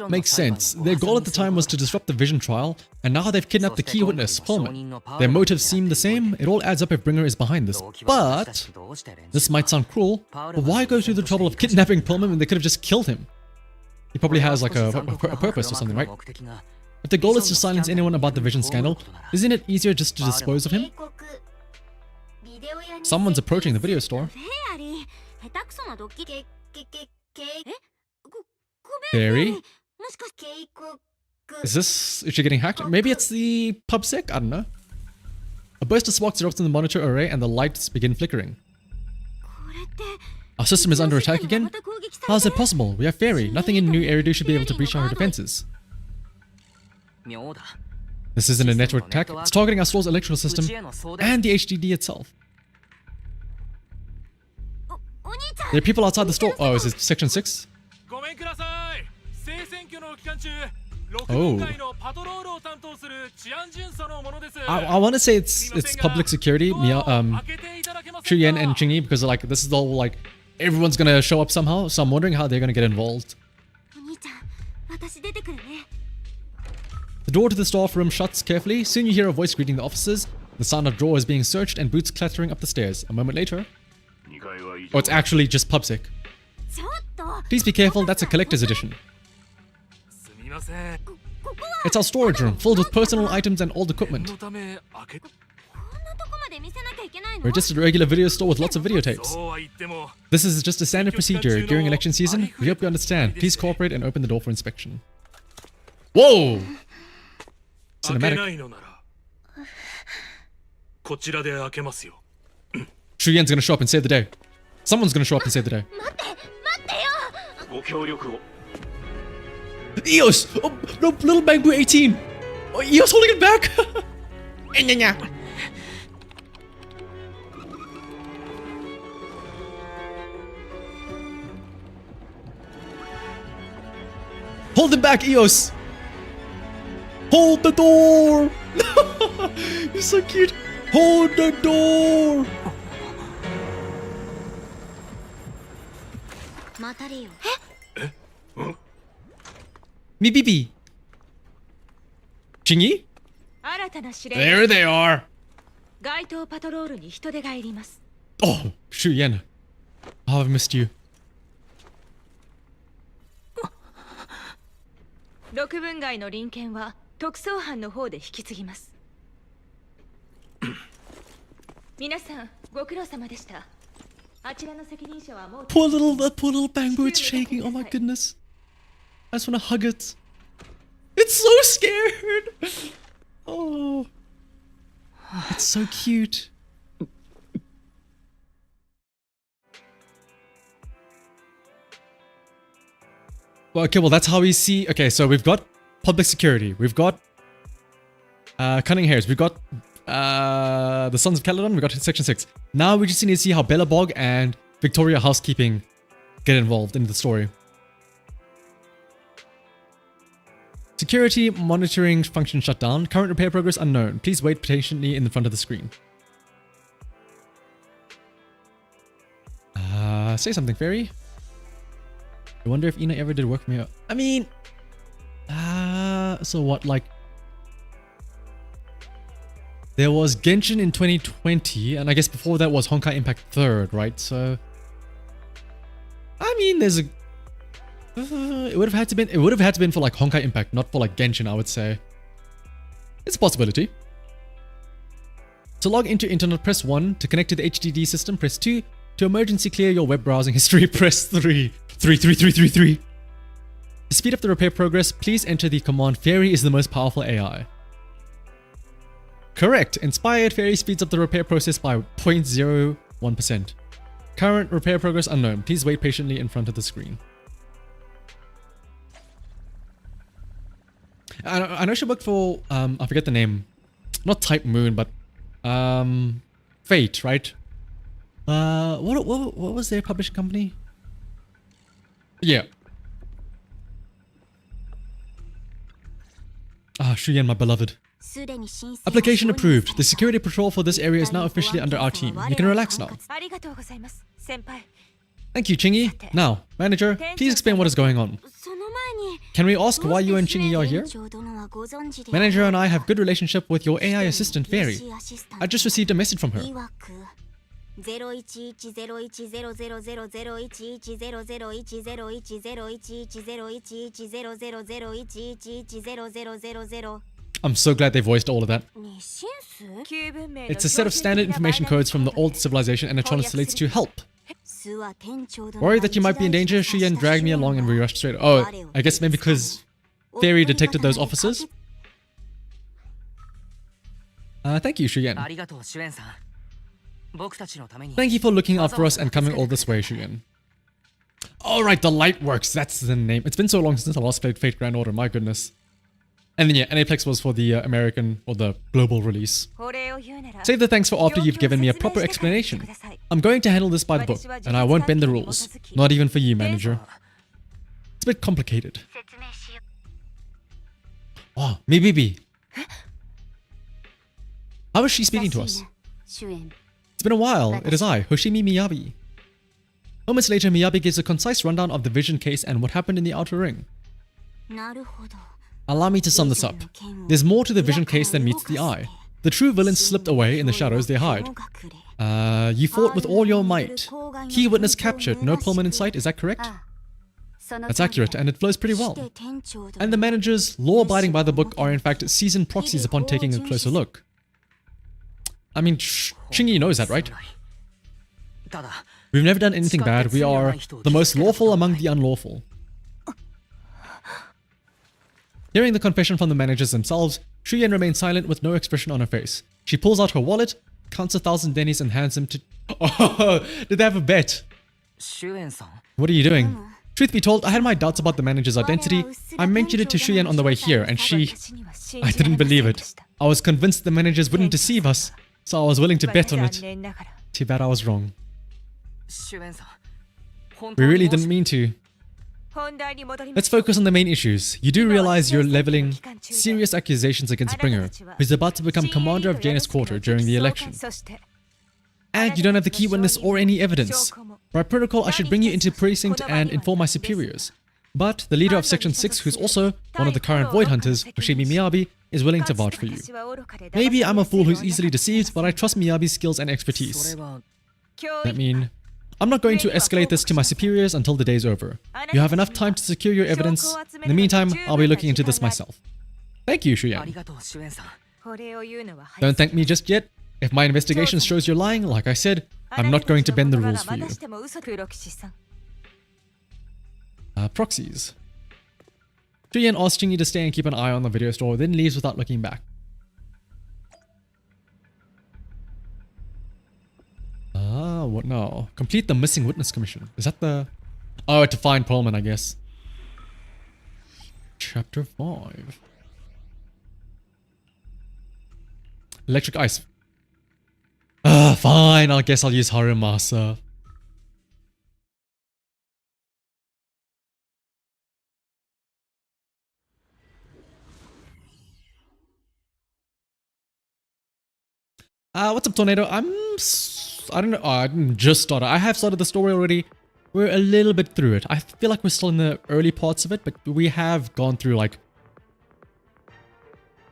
Makes sense. Their goal at the time was to disrupt the Vision trial, and now they've kidnapped the key witness, Perlman. Their motives seem the same. It all adds up if Bringer is behind this. But this might sound cruel, but why go through the trouble of kidnapping Perlman when they could have just killed him? He probably has like a purpose or something, right? If the goal is to silence anyone about the Vision scandal, isn't it easier just to dispose of him? Someone's approaching the video store. Barry? Is she getting hacked? Maybe it's the PubSec? I don't know. A burst of sparks erupts in the monitor array and the lights begin flickering. Our system is under attack again? How is that possible? We have Fairy. Nothing in New Eridu should be able to breach our defenses. This isn't a network attack. It's targeting our store's electrical system and the HDD itself. There are people outside the store. Oh, is it Section 6? Oh. I want to say it's public security, Chuyen and Chingy, because like this is the whole like everyone's gonna show up somehow. So I'm wondering how they're gonna get involved. The door to the staff room shuts carefully. Soon you hear a voice greeting the officers. The sound of drawers being searched and boots clattering up the stairs. A moment later. Oh, it's actually just PubSec. Please be careful, that's a collector's edition. It's our storage room, filled with personal items and old equipment. We're just a regular video store with lots of videotapes. This is just a standard procedure during election season. We hope you understand. Please cooperate and open the door for inspection. Whoa! Cinematic. Shuyen's gonna show up and save the day. Someone's gonna show up and save the day. EOS! Oh, no, Little Bamboo 18! Oh, EOS holding it back! Hold him back, EOS! Hold the door! You're so cute! Hold the door! Miyabi. Chingy? There they are! Oh, Shuyen. Oh, I've missed you. 6分街の臨検は特捜班の方で引き継ぎます。皆さんご苦労様でした。あちらの責任者はもう Poor little Bamboo, it's shaking. Oh my goodness. I just want to hug it. It's so scared. Oh. It's so cute. Well, okay, well, that's how we see... Okay, so we've got public security. We've got cunning hairs. We've got the Sons of Caledon. We've got Section 6. Now we just need to see how Bellabog and Victoria Housekeeping get involved in the story. Security monitoring function shut down. Current repair progress unknown. Please wait patiently in the front of the screen. Say something, Fairy. I wonder if Ina ever did work for me. I mean, so what, like, there was Genshin in 2020, and I guess before that was Honkai Impact 3rd, right? So, I mean, there's a, it would have had to been for like Honkai Impact, not for like Genshin, I would say. It's a possibility. To log into internet, press 1. To connect to the HDD system, press 2. To emergency clear your web browsing history, press 3. 3. To speed up the repair progress, please enter the command Fairy is the most powerful AI. Correct. Inspired Fairy speeds up the repair process by 0.01%. Current repair progress unknown. Please wait patiently in front of the screen. I know she worked for, I forget the name. Not Type Moon, but Fate, right? What was their publishing company? Yeah. Ah, Shuyen, my beloved. Application approved. The security patrol for this area is now officially under our team. You can relax now. Thank you, Chingy. Now, manager, please explain what is going on. Can we ask why you and Chingy are here? Manager and I have good relationship with your AI assistant, Fairy. I just received a message from her. I'm so glad they voiced all of that. It's a set of standard information codes from the old civilization, and it translates to help. Worried that you might be in danger, Shuyen dragged me along and we rushed straight. Oh, I guess maybe because Fairy detected those officers? Thank you, Shuyen. Thank you for looking out for us and coming all this way, Shuyen. Alright, the Lightworks, that's the name. It's been so long since I last played Fate Grand Order, my goodness. And then yeah, Aniplex was for the American or the global release. Save the thanks for after you've given me a proper explanation. I'm going to handle this by the book, and I won't bend the rules. Not even for you, manager. It's a bit complicated. Oh, Miyabi. How is she speaking to us? 主演 It's been a while. It is I, Hoshimi Miyabi. Moments later, Miyabi gives a concise rundown of the vision case and what happened in the outer ring. なるほど Allow me to sum this up. There's more to the vision case than meets the eye. The true villains slipped away in the shadows they hide. You fought with all your might. Key witness captured, no Perlman in sight, is that correct? That's accurate, and it flows pretty well. And the managers, law-abiding by the book, are in fact seasoned proxies upon taking a closer look. I mean, Shingi knows that, right? We've never done anything bad. We are the most lawful among the unlawful. Hearing the confession from the managers themselves, Shuyen remains silent with no expression on her face. She pulls out her wallet, counts 1,000 dennies and hands them to... Oh, did they have a bet? What are you doing? Truth be told, I had my doubts about the manager's identity. I mentioned it to Shuyen on the way here, and she... I didn't believe it. I was convinced the managers wouldn't deceive us, so I was willing to bet on it. Too bad I was wrong. We really didn't mean to. Let's focus on the main issues. You do realize you're leveling serious accusations against Bringer, who's about to become commander of Janus Quarter during the election. And you don't have the key witness or any evidence. By protocol, I should bring you into precinct and inform my superiors. But the leader of Section 6, who's also one of the current Void Hunters, Hoshimi Miyabi, is willing to vouch for you. Maybe I'm a fool who's easily deceived, but I trust Miyabi's skills and expertise. I mean, I'm not going to escalate this to my superiors until the day's over. You have enough time to secure your evidence. In the meantime, I'll be looking into this myself. Thank you, Shuyan. Don't thank me just yet. If my investigation shows you're lying, like I said, I'm not going to bend the rules for you. Proxies. Shuyan asks Shingi to stay and keep an eye on the video store, then leaves without looking back. What now? Complete the missing witness commission. Is that the... Oh, to find Perlman, I guess. Chapter 5. Electric ice. Fine. I guess I'll use Harumasa. What's up, Tornado? I don't know. I didn't just start. I have started the story already. We're a little bit through it. I feel like we're still in the early parts of it, but we have gone through like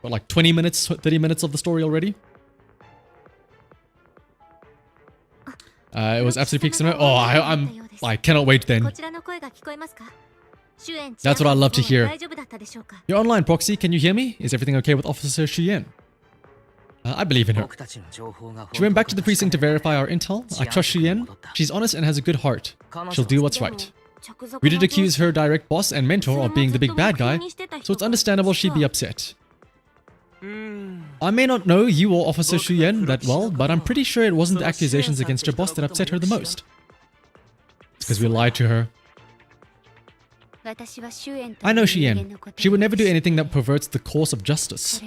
20 minutes, 30 minutes of the story already. It was absolutely peak cinema. Oh, I cannot wait then. That's what I love to hear. You're online, Proxy. Can you hear me? Is everything okay with Officer Shuyen? I believe in her. She went back to the precinct to verify our intel. I trust Shuyen. She's honest and has a good heart. She'll do what's right. We did accuse her direct boss and mentor of being the big bad guy, so it's understandable she'd be upset. I may not know you or Officer Shuyen that well, but I'm pretty sure it wasn't the accusations against your boss that upset her the most. It's because we lied to her. I know Shuyen. She would never do anything that perverts the course of justice.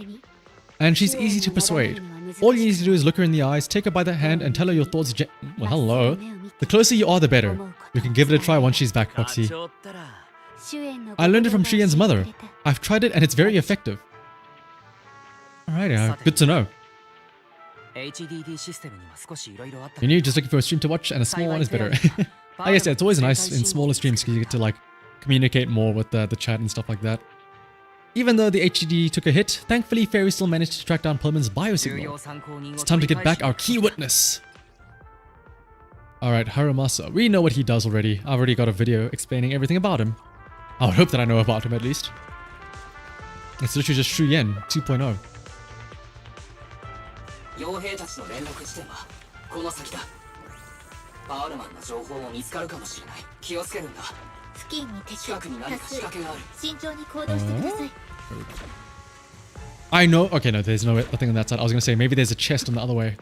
And she's easy to persuade. All you need to do is look her in the eyes, take her by the hand, and tell her your thoughts well, hello. The closer you are, the better. You can give it a try once she's back, Proxy. I learned it from Shuyen's mother. I've tried it and it's very effective. Alright, good to know. You're new, just looking for a stream to watch, and a small one is better. I guess, yeah, it's always nice in smaller streams because you get to like communicate more with the chat and stuff like that. Even though the HDD took a hit, thankfully Fairy still managed to track down Perlman's biosignal. It's time to get back our key witness. Alright, Harumasa. We know what he does already. I've already got a video explaining everything about him. I would hope that I know about him at least. It's literally just Shuyen 2.0. I know. Okay, no, there's nothing on that side. I was gonna say maybe there's a chest on the other way.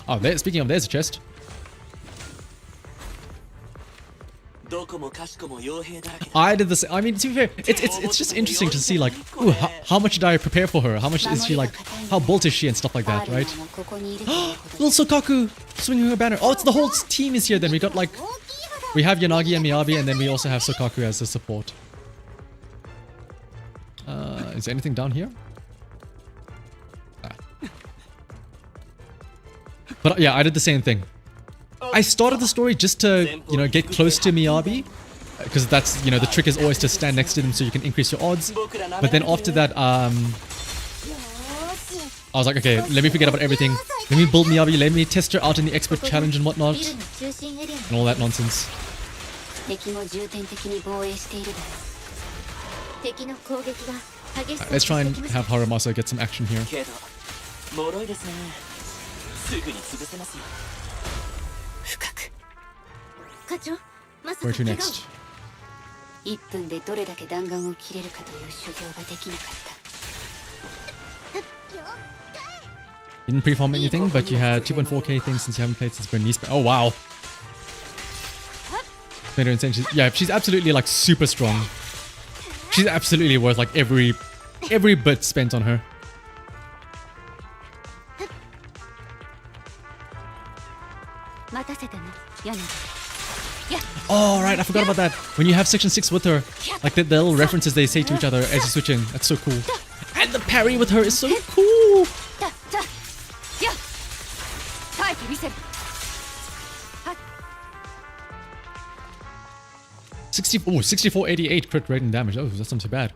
Oh, there. Speaking of, there's a chest. I did this. I mean, to be fair, it's just interesting to see like, ooh, how much did I prepare for her? How much is she like? How bold is she and stuff like that, right? Little Sokaku swinging her banner. Oh, it's the whole team is here. Then we got like, we have Yanagi and Miyabi, and then we also have Sokaku as the support. Is there anything down here? But yeah, I did the same thing. I started the story just to, you know, get close to Miyabi. Because that's, you know, the trick is always to stand next to them so you can increase your odds. But then after that, I was like, okay, let me forget about everything. Let me build Miyabi, let me test her out in the expert challenge and whatnot. And all that nonsense. Let's try and have Haramasa get some action here. Where to next? 1分でどれだけ弾丸を切れるかという修行ができなかった。 You didn't pre-farm anything, but you had 2.4k things since you haven't played since Bernice. Oh wow. Made her insane. Yeah, she's absolutely like super strong. She's absolutely worth like every bit spent on her. Oh right, I forgot about that. When you have section 6 with her, like the little references they say to each other as you switch in. That's so cool. And the parry with her is so cool. 6488 crit rate and damage. Oh, that's not too bad.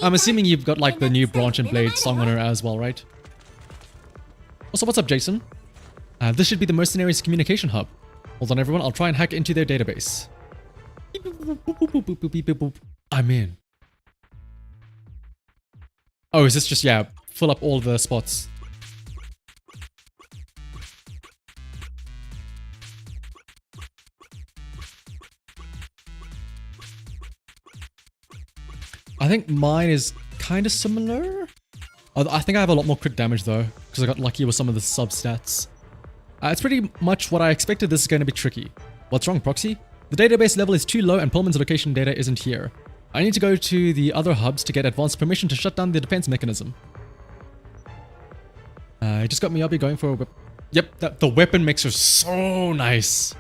I'm assuming you've got like the new Branch and Blade song on her as well, right? Also, what's up, Jason? This should be the Mercenaries communication hub. Hold on, everyone. I'll try and hack into their database. I'm in. Oh, is this just, yeah, fill up all the spots? I think mine is kind of similar. I think I have a lot more crit damage though, because I got lucky with some of the substats. It's pretty much what I expected. This is going to be tricky. What's wrong, Proxy? The database level is too low and Perlman's location data isn't here. I need to go to the other hubs to get advanced permission to shut down the defense mechanism. I just got Miyabi going for a whip. Yep, the weapon makes her so nice.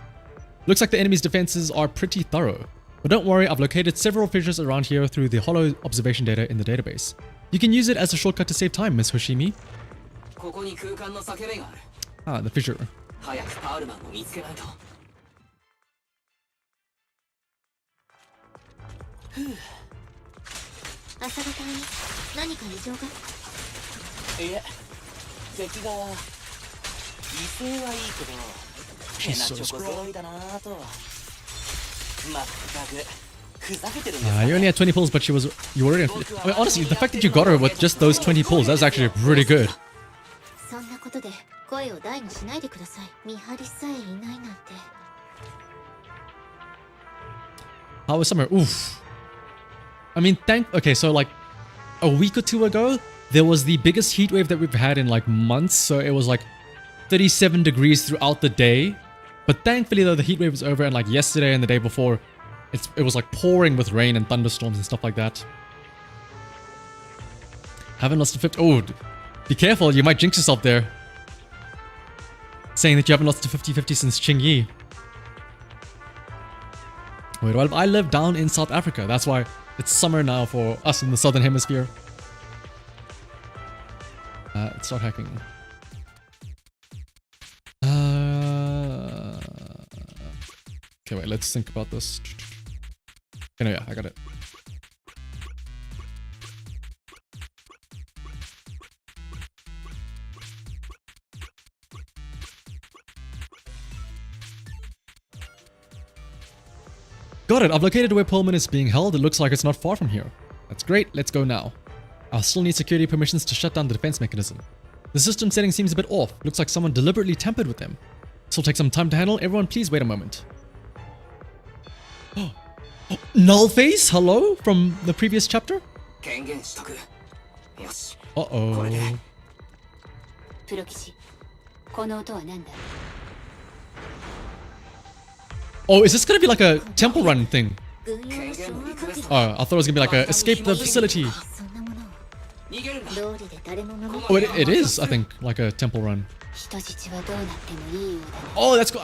Looks like the enemy's defenses are pretty thorough. But don't worry, I've located several fissures around here through the hollow observation data in the database. You can use it as a shortcut to save time, Miss Hoshimi. Ah, the fissure. She's so strong. You only had 20 pulls, but you were already. I mean, honestly, the fact that you got her with just those 20 pulls, that's actually pretty good. How was summer? Oof. I mean, okay, so like a week or two ago, there was the biggest heat wave that we've had in like months. So it was like 37 degrees throughout the day. But thankfully, though, the heat wave was over, and like yesterday and the day before, it was like pouring with rain and thunderstorms and stuff like that. Haven't lost a 50. Oh, be careful, you might jinx yourself there. Saying that you haven't lost a 50-50 since Qingyi. Wait, well, I live down in South Africa. That's why it's summer now for us in the Southern Hemisphere. Let's start hacking. Okay, wait, let's think about this. Okay, no, yeah, I got it. Got it, I've located where Perlman is being held. It looks like it's not far from here. That's great, let's go now. I'll still need security permissions to shut down the defense mechanism. The system setting seems a bit off. Looks like someone deliberately tampered with them. This will take some time to handle. Everyone, please wait a moment. Oh, Nullface, hello? From the previous chapter? Uh-oh. Oh, is this gonna be like a temple run thing? Oh, I thought it was gonna be like a escape the facility. Oh, it is, I think, like a temple run. Oh, that's cool.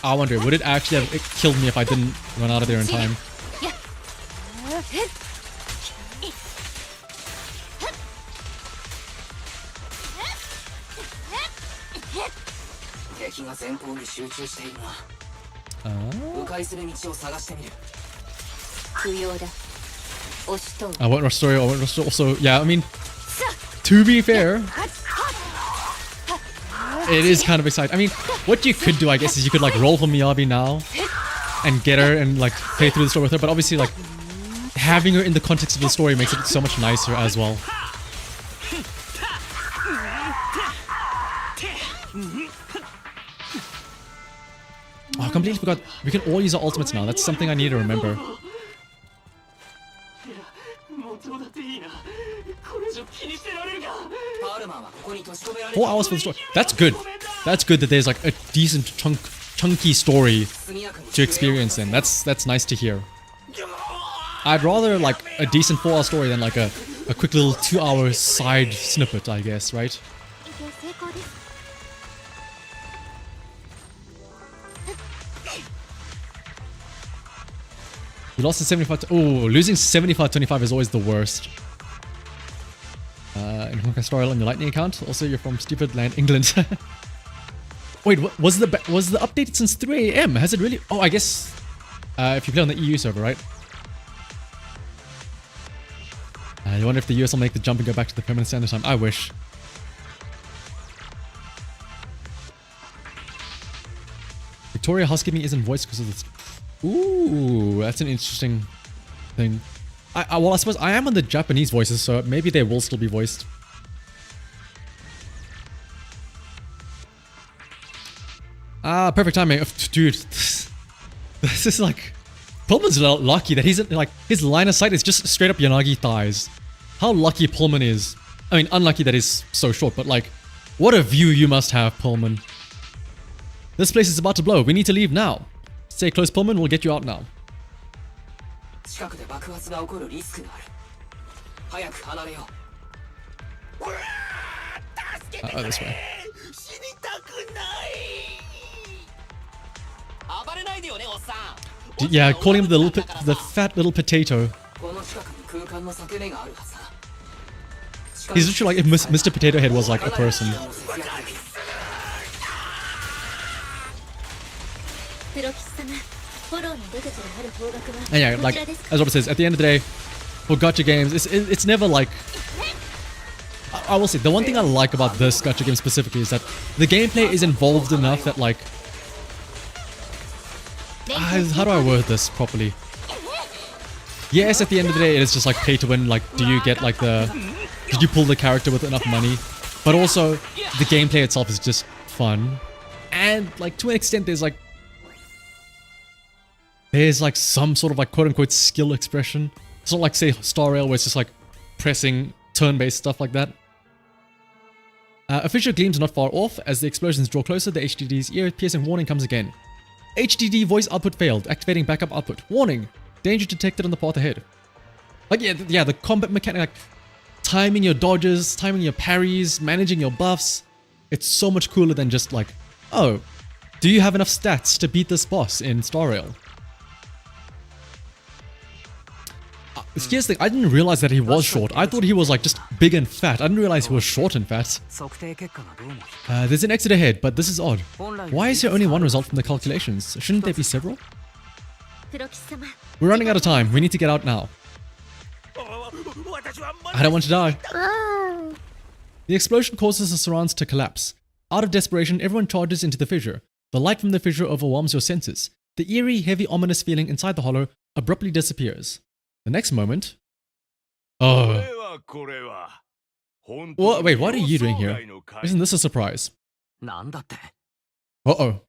I wonder, would it actually have killed me if I didn't run out of there in time? 敵が前方に集中しているな。迂回する道を探してみる。不要だ。押し通る。 I won't restore you. I won't restore. Also, yeah, I mean, to be fair, it is kind of exciting. I mean, what you could do, I guess, is you could like roll for Miyabi now and get her and like play through the story with her. But obviously, like having her in the context of the story makes it so much nicer as well. Oh, I completely forgot. We can all use our ultimates now. That's something I need to remember. もうどうだっていいな。これ以上気にしてられるか。パールマンはここに閉じ込められて 4 hours for the story. That's good. That's good that there's like a decent chunky story to experience then. That's nice to hear. I'd rather like a decent 4-hour story than like a quick little 2-hour side snippet, I guess, right? You lost in 75. Oh, losing 75-25 is always the worst. In Hong Kong Story on your Lightning account. Also, you're from stupid land, England. Wait, what, was the update since 3 AM? Has it really? Oh, I guess if you play on the EU server, right? You wonder if the US will make the jump and go back to the permanent standard time. I wish. Victoria housekeeping isn't voiced because of this. Ooh, that's an interesting thing. Well, I suppose I am on the Japanese voices, so maybe they will still be voiced. Ah, perfect timing. Dude, this is like... Pullman's lucky that he's like... His line of sight is just straight up Yanagi thighs. How lucky Pullman is. I mean, unlucky that he's so short, but like... What a view you must have, Pullman. This place is about to blow. We need to leave now. Stay close, Perlman. We'll get you out now. Oh, this way. Yeah, calling him the fat little potato. He's literally like if Mr. Potato Head was like a person. And yeah, like as Robert says, at the end of the day, for gacha games, it's never like. I will say the one thing I like about this gacha game specifically is that the gameplay is involved enough that like. How do I word this properly? Yes, at the end of the day, it is just like pay to win. Like, do you get like did you pull the character with enough money? But also, the gameplay itself is just fun, and like to an extent, there's like some sort of like quote-unquote skill expression. It's not like say Star Rail where it's just like pressing turn-based stuff like that. Official gleams are not far off. As the explosions draw closer, the HDD's ear-piercing warning comes again. HDD voice output failed. Activating backup output. Warning. Danger detected on the path ahead. Like yeah, the combat mechanic, like timing your dodges, timing your parries, managing your buffs. It's so much cooler than just like, oh, do you have enough stats to beat this boss in Star Rail? Here's the thing, I didn't realize that he was short. I thought he was like just big and fat. I didn't realize he was short and fat. There's an exit ahead, but this is odd. Why is there only one result from the calculations? Shouldn't there be several? We're running out of time. We need to get out now. I don't want to die. The explosion causes the surrounds to collapse. Out of desperation, everyone charges into the fissure. The light from the fissure overwhelms your senses. The eerie, heavy, ominous feeling inside the hollow abruptly disappears. The next moment... Oh. What? Wait, what are you doing here? Isn't this a surprise? Uh-oh.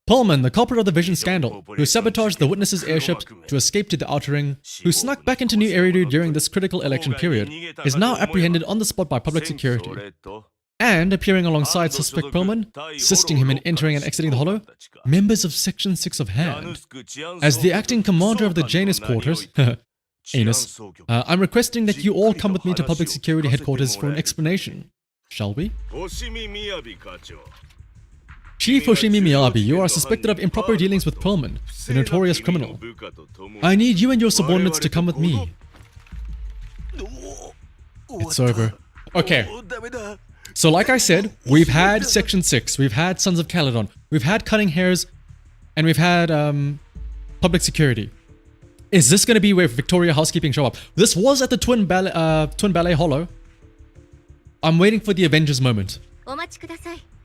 Perlman, the culprit of the Vision scandal, who sabotaged the Witness's airship to escape to the Outer Ring, who snuck back into New Eridu during this critical election period, is now apprehended on the spot by public security. And appearing alongside suspect Perlman, assisting him in entering and exiting the hollow, members of Section 6 of Hand. As the acting commander of the Janus quarters, Anus, I'm requesting that you all come with me to public security headquarters for an explanation. Shall we? Chief Hoshimi Miyabi, you are suspected of improper dealings with Perlman, the notorious criminal. I need you and your subordinates to come with me. It's over. Okay. So like I said, we've had Section 6, we've had Sons of Caledon, we've had Cutting Hairs, and we've had Public Security. Is this going to be where Victoria Housekeeping show up? This was at the Twin Ballet Hollow. I'm waiting for the Avengers moment.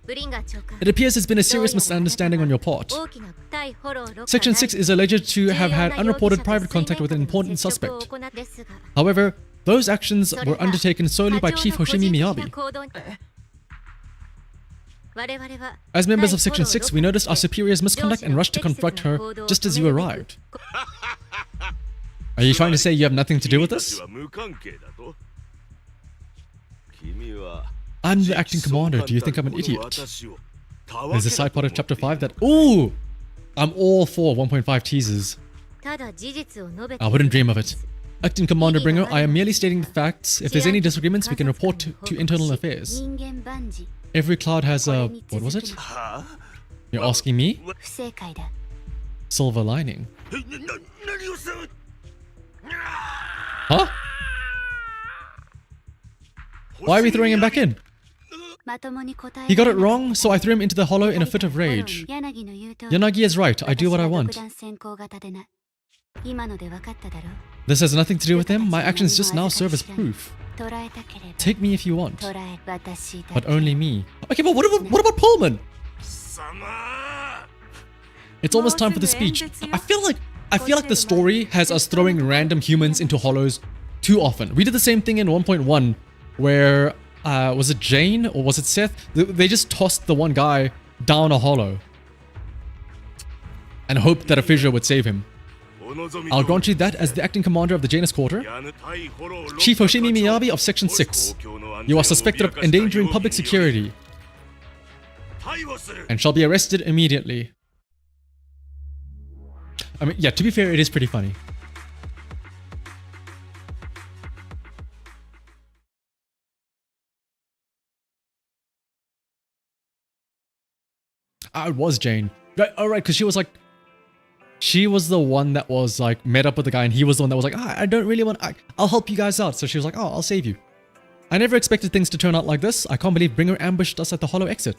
It appears there's been a serious misunderstanding on your part. Section 6 is alleged to have had unreported private contact with an important suspect. However, those actions were undertaken solely by Chief Hoshimi Miyabi. As members of Section 6, we noticed our superior's misconduct and rushed to confront her just as you arrived. Are you trying to say you have nothing to do with this? I'm the acting commander. Do you think I'm an idiot? There's a side part of chapter 5 that... Ooh! I'm all for 1.5 teasers. I wouldn't dream of it. Acting Commander Bringer, I am merely stating the facts. If there's any disagreements, we can report to Internal Affairs. Every cloud has a... what was it? You're asking me? Silver lining. Huh? Why are we throwing him back in? He got it wrong, so I threw him into the hollow in a fit of rage. Yanagi is right, I do what I want. This has nothing to do with him, my actions just now serve as proof. Take me if you want. But only me. Okay, but what about Perlman? It's almost time for the speech. I feel like the story has us throwing random humans into hollows too often. We did the same thing in 1.1 where was it Jane or was it Seth? They just tossed the one guy down a hollow and hoped that a fissure would save him. I'll grant you that as the acting commander of the Janus Quarter, Chief Hoshimi Miyabi of Section 6, you are suspected of endangering public security and shall be arrested immediately. I mean, yeah, to be fair, it is pretty funny. It was Jane. Right, all right, because she was like, she was the one that was like met up with the guy, and he was the one that was like, I don't really want. I'll help you guys out. So she was like, oh, I'll save you. I never expected things to turn out like this. I can't believe Bringer ambushed us at the hollow exit.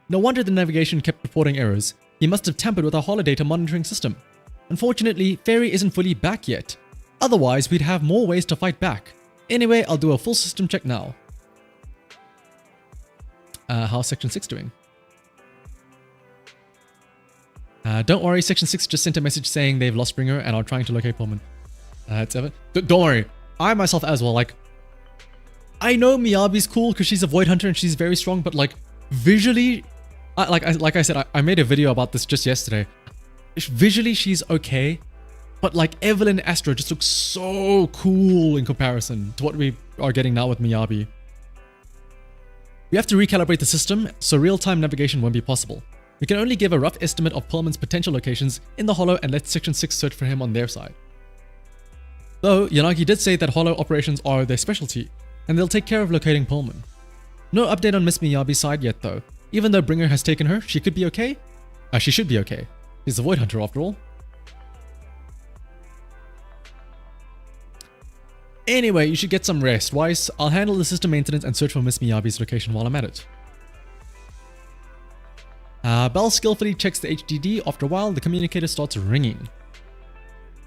No wonder the navigation kept reporting errors. He must have tampered with our holodata monitoring system. Unfortunately, Fairy isn't fully back yet. Otherwise, we'd have more ways to fight back. Anyway, I'll do a full system check now. How's Section 6 doing? Don't worry, Section 6 just sent a message saying they've lost Bringer and are trying to locate Perlman. It's Evan. Don't worry, I myself as well, like, I know Miyabi's cool because she's a Void Hunter and she's very strong, but like, visually, like I said, I made a video about this just yesterday. Visually, she's okay, but like Evelyn Astro just looks so cool in comparison to what we are getting now with Miyabi. We have to recalibrate the system, so real-time navigation won't be possible. We can only give a rough estimate of Perlman's potential locations in the hollow and let Section 6 search for him on their side. Though, Yanagi did say that hollow operations are their specialty, and they'll take care of locating Perlman. No update on Miss Miyabi's side yet though. Even though Bringer has taken her, she could be okay? She should be okay. She's a Void Hunter after all. Anyway, you should get some rest, Weiss. I'll handle the system maintenance and search for Miss Miyabi's location while I'm at it. Bell skillfully checks the HDD. After a while, the communicator starts ringing.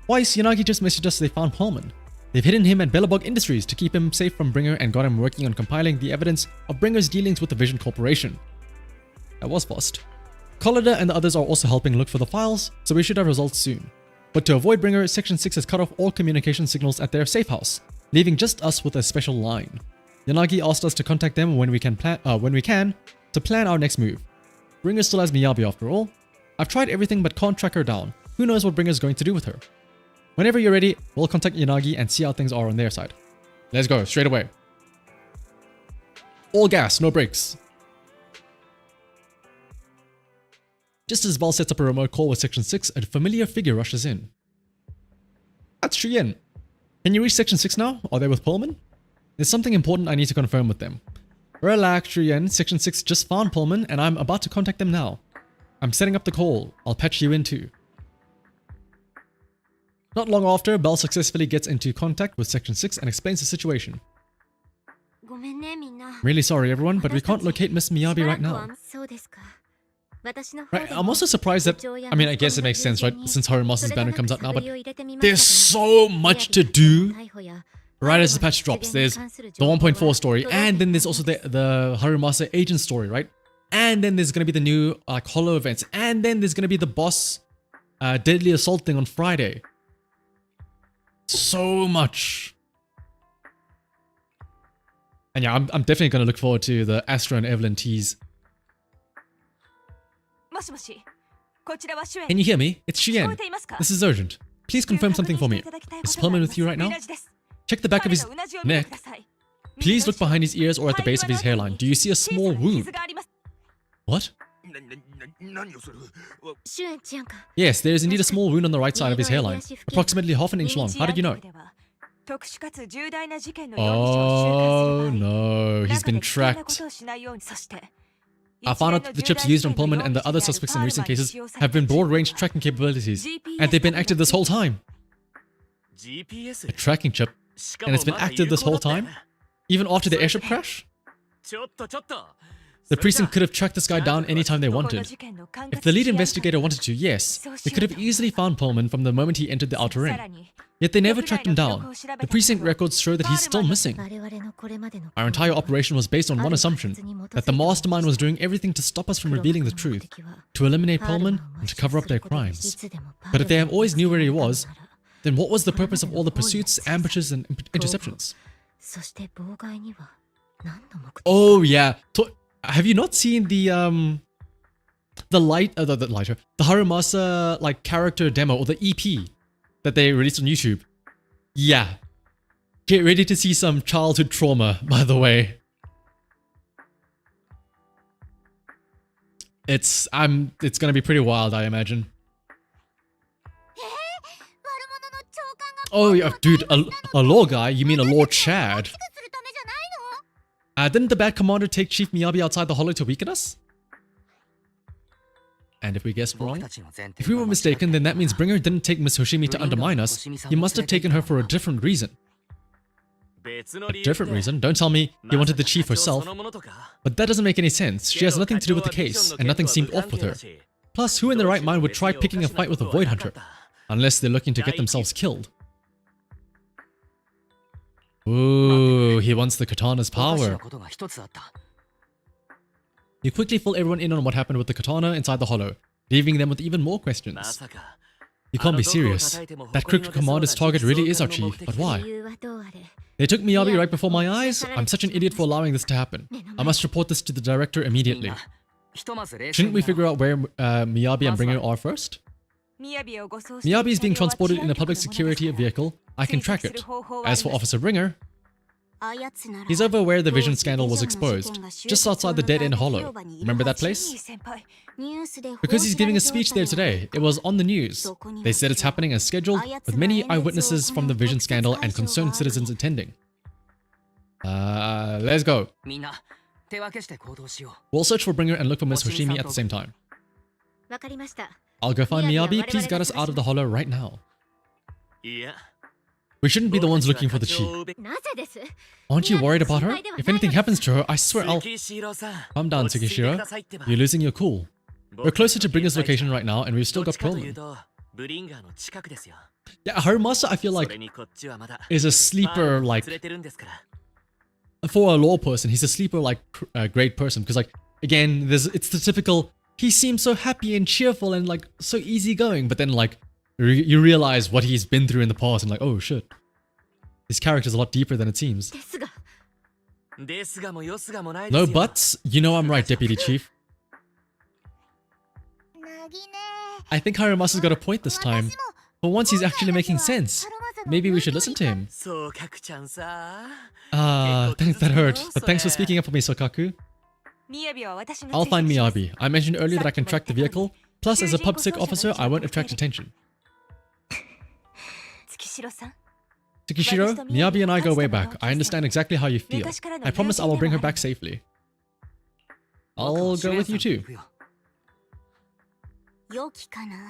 Weiss, Yanagi just messaged us they found Perlman. They've hidden him at Bellabog Industries to keep him safe from Bringer and got him working on compiling the evidence of Bringer's dealings with the Vision Corporation. That was fast. Collider and the others are also helping look for the files, so we should have results soon. But to avoid Bringer, Section 6 has cut off all communication signals at their safe house, leaving just us with a special line. Yanagi asked us to contact them when we can to plan our next move. Bringer still has Miyabi after all. I've tried everything but can't track her down. Who knows what Bringer's going to do with her? Whenever you're ready, we'll contact Yanagi and see how things are on their side. Let's go, straight away. All gas, no brakes. Just as Val sets up a remote call with Section 6, a familiar figure rushes in. That's Shuyen. Can you reach Section 6 now? Are they with Perlman? There's something important I need to confirm with them. Relax, Shuyen. Section 6 just found Perlman and I'm about to contact them now. I'm setting up the call. I'll patch you in too. Not long after, Bell successfully gets into contact with Section 6 and explains the situation. Really sorry, everyone, but we can't locate Miss Miyabi right now. Right, I'm also surprised that, I mean, I guess it makes sense, right? Since Harumasa's banner comes out now, but there's so much to do right as the patch drops. There's the 1.4 story, and then there's also the Harumasa agent story, right? And then there's going to be the new Hollow events, and then there's going to be the boss Deadly Assault thing on Friday. So much. And yeah, I'm definitely going to look forward to the Astra and Evelyn tease. Can you hear me? It's Shien. This is urgent. Please confirm something for me. Is Perlman with you right now? Check the back of his neck. Please look behind his ears or at the base of his hairline. Do you see a small wound? What? Yes, there is indeed a small wound on the right side of his hairline. Approximately half an inch long. How did you know? Oh no, he's been tracked. I found out that the chips used on Perlman and the other suspects in recent cases have been broad-range tracking capabilities, and they've been active this whole time. A tracking chip, and it's been active this whole time? Even after the airship crash? The precinct could have tracked this guy down anytime they wanted. If the lead investigator wanted to, yes, they could have easily found Perlman from the moment he entered the outer ring. Yet they never tracked him down. The precinct records show that he's still missing. Our entire operation was based on one assumption, that the mastermind was doing everything to stop us from revealing the truth, to eliminate Perlman and to cover up their crimes. But if they have always knew where he was, then what was the purpose of all the pursuits, ambushes, and interceptions? Oh yeah. Have you not seen the Harumasa like character demo or the EP that they released on YouTube? Yeah. Get ready to see some childhood trauma, by the way. It's gonna be pretty wild, I imagine. Oh yeah, dude, a law guy? You mean a Lord Chad? Didn't the bad commander take Chief Miyabi outside the hollow to weaken us? And if we guessed wrong? If we were mistaken, then that means Bringer didn't take Miss Hoshimi to undermine us. He must have taken her for a different reason. A different reason? Don't tell me he wanted the chief herself. But that doesn't make any sense. She has nothing to do with the case, and nothing seemed off with her. Plus, who in their right mind would try picking a fight with a Void Hunter? Unless they're looking to get themselves killed. Ooh, he wants the katana's power. You quickly fill everyone in on what happened with the katana inside the hollow, leaving them with even more questions. You can't be serious. That crooked commander's target really is our chief, but why? They took Miyabi right before my eyes? I'm such an idiot for allowing this to happen. I must report this to the director immediately. Shouldn't we figure out where Miyabi and Bringer are first? Miyabi is being transported in a public security vehicle. I can track it. As for Officer Bringer, he's over where the vision scandal was exposed, just outside the dead-end hollow. Remember that place? Because he's giving a speech there today. It was on the news. They said it's happening as scheduled, with many eyewitnesses from the vision scandal and concerned citizens attending. Let's go. We'll search for Bringer and look for Miss Hoshimi at the same time. I'll go find Miyabi. Please get us out of the hollow right now. We shouldn't be the ones looking for the chief. Aren't you worried about her? If anything happens to her, I swear I'll... Calm down, Tsukishiro. You're losing your cool. We're closer to Bringer's location right now, and we've still got Perlman. Yeah, Harumasa, I feel like, is a sleeper, like... For a law person, he's a sleeper, like, great person. Because, like, again, it's the typical... He seems so happy and cheerful and, like, so easygoing. But then, like, you realize what he's been through in the past and, like, oh, shit. His character's a lot deeper than it seems. No buts? You know I'm right, Deputy Chief. I think Harumasa's got a point this time. For once, he's actually making sense. Maybe we should listen to him. That hurt. But thanks for speaking up for me, Sokaku. I'll find Miyabi. I mentioned earlier that I can track the vehicle. Plus, as a PubSec officer, I won't attract attention. Tsukishiro, Miyabi and I go way back. I understand exactly how you feel. I promise I will bring her back safely. I'll go with you too.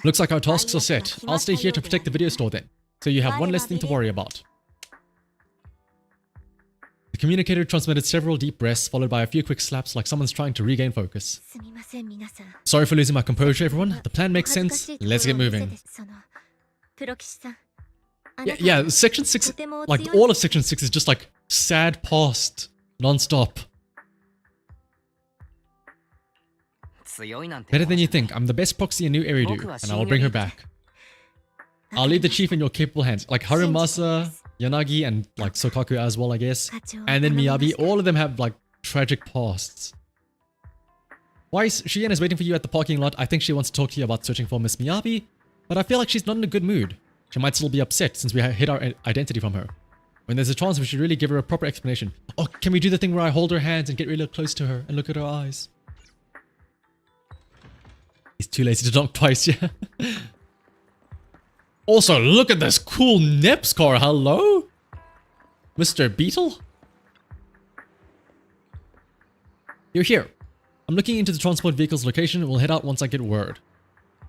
Looks like our tasks are set. I'll stay here to protect the video store then. So you have one less thing to worry about. communicator transmitted several deep breaths, followed by a few quick slaps like someone's trying to regain focus. すみません皆さん。 Sorry for losing my composure, everyone. The plan makes sense. Let's get moving. そのプロ騎士さん。 Yeah, yeah, Section 6, like all of Section 6 is just like sad past, non-stop. 強いなんて Better than you think. I'm the best proxy in New Eridu, and I will bring her back. I'll leave the chief in your capable hands. Like Harumasa, Yanagi, and like Sokaku as well, I guess. And then Miyabi, all of them have like tragic pasts. Why is Shien is waiting for you at the parking lot? I think she wants to talk to you about searching for Miss Miyabi, but I feel like she's not in a good mood. She might still be upset since we hid our identity from her. When there's a chance, we should really give her a proper explanation. Oh, can we do the thing where I hold her hands and get really close to her and look at her eyes? He's too lazy to knock twice, yeah. Also, look at this cool Neps car. Hello? Mr. Beetle? You're here. I'm looking into the transport vehicle's location and we'll head out once I get word.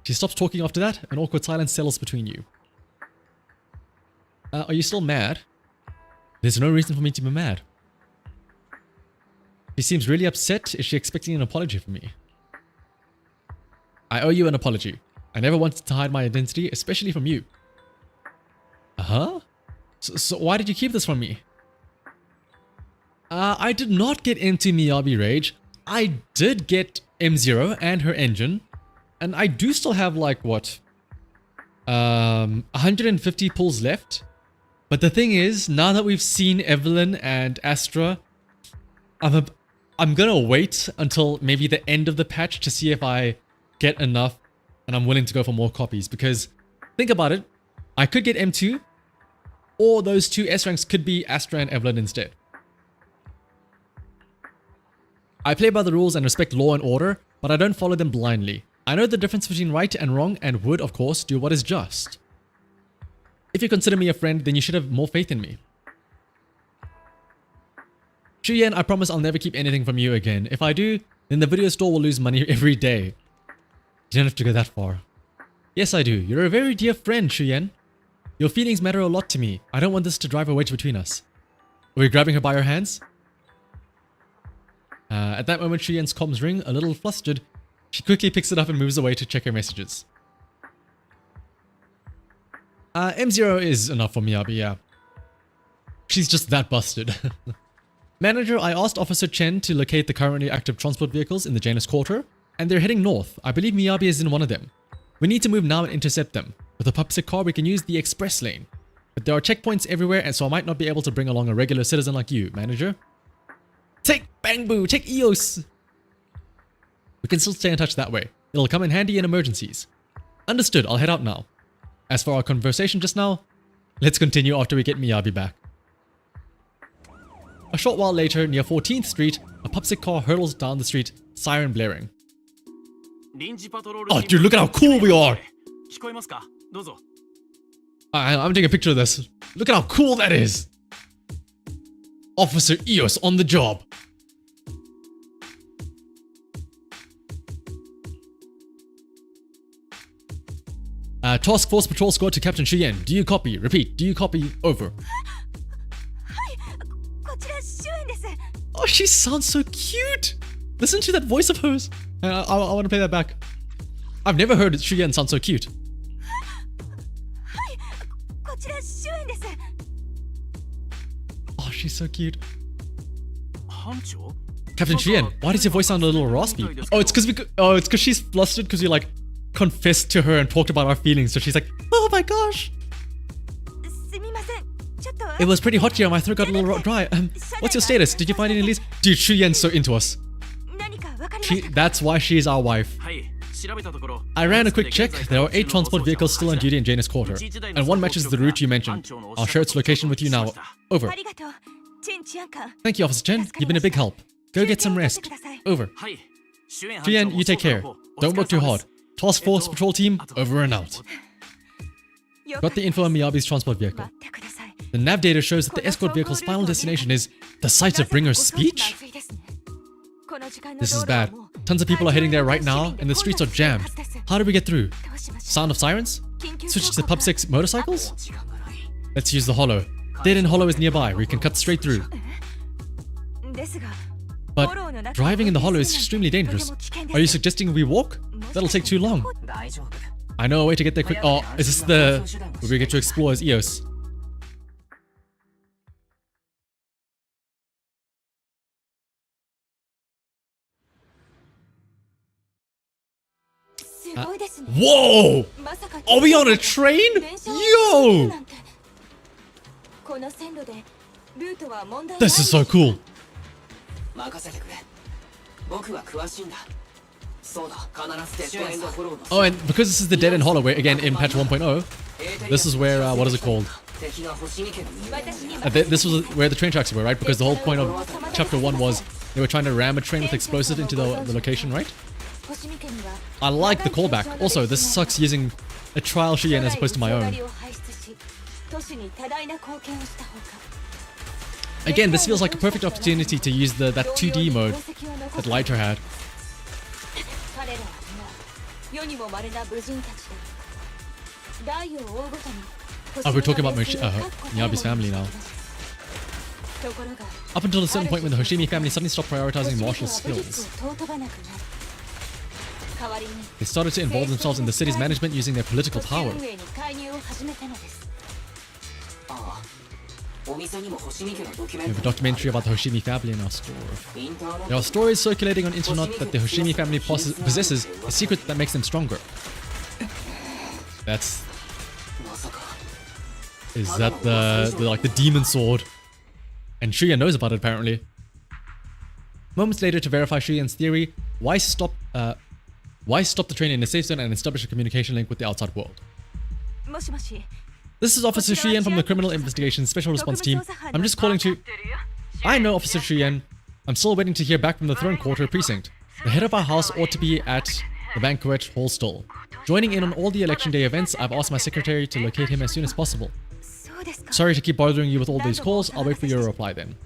She stops talking after that. An awkward silence settles between you. Are you still mad? There's no reason for me to be mad. She seems really upset. Is she expecting an apology from me? I owe you an apology. I never wanted to hide my identity, especially from you. Uh-huh? So why did you keep this from me? I did not get into Miyabi Rage. I did get M0 and her engine. And I do still have like, what? 150 pulls left. But the thing is, now that we've seen Evelyn and Astra, I'm gonna wait until maybe the end of the patch to see if I get enough and I'm willing to go for more copies. Because think about it, I could get M2 or those two S ranks could be Astra and Evelyn instead. I play by the rules and respect law and order, but I don't follow them blindly. I know the difference between right and wrong and would, of course, do what is just. If you consider me a friend, then you should have more faith in me. Shuyen, I promise I'll never keep anything from you again. If I do, then the video store will lose money every day. You don't have to go that far. Yes, I do. You're a very dear friend, Shuyen. Your feelings matter a lot to me. I don't want this to drive a wedge between us. Are we grabbing her by her hands? At that moment, Shuyen's comms ring, a little flustered. She quickly picks it up and moves away to check her messages. M0 is enough for Miyabi, yeah. She's just that busted. Manager, I asked Officer Chen to locate the currently active transport vehicles in the Janus Quarter, and they're heading north. I believe Miyabi is in one of them. We need to move now and intercept them. With a Pupsic car, we can use the express lane. But there are checkpoints everywhere, and so I might not be able to bring along a regular citizen like you, Manager. Take Bangbu! Take Eos! We can still stay in touch that way. It'll come in handy in emergencies. Understood, I'll head out now. As for our conversation just now, let's continue after we get Miyabi back. A short while later, near 14th Street, a Pupsic car hurtles down the street, siren blaring. Oh dude, look at how cool we are! I'm taking a picture of this. Look at how cool that is! Officer Eos on the job. Task Force Patrol Squad to Captain Shuyen. Do you copy? Repeat. Do you copy? Over. Oh, she sounds so cute! Listen to that voice of hers. I want to play that back. I've never heard Shuyen sound so cute. Oh, she's so cute. Captain Shuyen, why does your voice sound a little raspy? Oh, it's because she's flustered because we like confessed to her and talked about our feelings. So she's like, oh my gosh. It was pretty hot here. My throat got a little dry. What's your status? Did you find any leads? Dude, Shuyen's so into us. That's why she's our wife. I ran a quick check. There are 8 transport vehicles still on duty in Janus Quarter, and one matches the route you mentioned. I'll share its location with you now. Over. Thank you, Officer Chen. You've been a big help. Go get some rest. Over. Shuyen, you take care. Don't work too hard. Task Force Patrol Team, over and out. Got the info on Miyabi's transport vehicle. The nav data shows that the escort vehicle's final destination is the site of Bringer's speech? This is bad. Tons of people are heading there right now, and the streets are jammed. How do we get through? Sound of sirens? Switch to the Pub 6 motorcycles? Let's use the Hollow. Dead End Hollow is nearby, where you can cut straight through. But driving in the hollow is extremely dangerous. Are you suggesting we walk? That'll take too long. I know a way to get there quick. Oh, is this the where we get to explore as Eos? Whoa! Are we on a train? Yo! This is so cool. Oh, and because this is the dead end hollow, where again in patch 1.0, this is where what is it called? This was where the train tracks were, right? Because the whole point of chapter 1 was they were trying to ram a train with explosive into the location, right? I like the callback. Also, this sucks using a trial Shien as opposed to my own. Again, this feels like a perfect opportunity to use that 2D mode that Lighter had. Oh, we're talking about Miyabi's family now. Up until a certain point when the Hoshimi family suddenly stopped prioritizing martial skills. They started to involve themselves in the city's management using their political power. We have a documentary about the Hoshimi family in our store. There are stories circulating on internet that the Hoshimi family possesses a secret that makes them stronger. Is that the demon sword? And Shuya knows about it apparently. Moments later, to verify Shuyan's theory, why stop the train in a safe zone and establish a communication link with the outside world? This is Officer Shuyan from the Criminal Investigation Special Response Team. I'm just calling to... I know Officer Shuyan. I'm still waiting to hear back from the Throne Quarter Precinct. The head of our house ought to be at the banquet hall still. Joining in on all the election day events, I've asked my secretary to locate him as soon as possible. Sorry to keep bothering you with all these calls. I'll wait for your reply then.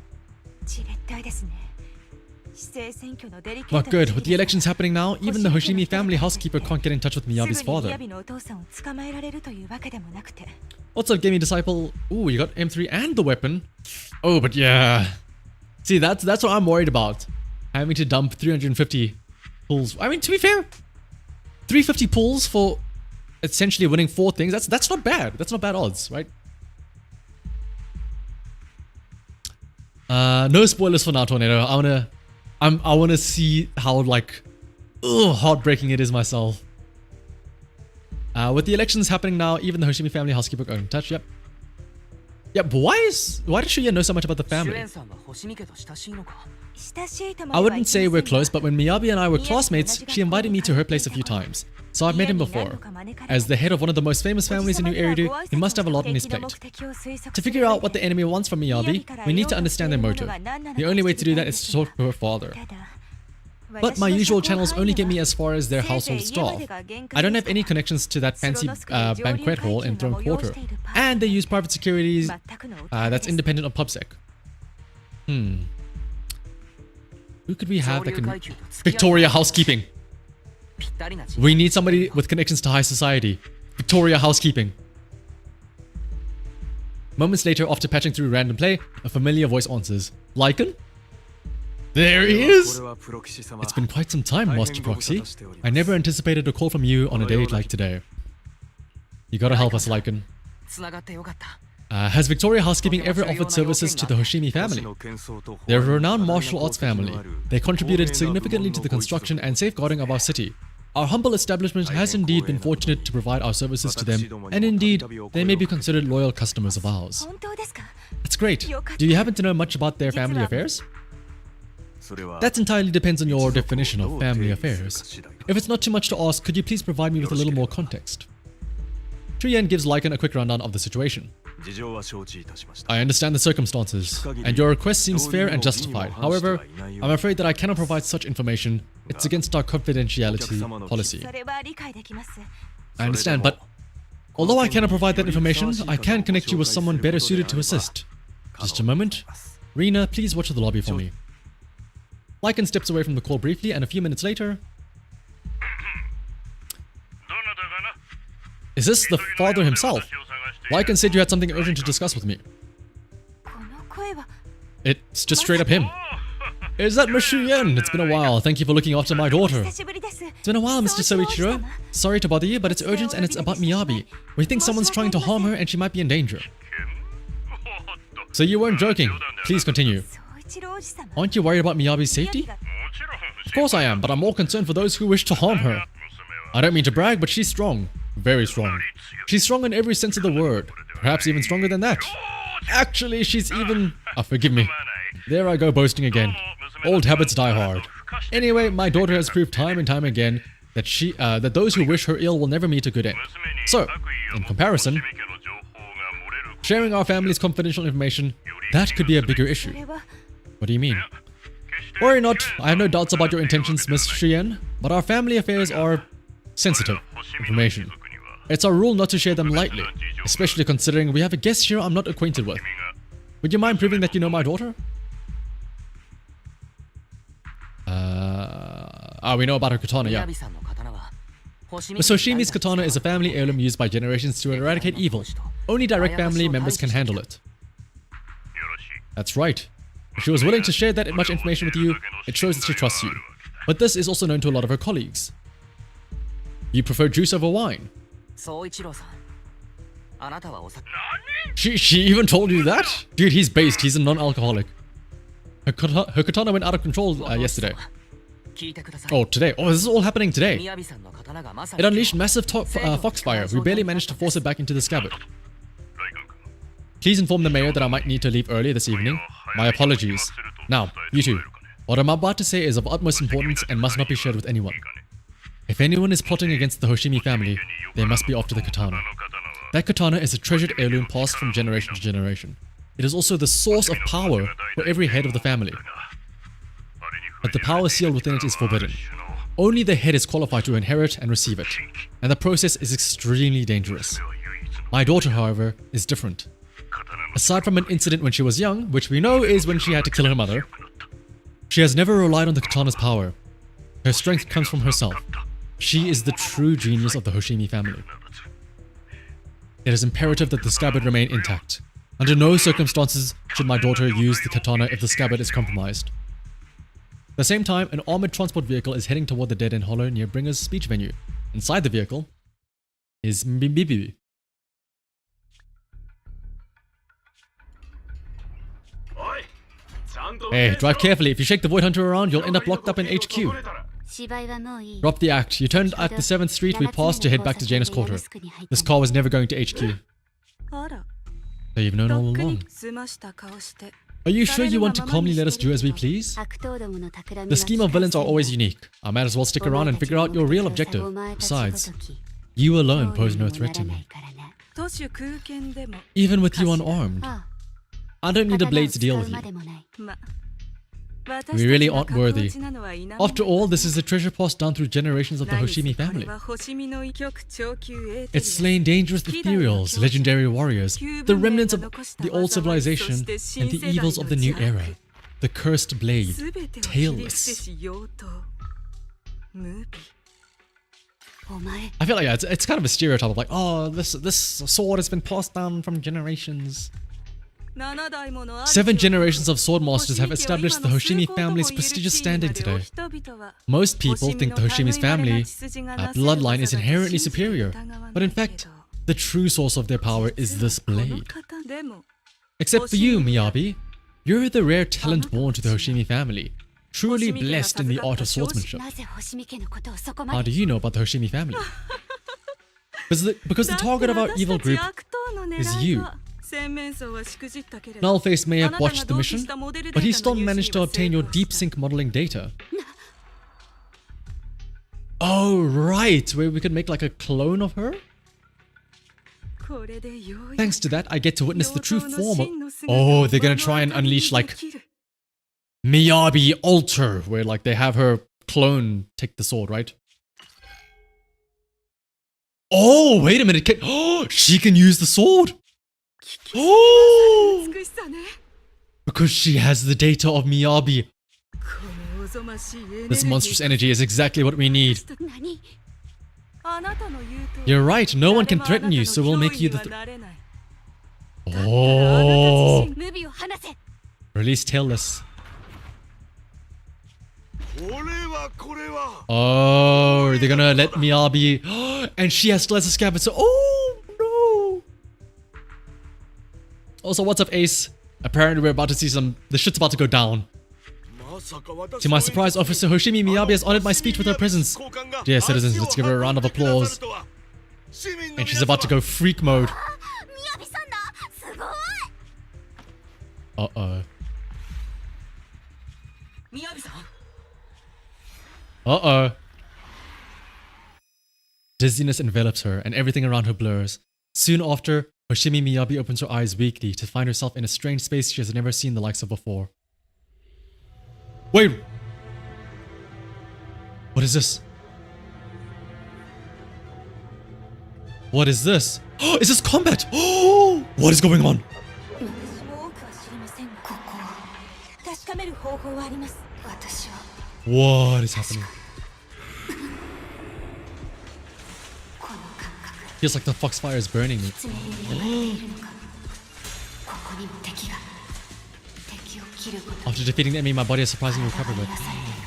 Not good. With the elections happening now, even the Hoshimi family housekeeper can't get in touch with Miyabi's father. What's up, gaming disciple? Ooh, you got M3 and the weapon. Oh, but yeah. See, that's what I'm worried about. Having to dump 350 pulls. I mean, to be fair, 350 pulls for essentially winning 4 things. That's not bad. That's not bad odds, right? No spoilers for now, Tornado. I wanna see how heartbreaking it is myself. With the elections happening now, even the Hoshimi family housekeeper got in touch. Yep. But why does Shuya know so much about the family? I wouldn't say we're close, but when Miyabi and I were classmates, she invited me to her place a few times. So I've met him before. As the head of one of the most famous families in New Eridu, he must have a lot on his plate. To figure out what the enemy wants from Miyabi, we need to understand their motive. The only way to do that is to talk to her father. But my usual channels only get me as far as their household staff. I don't have any connections to that fancy banquet hall in Throne Quarter. And they use private securities that's independent of PubSec. Who could we have that can... Victoria Housekeeping! We need somebody with connections to high society. Victoria Housekeeping. Moments later, after patching through random play, a familiar voice answers. Lycan? There he is! It's been quite some time, Master Proxy. I never anticipated a call from you on a day like today. You gotta help us, Lycan. Has Victoria Housekeeping ever offered services to the Hoshimi family? They're a renowned martial arts family. They contributed significantly to the construction and safeguarding of our city. Our humble establishment has indeed been fortunate to provide our services to them, and indeed, they may be considered loyal customers of ours. That's great. Do you happen to know much about their family affairs? That entirely depends on your definition of family affairs. If it's not too much to ask, could you please provide me with a little more context? Trian gives Lycan a quick rundown of the situation. I understand the circumstances, and your request seems fair and justified. However, I'm afraid that I cannot provide such information. It's against our confidentiality policy. I understand, but although I cannot provide that information, I can connect you with someone better suited to assist. Just a moment. Rena, please watch the lobby for me. Lycan steps away from the call briefly, and a few minutes later... Is this the father himself? Lycan said you had something urgent to discuss with me. It's just straight up him. Is that Miss Shuyen? It's been a while. Thank you for looking after my daughter. 久しぶりです。 It's been a while, Mr. Soichiro. Sorry to bother you, but it's urgent and it's about Miyabi. We think someone's trying to harm her and she might be in danger. So you weren't joking. Please continue. 総一郎おじさま。 Aren't you worried about Miyabi's safety? Of course I am, but I'm more concerned for those who wish to harm her. I don't mean to brag, but she's strong. Very strong. She's strong in every sense of the word. Perhaps even stronger than that. Actually, she's even... Oh, forgive me. There I go boasting again. Old habits die hard. Anyway, my daughter has proved time and time again that those who wish her ill will never meet a good end. So, in comparison, sharing our family's confidential information, that could be a bigger issue. これは What do you mean? Worry not, I have no doubts about your intentions, Miss Shien, but our family affairs are sensitive information. It's our rule not to share them lightly, especially considering we have a guest here I'm not acquainted with. Would you mind proving that you know my daughter? We know about her katana, yeah. 雅さんの刀は星見 Miss Hoshimi's katana is a family heirloom used by generations to eradicate evil. Only direct family members can handle it. That's right. If she was willing to share that much information with you, it shows that she trusts you. But this is also known to a lot of her colleagues. You prefer juice over wine. 総一郎さんあなたはお酒 She even told you that? Dude, he's based. He's a non-alcoholic. Her katana went out of control yesterday. 聞いてください Oh, today. Oh, this is all happening today. 雅さんの刀がまさ It に unleashed massive foxfire. We barely managed to force it back into the scabbard. Please inform the mayor that I might need to leave early this evening. My apologies. Now, you two. What I'm about to say is of utmost importance and must not be shared with anyone. If anyone is plotting against the Hoshimi family, they must be after the katana. That katana is a treasured heirloom passed from generation to generation. It is also the source of power for every head of the family. But the power sealed within it is forbidden. Only the head is qualified to inherit and receive it, and the process is extremely dangerous. My daughter, however, is different. Aside from an incident when she was young, which we know is when she had to kill her mother, she has never relied on the katana's power. Her strength comes from herself. She is the true genius of the Hoshimi family. It is imperative that the scabbard remain intact. Under no circumstances should my daughter use the katana if the scabbard is compromised. At the same time, an armored transport vehicle is heading toward the dead-end hollow near Bringer's speech venue. Inside the vehicle is Miyabi. Hey, drive carefully. If you shake the Void Hunter around, you'll end up locked up in HQ. 芝居はもういい Drop the act. You turned at the 7th Street we passed to head back to Janus Quarter. This car was never going to HQ. あら、 So you've known と all っく along. に済ました顔して。 Are you sure you want to calmly let us do as we please? 悪党どもの企み The scheme of villains are always unique. I might as well stick around and figure out your real objective. Besides, you alone pose no threat to me. 都市空間でも、 Even with you unarmed, あ I don't need a blade to 使 deal う with ま you. でもない ま、 We really aren't 私たちが worthy. 格落ちなのはいない After all, this is a treasure passed down through generations of the 何せ Hoshimi これ family. は星見の異曲超級エーテリア It's slain dangerous ethereals, legendary warriors, the remnants of the old civilization, and the evils of the new era. The cursed blade, 全てを切り捨て tailless. し妖刀ムービー お前 I feel like it's kind of a stereotype of like, oh, this sword has been passed down from generations. 7代もの 7 generations of sword masters have established the Hoshimi family's prestigious standing today. Most people think the Hoshimi's family bloodline is inherently superior, but in fact, the true source of their power is this blade. Except for you, Miyabi. You're the rare talent born to the Hoshimi family, truly blessed in the art of swordsmanship. なぜ星見家のことをそこま How で do you know about the Hoshimi family? Because the target of our evil group is you. Nullface may have botched the mission, but he still managed to obtain your deep sync modeling data. Oh, right, where we could make like a clone of her? Thanks to that, I get to witness the true form of... Oh, they're gonna try and unleash like Miyabi Alter, where like they have her clone take the sword, right? Oh, wait a minute. Oh, she can use the sword. Oh, because she has the data of Miyabi. This monstrous energy is exactly what we need. 何 You're right, no one can threaten you, so we'll make you the... Oh, ムービーを離せ release tailless. こ Release tailless. こ Release tailless. で Release tailless. Oh, they're gonna let Miyabi. And she has still has a scab. So, oh no. Also, what's up, Ace? Apparently, we're about to see the shit's about to go down. To my surprise, Officer Hoshimi Miyabi has honored my speech with her presence. Dear citizens, let's give her a round of applause. And she's about to go freak mode. 雅さんだすごい Uh-oh. 宮城さん Uh-oh. Dizziness envelops her, and everything around her blurs. Soon after, Hoshimi Miyabi opens her eyes weakly to find herself in a strange space she has never seen the likes of before. Wait! What is this? What is this? Is this combat? Oh! What is going on? 私も多くは知りませんがここを確かめる方法はあります私は What is happening? この感覚 Feels like the foxfire is burning me. 常に狙われているのかここにも敵が敵を切ること After defeating the enemy, my body is surprisingly 体 recovered. が癒されてい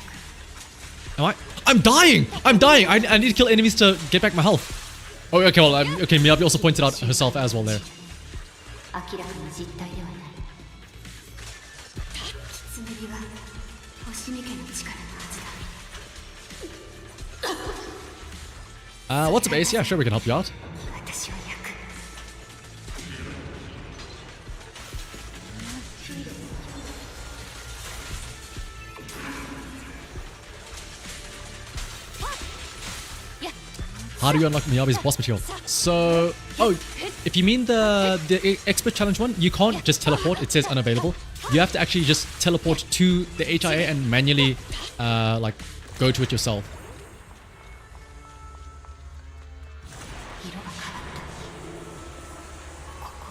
る Am I? I'm dying! I'm dying! I need to kill enemies to get back my health. Oh, okay, well, okay, Miyabi also pointed out herself as well there. 明らかな実態ではない狐は星見家の力のはずだ What's up, Ace? Yeah, sure, we can help you out. 私は焼く How do you unlock Miyabi's boss material? So, oh, if you mean the expert challenge one, you can't just teleport. It says unavailable. You have to actually just teleport to the HIA and manually, like, go to it yourself.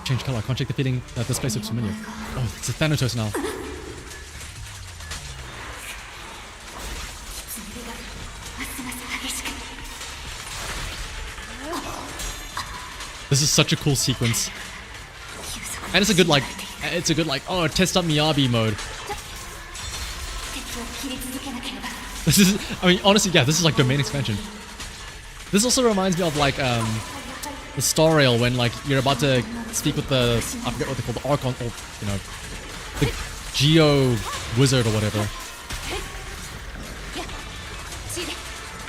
Change color. I can't shake the feeling that this place looks familiar. Oh, it's a Thanatos now. This is such a cool sequence. And it's a good like, oh, test out Miyabi mode. This is, I mean, honestly, yeah, this is like domain expansion. This also reminds me of like, the Star Rail when like you're about to speak with the, I forget what they call the Archon, or, you know, the Geo Wizard or whatever.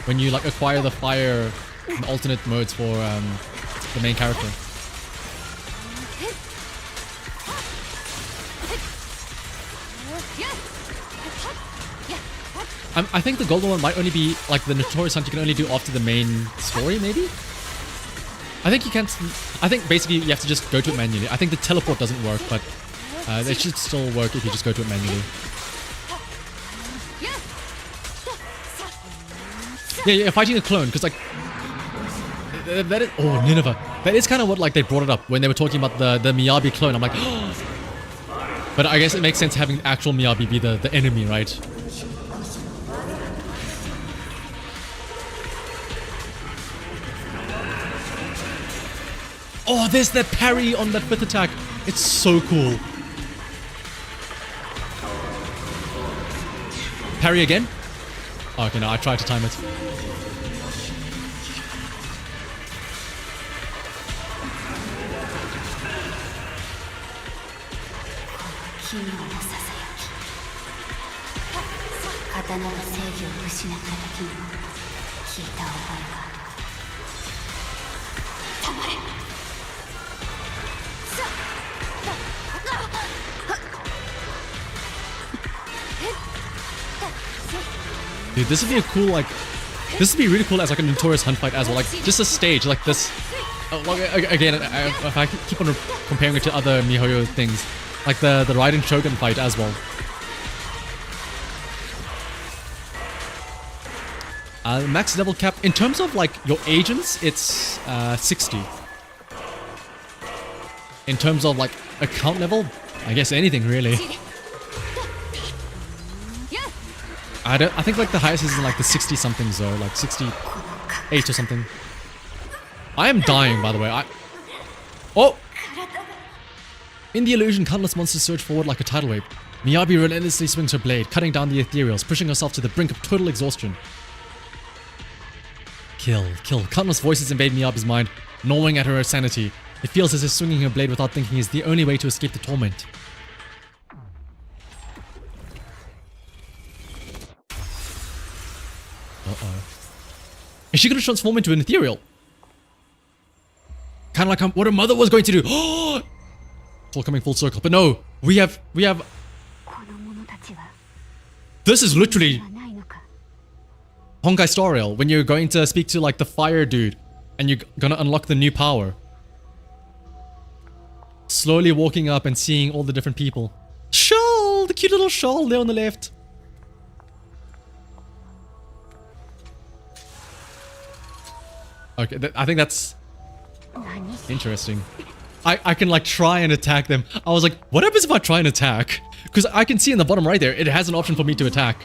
When you like acquire the fire in alternate modes for, the main character. I think the golden one might only be like the notorious hunt you can only do after the main story, maybe? I think you can't. I think basically you have to just go to it manually. I think the teleport doesn't work, but it should still work if you just go to it manually. Yeah, fighting a clone, because like that is, oh, Nineveh. That is kind of what like they brought it up when they were talking about the Miyabi clone. I'm like, but I guess it makes sense having actual Miyabi be the enemy, right? Oh, there's that parry on that 5th attack. It's so cool. Parry again? Oh, okay, no, I tried to time it. Dude, this would be a cool, like, this would be really cool as like a notorious hunt fight as well. Like, just a stage like this. Again, if I keep on comparing it to other MiHoYo things, like the Raiden Shogun fight as well. Max level cap, in terms of like your agents, it's 60. In terms of like account level, I guess anything really. I think like the highest is in like the 60 something zone, like 68 or something. I am dying, by the way. Oh! In the illusion, countless monsters surge forward like a tidal wave. Miyabi relentlessly swings her blade, cutting down the ethereals, pushing herself to the brink of total exhaustion. Kill, kill. Countless voices invade Miyabi's mind, gnawing at her sanity. It feels as if swinging her blade without thinking is the only way to escape the torment. Uh-oh. And she could have transformed into an ethereal. Kind of like what her mother was going to do. Oh! It's all coming full circle. But no, we have... This is literally Honkai Star Rail, when you're going to speak to like the fire dude and you're gonna unlock the new power. Slowly walking up and seeing all the different people. Shawl! The cute little shawl there on the left. Okay, I think that's interesting. I can like try and attack them. I was like, what happens if I try and attack? Because I can see in the bottom right there, it has an option for me to attack.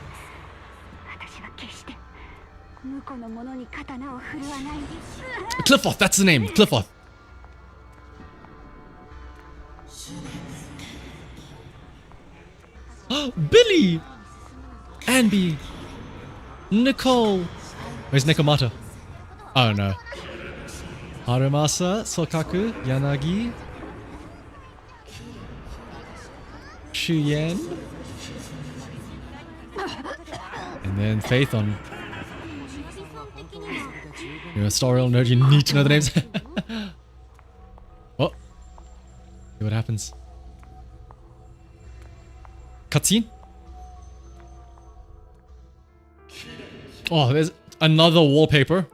Cliffoth, that's the name. Cliffoth. Billy! Anby! Nicole! Where's Nekomata? Oh no. Harumasa, Sokaku, Yanagi, Shuyen, and then Faith on. You're a Star Rail nerd, you need to know the names. Oh. See what happens. Cutscene? Oh, there's another wallpaper.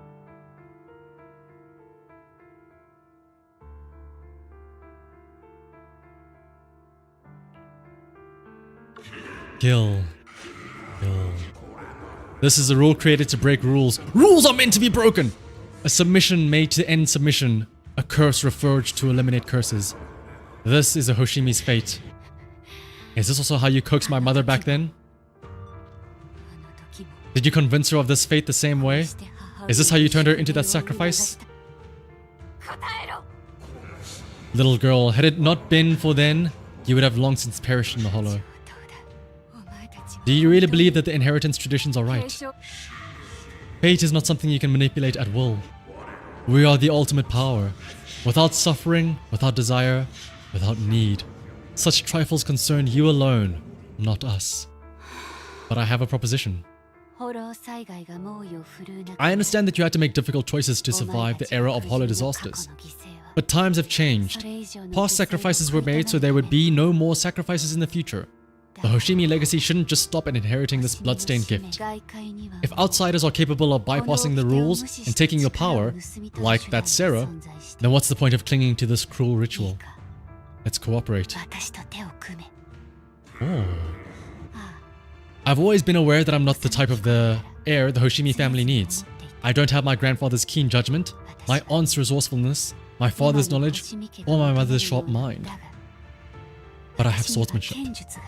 Kill. Kill. This is a rule created to break rules. Rules are meant to be broken! A submission made to end submission. A curse reforged to eliminate curses. This is a Hoshimi's fate. Is this also how you coaxed my mother back then? Did you convince her of this fate the same way? Is this how you turned her into that sacrifice? Little girl, had it not been for then, you would have long since perished in the hollow. Do you really believe that the inheritance traditions are right? Fate is not something you can manipulate at will. We are the ultimate power. Without suffering, without desire, without need. Such trifles concern you alone, not us. But I have a proposition. I understand that you had to make difficult choices to survive the era of hollow disasters. But times have changed. Past sacrifices were made so there would be no more sacrifices in the future. The Hoshimi legacy shouldn't just stop at inheriting this bloodstained gift. If outsiders are capable of bypassing the rules and taking your power, like that Sarah, then what's the point of clinging to this cruel ritual? Let's cooperate. Oh. I've always been aware that I'm not the type of the heir the Hoshimi family needs. I don't have my grandfather's keen judgment, my aunt's resourcefulness, my father's knowledge, or my mother's sharp mind. But I have swordsmanship.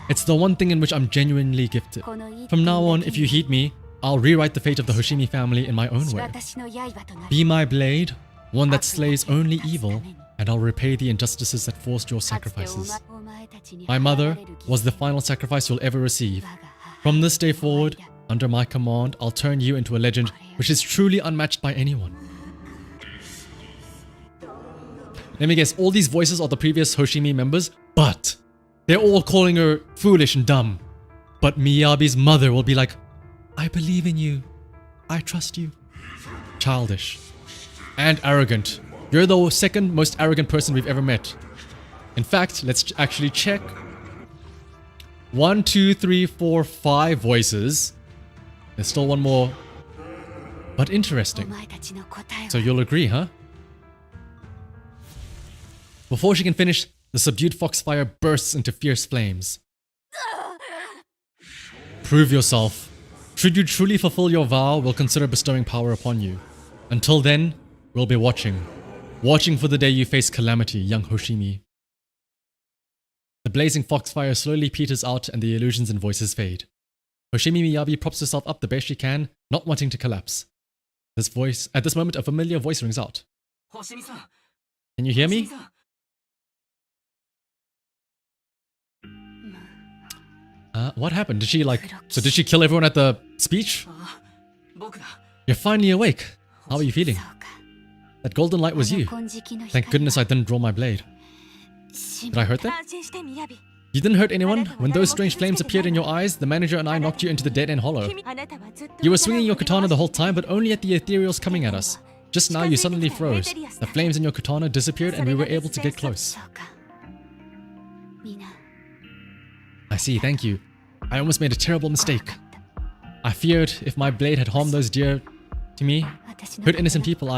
It's the one thing in which I'm genuinely gifted. From now on, if you heed me, I'll rewrite the fate of the Hoshimi family in my own way. Be my blade, one that slays only evil, and I'll repay the injustices that forced your sacrifices. My mother was the final sacrifice you'll ever receive. From this day forward, under my command, I'll turn you into a legend which is truly unmatched by anyone. Let me guess, all these voices are the previous Hoshimi members, but they're all calling her foolish and dumb. But Miyabi's mother will be like, I believe in you. I trust you. Childish. And arrogant. You're the second most arrogant person we've ever met. In fact, let's actually check. 1, 2, 3, 4, 5 voices. There's still one more. But interesting. So you'll agree, huh? Before she can finish, the subdued foxfire bursts into fierce flames. Prove yourself. Should you truly fulfill your vow, we'll consider bestowing power upon you. Until then, we'll be watching. Watching for the day you face calamity, young Hoshimi. The blazing foxfire slowly peters out and the illusions and voices fade. Hoshimi Miyabi props herself up the best she can, not wanting to collapse. At this moment, a familiar voice rings out. Can you hear me? What happened? Did she kill everyone at the speech? 僕だ You're finally awake. How are you feeling? そうか That golden light was you. 金色の Thank 光 goodness I didn't draw my blade. し Did I hurt them? 安心してみやび You didn't hurt anyone? When those strange flames appeared in your eyes, the manager and I knocked you into the dead-end hollow. あなたはずっと You were swinging your katana the whole time, but only at the ethereals coming at us. Just now you suddenly froze. The flames in your katana disappeared and we were able to get close. そうかみんな I see, thank you. I almost made a terrible mistake. I feared if my blade had harmed those dear to me, 私の hurt innocent people,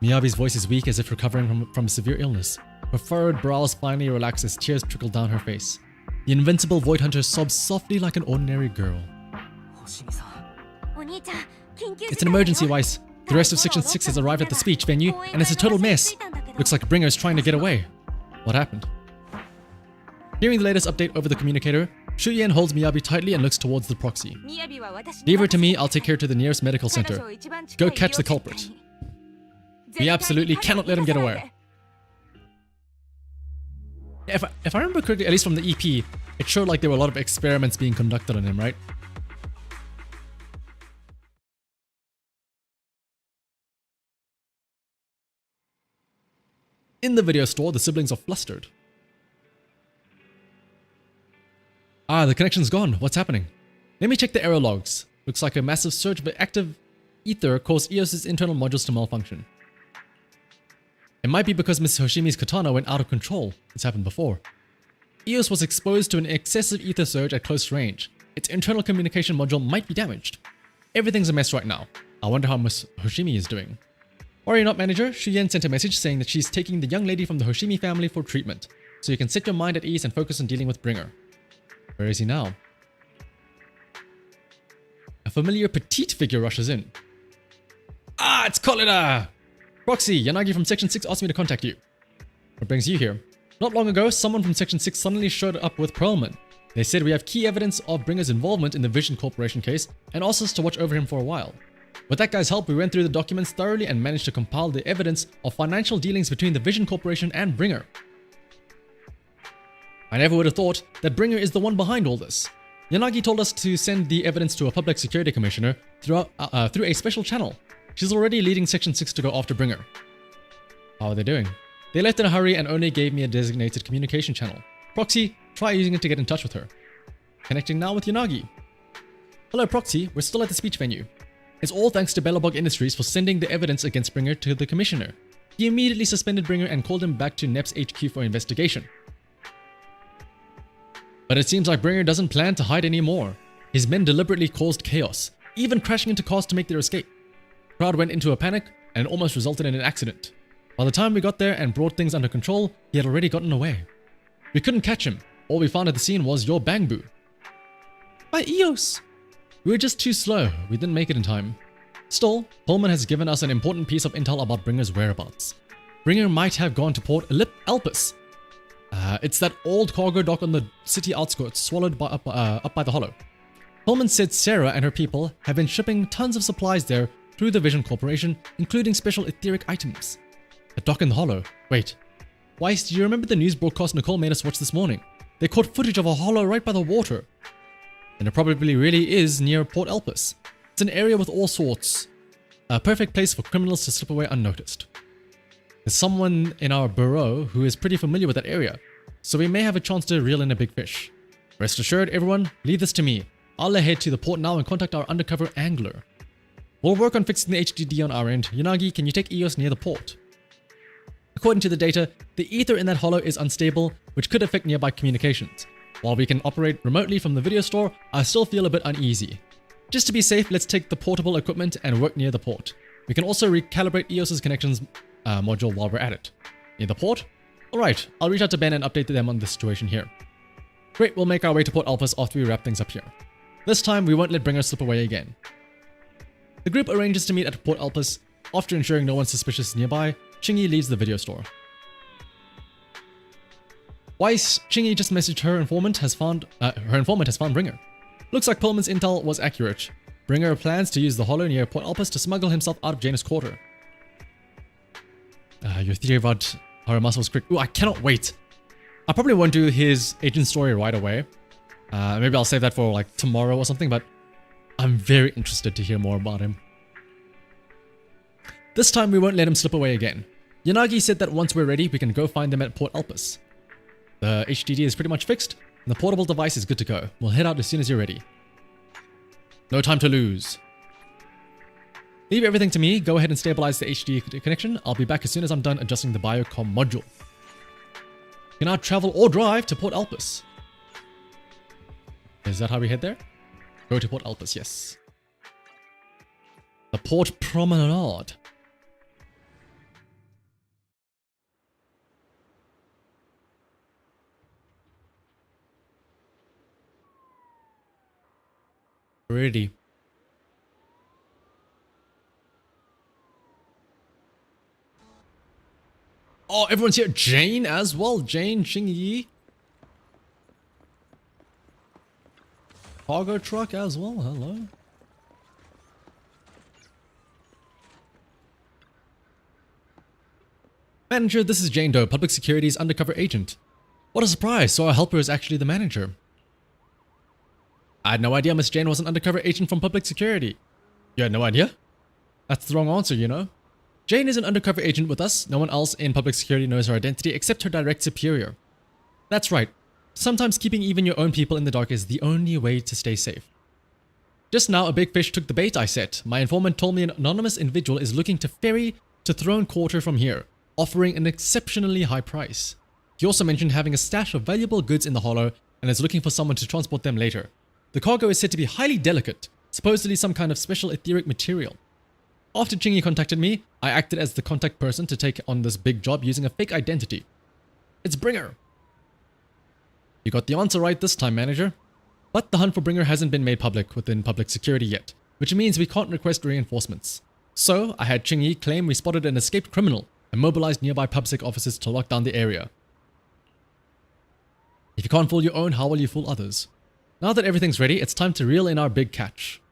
Miyabi's voice is weak as if recovering from a severe illness. Her furrowed brows finally relax as tears trickle down her face. The invincible void hunter sobs softly like an ordinary girl. 星見さん お兄ちゃん緊急 It's an emergency, Weiss. The rest of Section 6 has arrived at the speech venue, and it's a total mess. Looks like Bringer is trying to get away. What happened? Hearing the latest update over the communicator, Shuyen holds Miyabi tightly and looks towards the proxy. みやびは私に Leave her to me, I'll take her to the nearest medical center. Go catch the culprit. We absolutely cannot let him get away. If I remember correctly, at least from the EP, it showed like there were a lot of experiments being conducted on him, right? In the video store, the siblings are flustered. The connection's gone. What's happening? Let me check the error logs. Looks like a massive surge of active ether caused EOS's internal modules to malfunction. It might be because Miss Hoshimi's katana went out of control. It's happened before. EOS was exposed to an excessive ether surge at close range. Its internal communication module might be damaged. Everything's a mess right now. I wonder how Miss Hoshimi is doing. Worry not, manager. Shuyen sent a message saying that she's taking the young lady from the Hoshimi family for treatment, so you can set your mind at ease and focus on dealing with Bringer. Where is he now? A familiar petite figure rushes in. It's Kolida! Proxy, Yanagi from Section 6 asked me to contact you. What brings you here? Not long ago, someone from Section 6 suddenly showed up with Perlman. They said we have key evidence of Bringer's involvement in the Vision Corporation case and asked us to watch over him for a while. With that guy's help, we went through the documents thoroughly and managed to compile the evidence of financial dealings between the Vision Corporation and Bringer. I never would have thought that Bringer is the one behind all this. Yanagi told us to send the evidence to a public security commissioner through a special channel. She's already leading Section 6 to go after Bringer. How are they doing? They left in a hurry and only gave me a designated communication channel. Proxy, try using it to get in touch with her. Connecting now with Yanagi. Hello Proxy, we're still at the speech venue. It's all thanks to Bellabog Industries for sending the evidence against Bringer to the commissioner. He immediately suspended Bringer and called him back to NEP's HQ for investigation. But it seems like Bringer doesn't plan to hide anymore. His men deliberately caused chaos, even crashing into cars to make their escape. The crowd went into a panic and it almost resulted in an accident. By the time we got there and brought things under control, he had already gotten away. We couldn't catch him. All we found at the scene was your bangbu. By EOS! We were just too slow. We didn't make it in time. Still, Perlman has given us an important piece of intel about Bringer's whereabouts. Bringer might have gone to Port Elpis. It's that old cargo dock on the city outskirts, swallowed by, up by the hollow. Perlman said Sarah and her people have been shipping tons of supplies there through the Vision Corporation, including special etheric items. A dock in the hollow. Wait. Weiss, do you remember the news broadcast Nicole made us watch this morning? They caught footage of a hollow right by the water. And it probably really is near Port Elpis. It's an area with all sorts. A perfect place for criminals to slip away unnoticed. There's someone in our bureau who is pretty familiar with that area, so we may have a chance to reel in a big fish. Rest assured, everyone, leave this to me. I'll head to the port now and contact our undercover angler. We'll work on fixing the HDD on our end. Yanagi, can you take EOS near the port? According to the data, the ether in that hollow is unstable, which could affect nearby communications. While we can operate remotely from the video store, I still feel a bit uneasy. Just to be safe, let's take the portable equipment and work near the port. We can also recalibrate EOS's connections module while we're at it. Near the port? Alright, I'll reach out to Ben and update them on the situation here. Great, we'll make our way to Port Elpis after we wrap things up here. This time, we won't let Bringer slip away again. The group arranges to meet at Port Elpis. After ensuring no one suspicious is nearby, Chingy leaves the video store. Weiss, Chingy just messaged her informant has found Bringer. Looks like Perlman's intel was accurate. Bringer plans to use the hollow near Port Elpis to smuggle himself out of Janus Quarter. Your theory about Haramas was correct. Ooh, I cannot wait. I probably won't do his agent story right away. Maybe I'll save that for like tomorrow or something, but I'm very interested to hear more about him. This time we won't let him slip away again. Yanagi said that once we're ready, we can go find them at Port Elpis. The HDD is pretty much fixed, and the portable device is good to go. We'll head out as soon as you're ready. No time to lose. Leave everything to me. Go ahead and stabilize the HD connection. I'll be back as soon as I'm done adjusting the biocom module. You can now travel or drive to Port Elpis. Is that how we head there? Go to Port Elpis, yes. The Port Promenade. Ready. Oh, everyone's here. Jane as well. Jane, Xingyi. Cargo truck as well. Hello. Manager, this is Jane Doe, Public Security's undercover agent. What a surprise. So our helper is actually the manager. I had no idea Miss Jane was an undercover agent from Public Security. You had no idea? That's the wrong answer, you know. Jane is an undercover agent with us. No one else in Public Security knows her identity except her direct superior. That's right. Sometimes keeping even your own people in the dark is the only way to stay safe. Just now, a big fish took the bait I set. My informant told me an anonymous individual is looking to ferry to Throne Quarter from here, offering an exceptionally high price. He also mentioned having a stash of valuable goods in the hollow and is looking for someone to transport them later. The cargo is said to be highly delicate, supposedly some kind of special etheric material. After Chingy contacted me, I acted as the contact person to take on this big job using a fake identity. It's Bringer. You got the answer right this time, manager. But the hunt for Bringer hasn't been made public within Public Security yet, which means we can't request reinforcements. So, I had Chingy claim we spotted an escaped criminal and mobilized nearby PubSec officers to lock down the area. If you can't fool your own, how will you fool others? Now that everything's ready, it's time to reel in our big catch.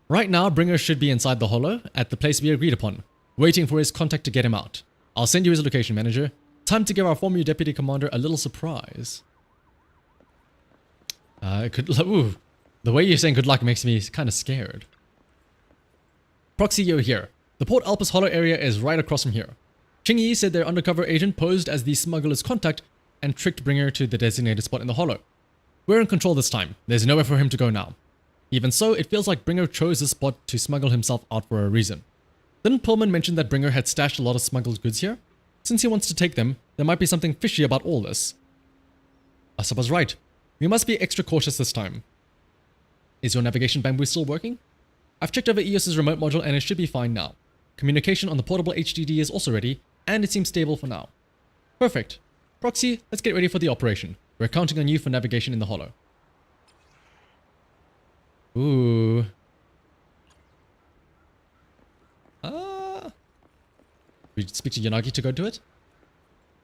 Right now, Bringer should be inside the hollow at the place we agreed upon, waiting for his contact to get him out. I'll send you his location, manager. Time to give our former deputy commander a little surprise. The way you're saying good luck makes me kind of scared. Proxy, you're here. The Port Elpis hollow area is right across from here. Chingy said their undercover agent posed as the smuggler's contact and tricked Bringer to the designated spot in the hollow. We're in control this time. There's nowhere for him to go now. Even so, it feels like Bringer chose this spot to smuggle himself out for a reason. Didn't Perlman mention that Bringer had stashed a lot of smuggled goods here? Since he wants to take them, there might be something fishy about all this. Asab was right. We must be extra cautious this time. Is your navigation bamboo still working? I've checked over EOS's remote module and it should be fine now. Communication on the portable HDD is also ready, and it seems stable for now. Perfect. Proxy, let's get ready for the operation. We're counting on you for navigation in the hollow. Ooh. We speak to Yanagi to go do it?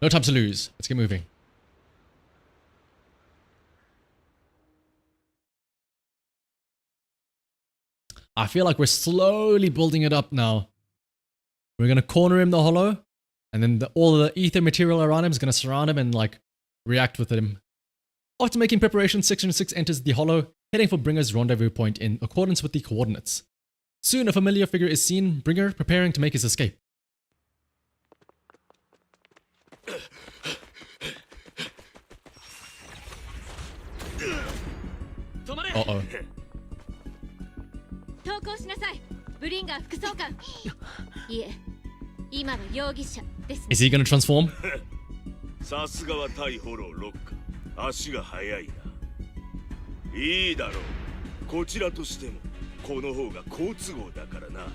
No time to lose. Let's get moving. I feel like we're slowly building it up now. We're going to corner him the hollow, and then all the ether material around him is going to surround him and like react with him. After making preparations, Section 6 enters the hollow, heading for Bringer's rendezvous point in accordance with the coordinates. Soon a familiar figure is seen, Bringer preparing to make his escape. Uh-oh. 投降しなさい。ブリンガー副総監。いえ、今は容疑者です。 Is he gonna transform? さすがは対フォローロック。足が速いな。いいだろう。こちらとしてもこの方が好都合だからな。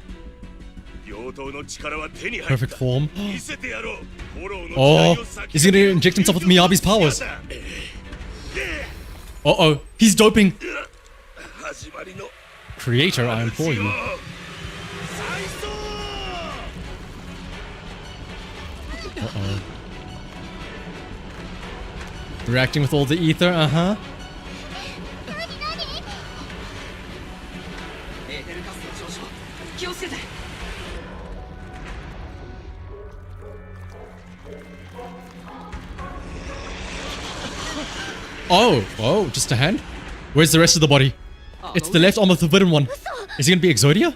病棟の力は手に入った。 Perfect form. 見せてやろう。フォローの Oh, 期待を先 he's gonna inject himself with Miyabi's powers. Uh-oh, he's doping. 始まりの Creator, I implore you. Uh-oh. Reacting with all the ether, uh-huh. エーテルガスの上昇気をつけて。Oh, just a hand? Where's the rest of the body? It's the left arm of the forbidden one. Is he gonna be Exodia?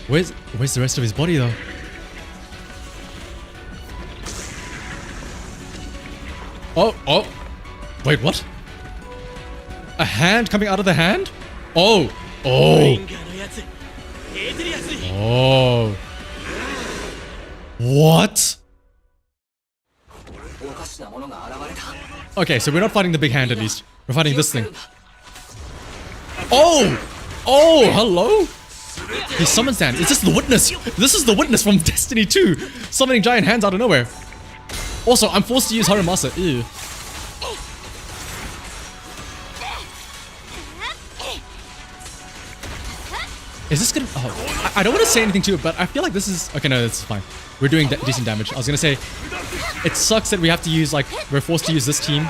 Where's the rest of his body though? Oh. Wait, what? A hand coming out of the hand? Oh. What? Okay, so we're not fighting the big hand at least. We're fighting this thing. Oh, hello? He summons hands. Is this the witness? This is the witness from Destiny 2. Summoning giant hands out of nowhere. Also, I'm forced to use Haramasa. Ew. Is this gonna... Oh, I don't want to say anything to it, but I feel like this is... Okay, no, that's fine. We're doing decent damage. I was gonna say, it sucks that we have to use, like, we're forced to use this team.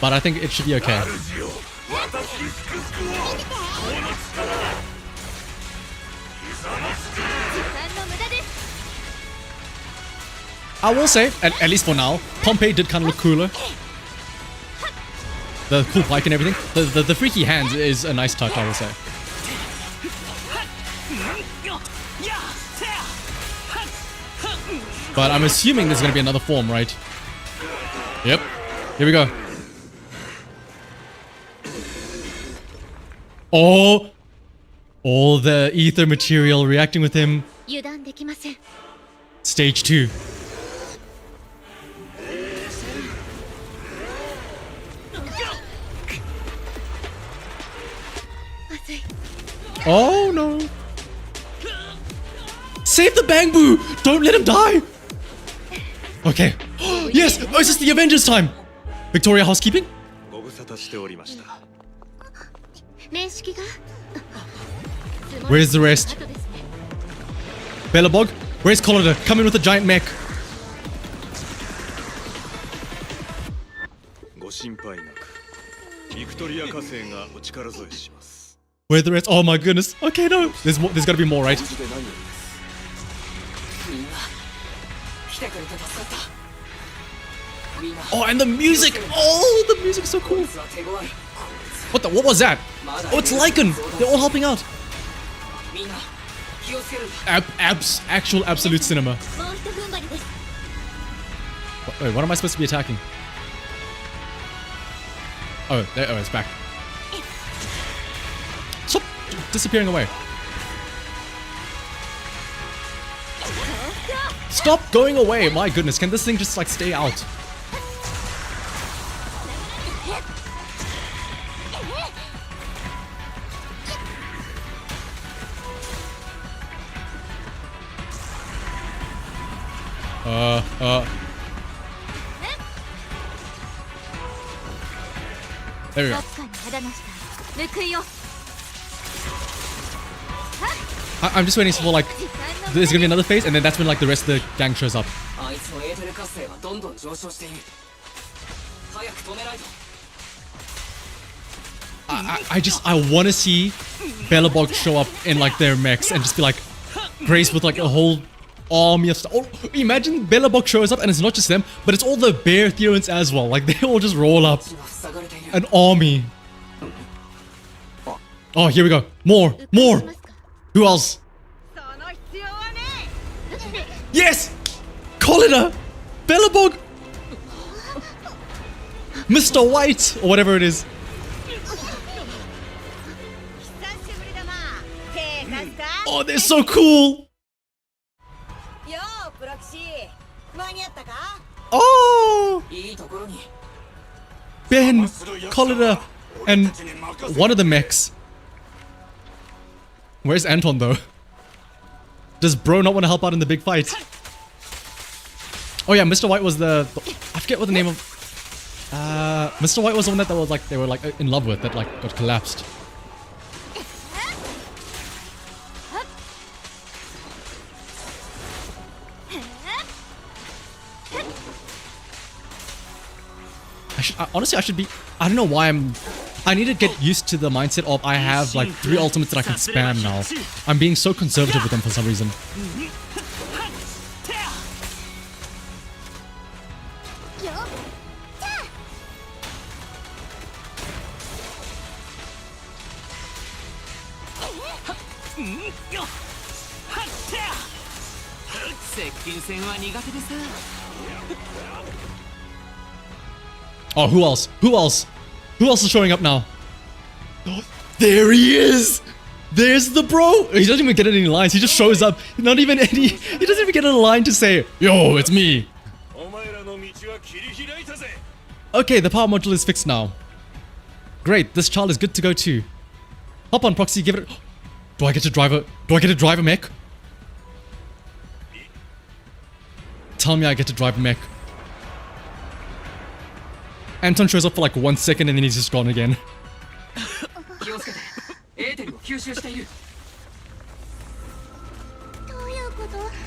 But I think it should be okay. I will say, at least for now, Pompeii did kind of look cooler. The cool bike and everything. The freaky hands is a nice touch, I will say. But I'm assuming there's going to be another form, right? Yep. Here we go. Oh! All the ether material reacting with him. Stage 2. Oh no. Save the Bangbu! Don't let him die! Okay. Yes! Oh, it's just the Avengers time! Victoria housekeeping? Where's the rest? Bellabog? Where's Collider? Come in with a giant mech. Where's the rest? Oh my goodness. Okay, no. There's gotta be more, right? Oh, and the music! Oh, the music's so cool! What was that? Oh, it's Lycan! They're all helping out! Actual absolute cinema. Wait, what am I supposed to be attacking? Oh, it's back. Stop disappearing away. Stop going away! My goodness, can this thing just like stay out? There we go. I'm just waiting for like there's gonna be another phase, and then that's when like the rest of the gang shows up. I want to see Bellabog show up in like their mechs and just be like graced with like a whole army of stuff. Oh, imagine Bellabog shows up and it's not just them, but it's all the bear Theorans as well. Like they all just roll up. An army. Oh, here we go. More. Who else? Yes! Collider! Bellabog! Mr. White! Or whatever it is. Oh, they're so cool! Oh! Ben, Collider, and one of the mechs. Where's Anton though? Does bro not want to help out in the big fight? Oh yeah, Mr. White was I forget what the name of... Mr. White was the one that was like, they were like in love with, that like got collapsed. Honestly, I should be... I don't know why I need to get used to the mindset of I have like 3 ultimates that I can spam now. I'm being so conservative with them for some reason. Oh, who else? Who else? Who else is showing up now? There he is! There's the bro! He doesn't even get any lines, he just shows up. Not even any... He doesn't even get a line to say, yo, it's me. Okay, the power module is fixed now. Great, this child is good to go too. Hop on, Proxy, give it... Do I get to drive a mech? Tell me I get to drive a mech. Anton shows up for like 1 second and then he's just gone again.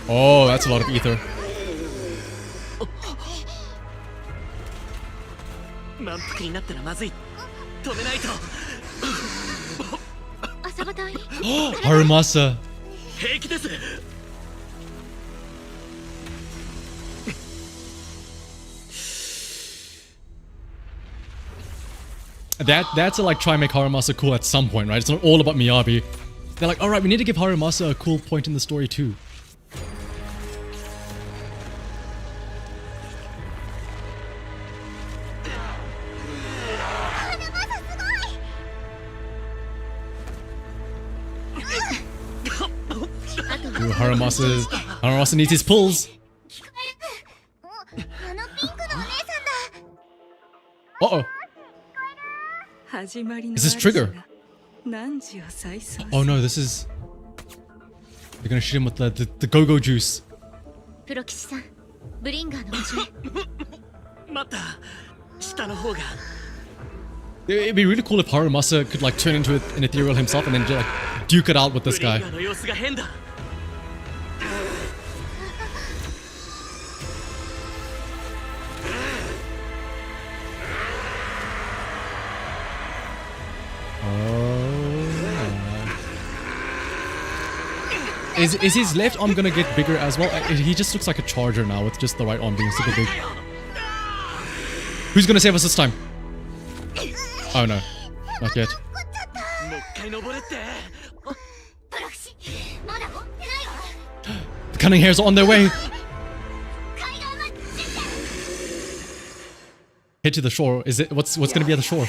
Oh, that's a lot of ether. Harumasa. That's to like try and make Harumasa cool at some point, right? It's not all about Miyabi. They're like, alright, we need to give Harumasa a cool point in the story too. Ooh, Harumasa needs his pulls. Uh-oh. Is this Trigger? Oh no, this is... They're gonna shoot him with the go-go juice. It'd be really cool if Harumasa could like turn into an ethereal himself and then just like duke it out with this guy. Is his left arm gonna get bigger as well? He just looks like a charger now with just the right arm being super big. Who's gonna save us this time? Oh no, not yet. The cunning hairs are on their way. Head to the shore. Is it what's gonna be at the shore?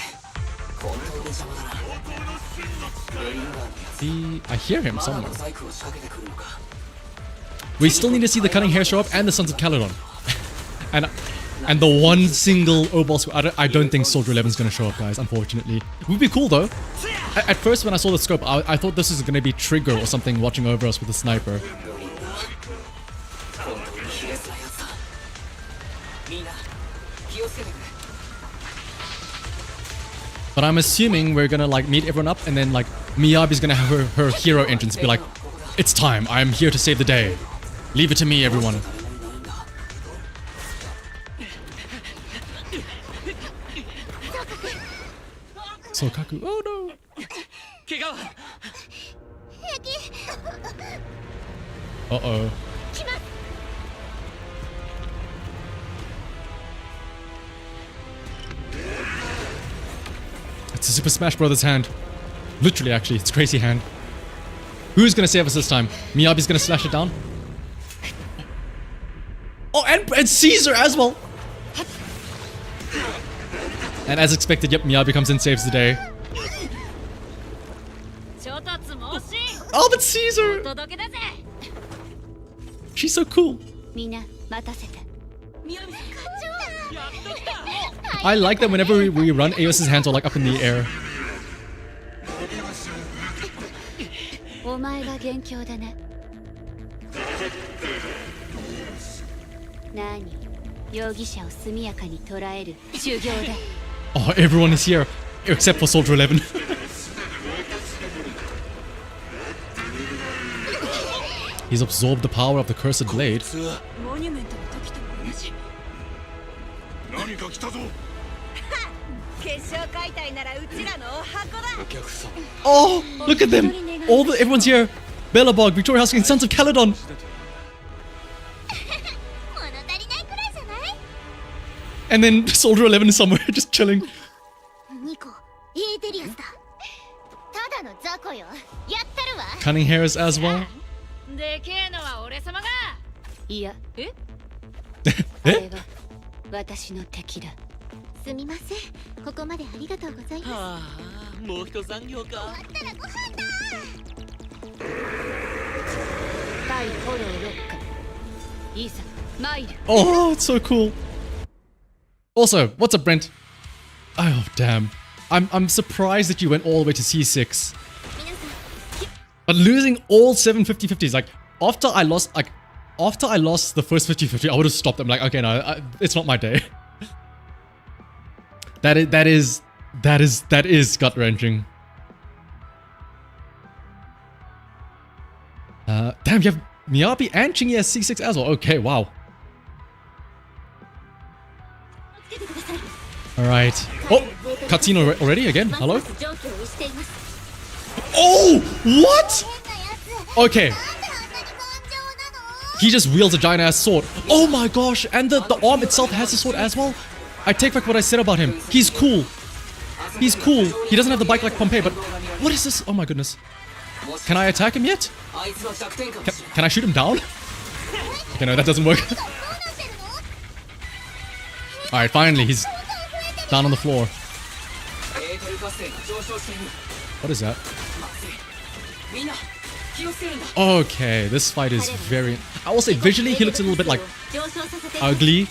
I hear him somewhere. We still need to see the cunning hair show up and the Sons of Caledon. and the one single Obol squad. I don't think Soldier 11 is going to show up, guys, unfortunately. It would be cool though. At first when I saw the scope, I thought this was going to be Trigger or something watching over us with a sniper. But I'm assuming we're gonna like meet everyone up and then like Miyabi's gonna have her hero entrance be like, it's time, I am here to save the day. Leave it to me, everyone. Sokaku, oh no! Uh-oh. It's a Super Smash Brothers hand. Literally, actually, it's a crazy hand. Who's gonna save us this time? Miyabi's gonna slash it down. Oh, and Caesar as well. And as expected, yep, Miyabi comes in, saves the day. Oh, but Caesar! She's so cool. I like that whenever we run, Aos's hands are like up in the air. Oh, everyone is here except for Soldier 11. He's absorbed the power of the cursed blade. Oh, look at them! Everyone's here. Bellabog, Victoria House, and Sons of Caledon. And then Soldier 11 is somewhere just chilling. ニコエーテリアスだただの雑魚よやったるわ Cunning hairs as well. でけえのは俺様がいやえあれは私の敵だすみませんここまでありがとうございますああもう一残業か終わったらご飯だ対フォローロッカいざ参る Oh, it's so cool. Also, what's up, Brent? Oh, damn. I'm surprised that you went all the way to C6. 皆さん But losing all 7 50-50s, like, after I lost the first 50-50, I would have stopped. I'm like, okay, no, it's not my day. That is gut-wrenching. Damn, you have Miyabi and Chingy as C6 as well. Okay, wow. つけてください Alright. Oh, cutscene already again? ます Hello? ます上記をしています Oh, what? 変なやつ Okay. なんであんなに頑丈なの He just wields a giant ass sword. Oh my gosh, and the arm itself has a sword as well? I take back what I said about him. He's cool. He's cool. He doesn't have the bike like Pompey, but what is this? Oh my goodness. Can I attack him yet? Can I shoot him down? Okay, no, that doesn't work. どうなってるの Alright, finally, he's down on the floor. What is that? Okay, this fight is very... I will say visually he looks a little bit like 上昇させて ugly.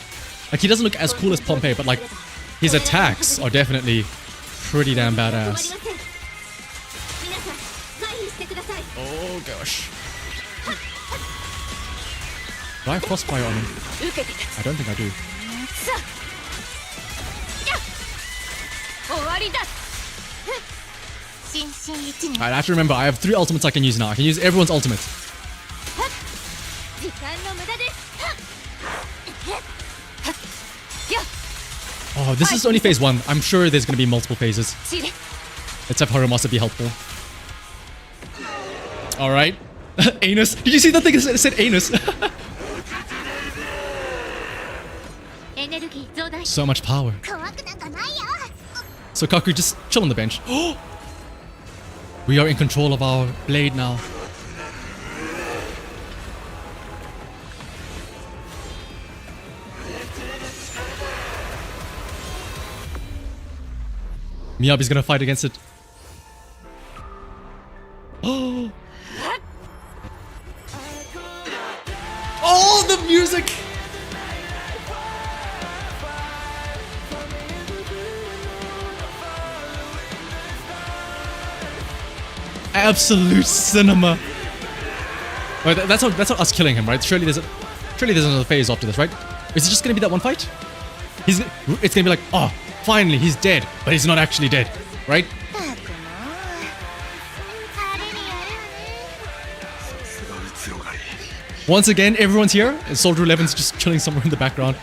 Like he doesn't look as cool as Pompey, but like his attacks are definitely pretty damn 止まりま badass. せん皆さん回避してください Oh gosh. Do I have crossfire on him? 受けて立つ I don't think I do. さあ終わりだ新進一年 Alright, I have to remember I have 3 ultimates I can use now. I can use everyone's ultimate. 時間の無駄です Oh, this is only phase 1. I'm sure there's gonna be multiple phases. チリ Let's have Horomasa be helpful. Alright. Anus. Did you see that thing that said anus? エネルギー増大 So much power. 怖くなんかないよ So Kaku, just chill on the bench. We are in control of our blade now. Miyabi's gonna fight against it. Oh! Oh, the music! Absolute cinema. Wait, that's not us killing him, right? Surely there's another phase after this, right? Is it just gonna be that one fight? It's gonna be like, oh, finally he's dead, but he's not actually dead, right? ったくもうあれにやれよね Once again, everyone's here, and Soldier 11's just chilling somewhere in the background.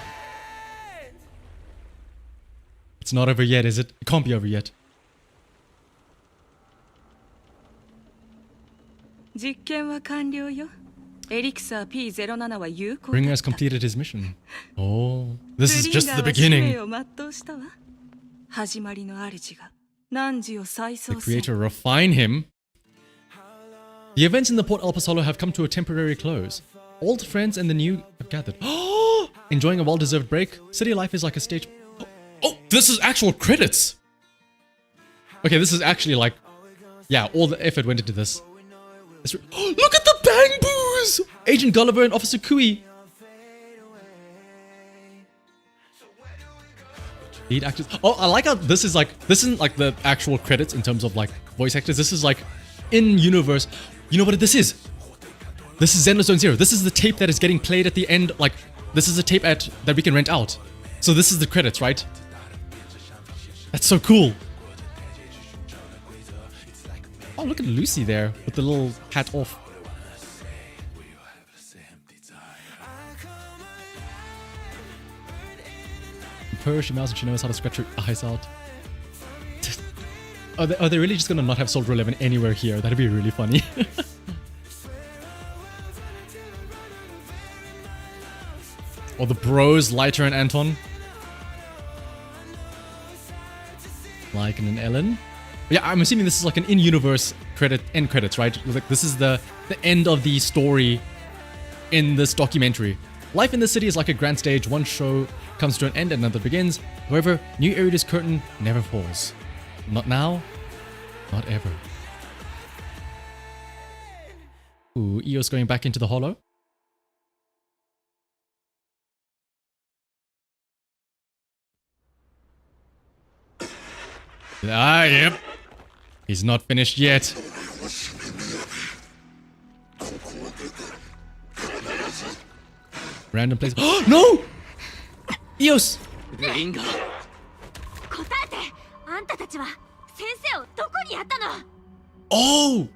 It's not over yet, is it? It can't be over yet. 実験は完了よ。エリクサー P07 は有効だ Bringer っ has た。 completed his mission. Oh, this is ブリン just ガ the ーは使命 beginning. を全うしたわ。始まりの主が汝を再 The 創せん。 creator refine him. The events in the Port El Pasolo have come to a temporary close. Old friends and the new have gathered. Enjoying a well-deserved break. City life is like a stage. Oh, this is actual credits. Okay, this is actually like, yeah, all the effort went into this. Look at the bang boos! Agent Gulliver and Officer Kui. Lead actors. Oh, I like how this is like, this isn't like the actual credits in terms of like voice actors. This is like in universe. You know what this is? This is Zenless Zone Zero. This is the tape that is getting played at the end. Like, this is the tape that we can rent out. So this is the credits, right? That's so cool. Oh, look at Lucy there with the little hat off. Purr, she mouse and she knows how to scratch her eyes out. Are they really just gonna not have Soldier 11 anywhere here? That'd be really funny. Or the bros, Lighter and Anton. Like in an Ellen. Yeah, I'm assuming this is like an in-universe end credits, right? Like this is the end of the story in this documentary. Life in the city is like a grand stage. One show comes to an end and another begins. However, New Erida's curtain never falls. Not now, not ever. Ooh, Eos going back into the hollow. Ah, yep. He's not finished yet. Random place. Oh, no! Eos! ブリンガー答えて。あんたたちは先生をどこにやったの？ Oh!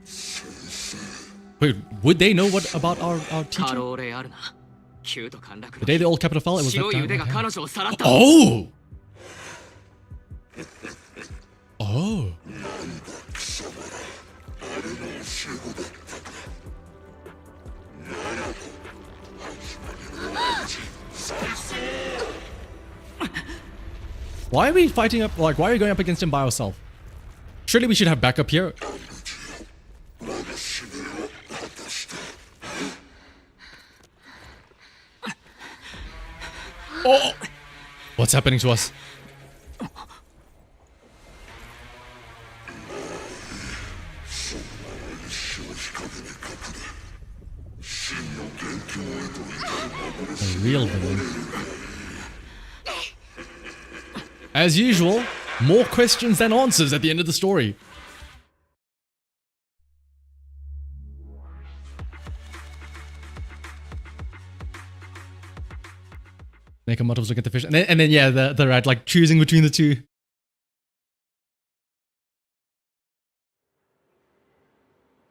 Wait, would they know what about our カ teacher? ローレアルナキュート陥落 The day the old capital fell, it was 白い that 腕が time. 彼女をさらった Oh! Oh. Why are we fighting up? Like, why are we going up against him by ourselves? Surely we should have backup here. Oh! What's happening to us? A real villain. As usual, more questions than answers at the end of the story. Make a motto look at the fish, and then yeah, the rat like choosing between the two.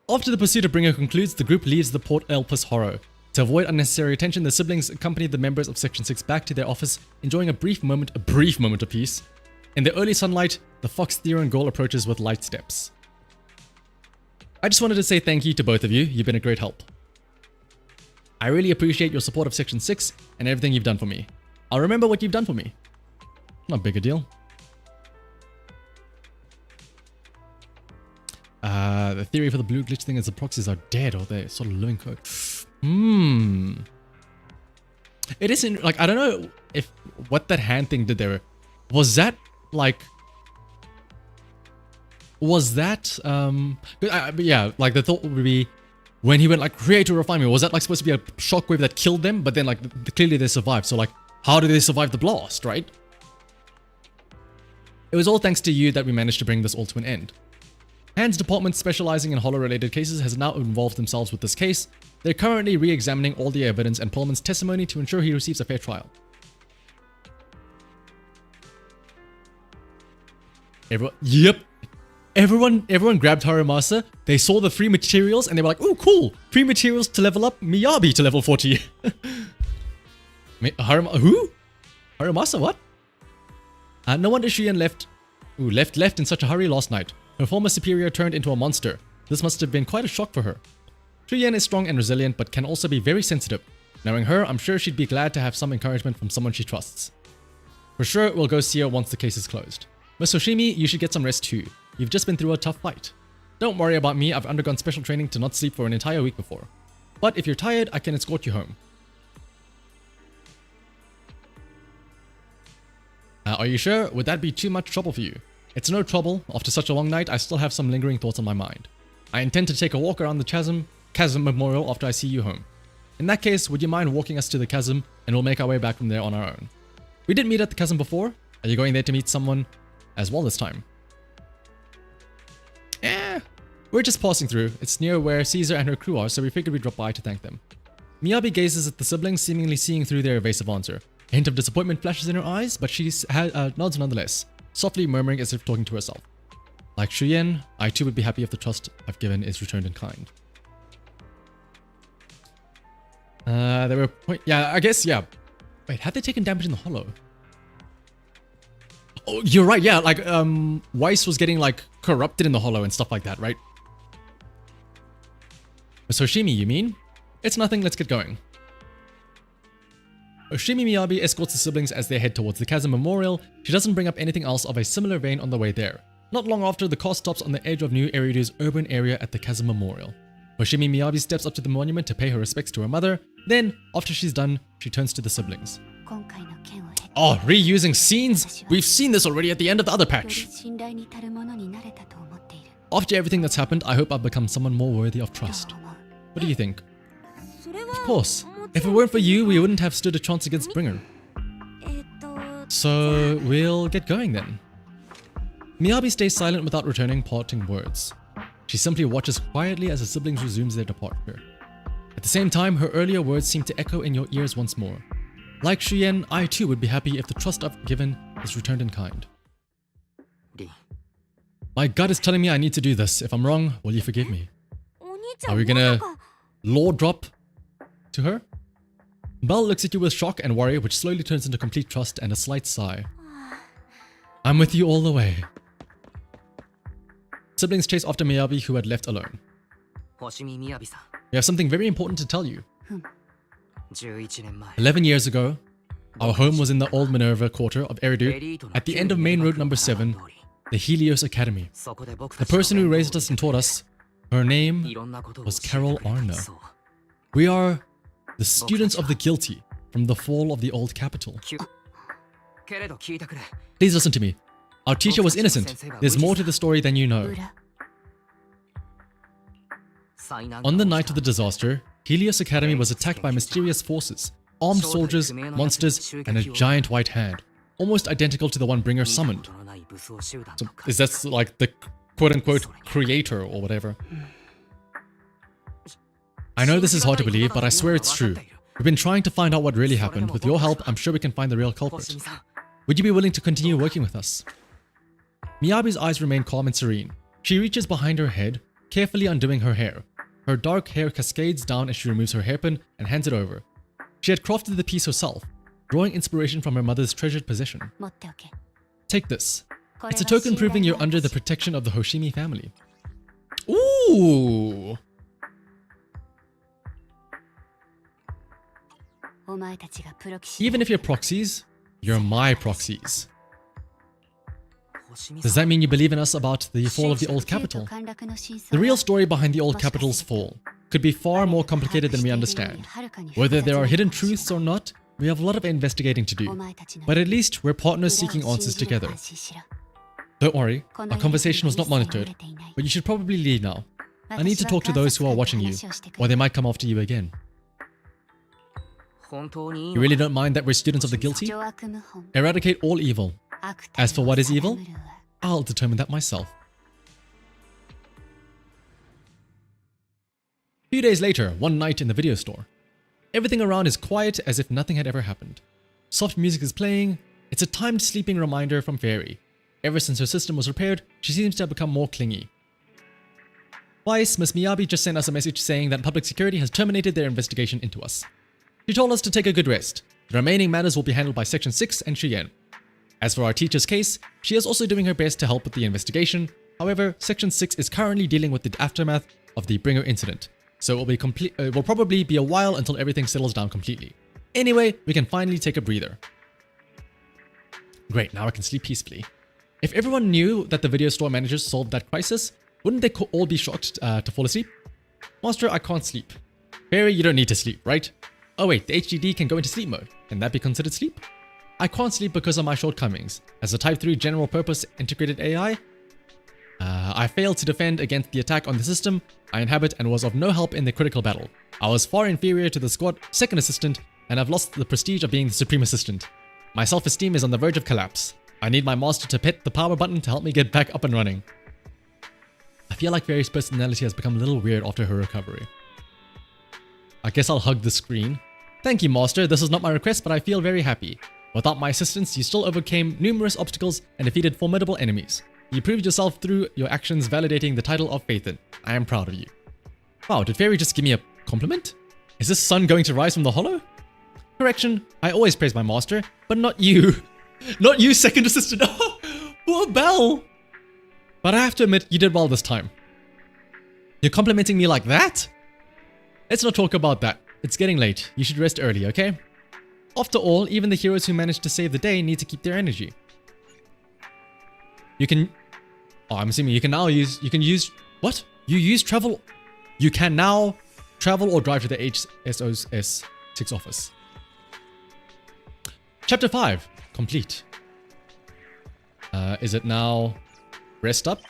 After the pursuit of Bringer concludes, the group leaves the Port Elpis Horror. To avoid unnecessary attention, the siblings accompany the members of Section 6 back to their office, enjoying a brief moment of peace. In the early sunlight, the Fox Theron girl approaches with light steps. I just wanted to say thank you to both of you. You've been a great help. I really appreciate your support of Section 6 and everything you've done for me. I'll remember what you've done for me. Not big a deal. The theory for the blue glitch thing is the proxies are dead or they're sort of living code. It isn't like, I don't know if what that hand thing did there. Was that like, yeah, like the thought would be when he went like create or refine me, was that like supposed to be a shockwave that killed them? But then like clearly they survived. So like, how did they survive the blast, right? It was all thanks to you that we managed to bring this all to an end. Hand's department, specializing in Hollow-related cases, has now involved themselves with this case. They're currently re-examining all the evidence and Perlman's testimony to ensure he receives a fair trial. Everyone grabbed Haramasa. They saw the free materials and they were like, "Oh, cool! Free materials to level up Miyabi to level 40." Who? Haramasa? What? No wonder Shuyen left in such a hurry last night. Her former superior turned into a monster. This must have been quite a shock for her. Shuyen is strong and resilient, but can also be very sensitive. Knowing her, I'm sure she'd be glad to have some encouragement from someone she trusts. For sure, we'll go see her once the case is closed. Miss Hoshimi, you should get some rest too. You've just been through a tough fight. Don't worry about me, I've undergone special training to not sleep for an entire week before. But if you're tired, I can escort you home. Are you sure? Would that be too much trouble for you? It's no trouble. After such a long night, I still have some lingering thoughts on my mind. I intend to take a walk around the chasm memorial after I see you home. In that case, would you mind walking us to the chasm and we'll make our way back from there on our own? We did meet at the chasm before. Are you going there to meet someone as well this time? We're just passing through. It's near where Caesar and her crew are, so we figured we'd drop by to thank them. Miyabi gazes at the siblings, seemingly seeing through their evasive answer. A hint of disappointment flashes in her eyes, but she nods nonetheless, softly murmuring as if talking to herself. Like Shuyen, I too would be happy if the trust I've given is returned in kind. There were yeah, I guess, yeah. Wait, had they taken damage in the hollow? Oh, you're right, yeah, like, Weiss was getting, like, corrupted in the hollow and stuff like that, right? Miss Hoshimi, you mean? It's nothing, let's get going. Hoshimi Miyabi escorts the siblings as they head towards the Chasm Memorial. She doesn't bring up anything else of a similar vein on the way there. Not long after, the car stops on the edge of New Eridu's urban area at the Chasm Memorial. Hoshimi Miyabi steps up to the monument to pay her respects to her mother. Then, after she's done, she turns to the siblings. 今回の件を経て Oh, reusing scenes? We've seen this already at the end of the other より patch. 信頼に足るものになれたと思っている After everything that's happened, I hope I've become someone more worthy of と trust. 思う What do you think? それは Of course. If it weren't for you, we wouldn't have stood a chance against Bringer. と So, we'll get going then. Miyabi stays silent without returning parting words. She simply watches quietly as the siblings resumes their departure. At the same time, her earlier words seem to echo in your ears once more. Like Shuyen, I too would be happy if the trust I've given is returned in kind. リン My gut is telling me I need to do this. If I'm wrong, will you forgive me? お兄ちゃ Are ん we ま gonna さか law drop to her? Belle looks at you with shock and worry, which slowly turns into complete trust and a slight sigh. I'm with you all the way. Siblings chase after Miyabi, who had left alone. 星見みやびさん We have something very important to tell you. 11年前 11 years ago, our home was in the old Minerva quarter of Eridu, at the end of main road number 7, the Helios Academy. そこで僕 The たちの person who raised us and taught us, her い name ろんなことを was 教えて Carol くれた Arna. そう We are the students of the guilty from the fall of the old capital. けれど聞いてくれ Please listen to me. Our teacher was innocent. There's more to the story than you know. 裏 災難 On the night of the disaster, Helios Academy was attacked by mysterious forces, armed soldiers, monsters, and a giant white hand, almost identical to the one Bringer 見たこ summoned. とのない武装集団 So の数 is that like the quote-unquote creator or whatever? I know this is hard to believe, but I swear it's true. We've been trying to find out what really happened. With your help, I'm sure we can find the real 星 culprit. 見さん Would you be willing to continue working with us? Miyabi's eyes remain calm and serene. She reaches behind her head, carefully undoing her hair. Her dark hair cascades down as she removes her hairpin and hands it over. She had crafted the piece herself, drawing inspiration from her mother's treasured possession. 持っておけ Take this. これ It's a は token 信頼 proving の you're under the 証 protection of the Hoshimi family. Ooh! お前たちがプロ棋士 Even if you're proxies, you're my proxies. 星見 Does さん that mean you believe in us about the fall of the old 帝都 capital? 陥落の真 The 相 real は story behind the old capital's fall could be far more complicated than we understand. Whether there are hidden truths or not, we have a lot of investigating to お do. 前たちの But at least we're partners seeking 裏を answers 信じれば together. 安心しろ Don't worry, この our 世に conversation was not 一切漏 monitored, れていない but you should probably leave now. I need to 私は talk to those who are 観 watching 察 you, 官と話をしてく or れ they might come after you again. 本当にいい You の really か don't mind that we're students of the guilty? 邪悪謀反 Eradicate all evil. 悪 As for を what is 定 evil? むるは I'll determine that myself. A few days later, one night in the video store. Everything around is quiet as if nothing had ever happened. Soft music is playing. It's a timed sleeping reminder from Fairy. Ever since her system was repaired, she seems to have become more clingy. Twice, Miss Miyabi just sent us a message saying that public security has terminated their investigation into us. She told us to take a good rest. The remaining matters will be handled by Section 6 and Chien. As for our teacher's case, she is also doing her best to help with the investigation. However, Section 6 is currently dealing with the aftermath of the Bringer incident, so it will probably be a while until everything settles down completely. Anyway, we can finally take a breather. Great, now I can sleep peacefully. If everyone knew that the video store managers solved that crisis, wouldn't they all be shocked to fall asleep? Master, I can't sleep. Fairy, you don't need to sleep, right? Oh wait, the HDD can go into sleep mode. Can that be considered sleep? I can't sleep because of my shortcomings. As a Type 3 general purpose integrated AI, I failed to defend against the attack on the system I inhabit and was of no help in the critical battle. I was far inferior to the squad second assistant and have lost the prestige of being the supreme assistant. My self-esteem is on the verge of collapse. I need my master to hit the power button to help me get back up and running. I feel like Fairy's personality has become a little weird after her recovery. I guess I'll hug the screen. Thank you, Master. This is not my request, but I feel very happy. Without my assistance, you still overcame numerous obstacles and defeated formidable enemies. You proved yourself through your actions, validating the title of Phaethon. I am proud of you. Wow, did Fairy just give me a compliment? Is this sun going to rise from the hollow? Correction, I always praise my master, but not you. Not you, second assistant. Oh, poor Belle. But I have to admit, you did well this time. You're complimenting me like that? Let's not talk about that. It's getting late. You should rest early, okay? After all, even the heroes who manage to save the day need to keep their energy. You can... Oh, I'm assuming you can now use... You can use... What? You use travel... You can now travel or drive to the HSOS 6 office. Chapter 5. Complete. Is it now... Rest up?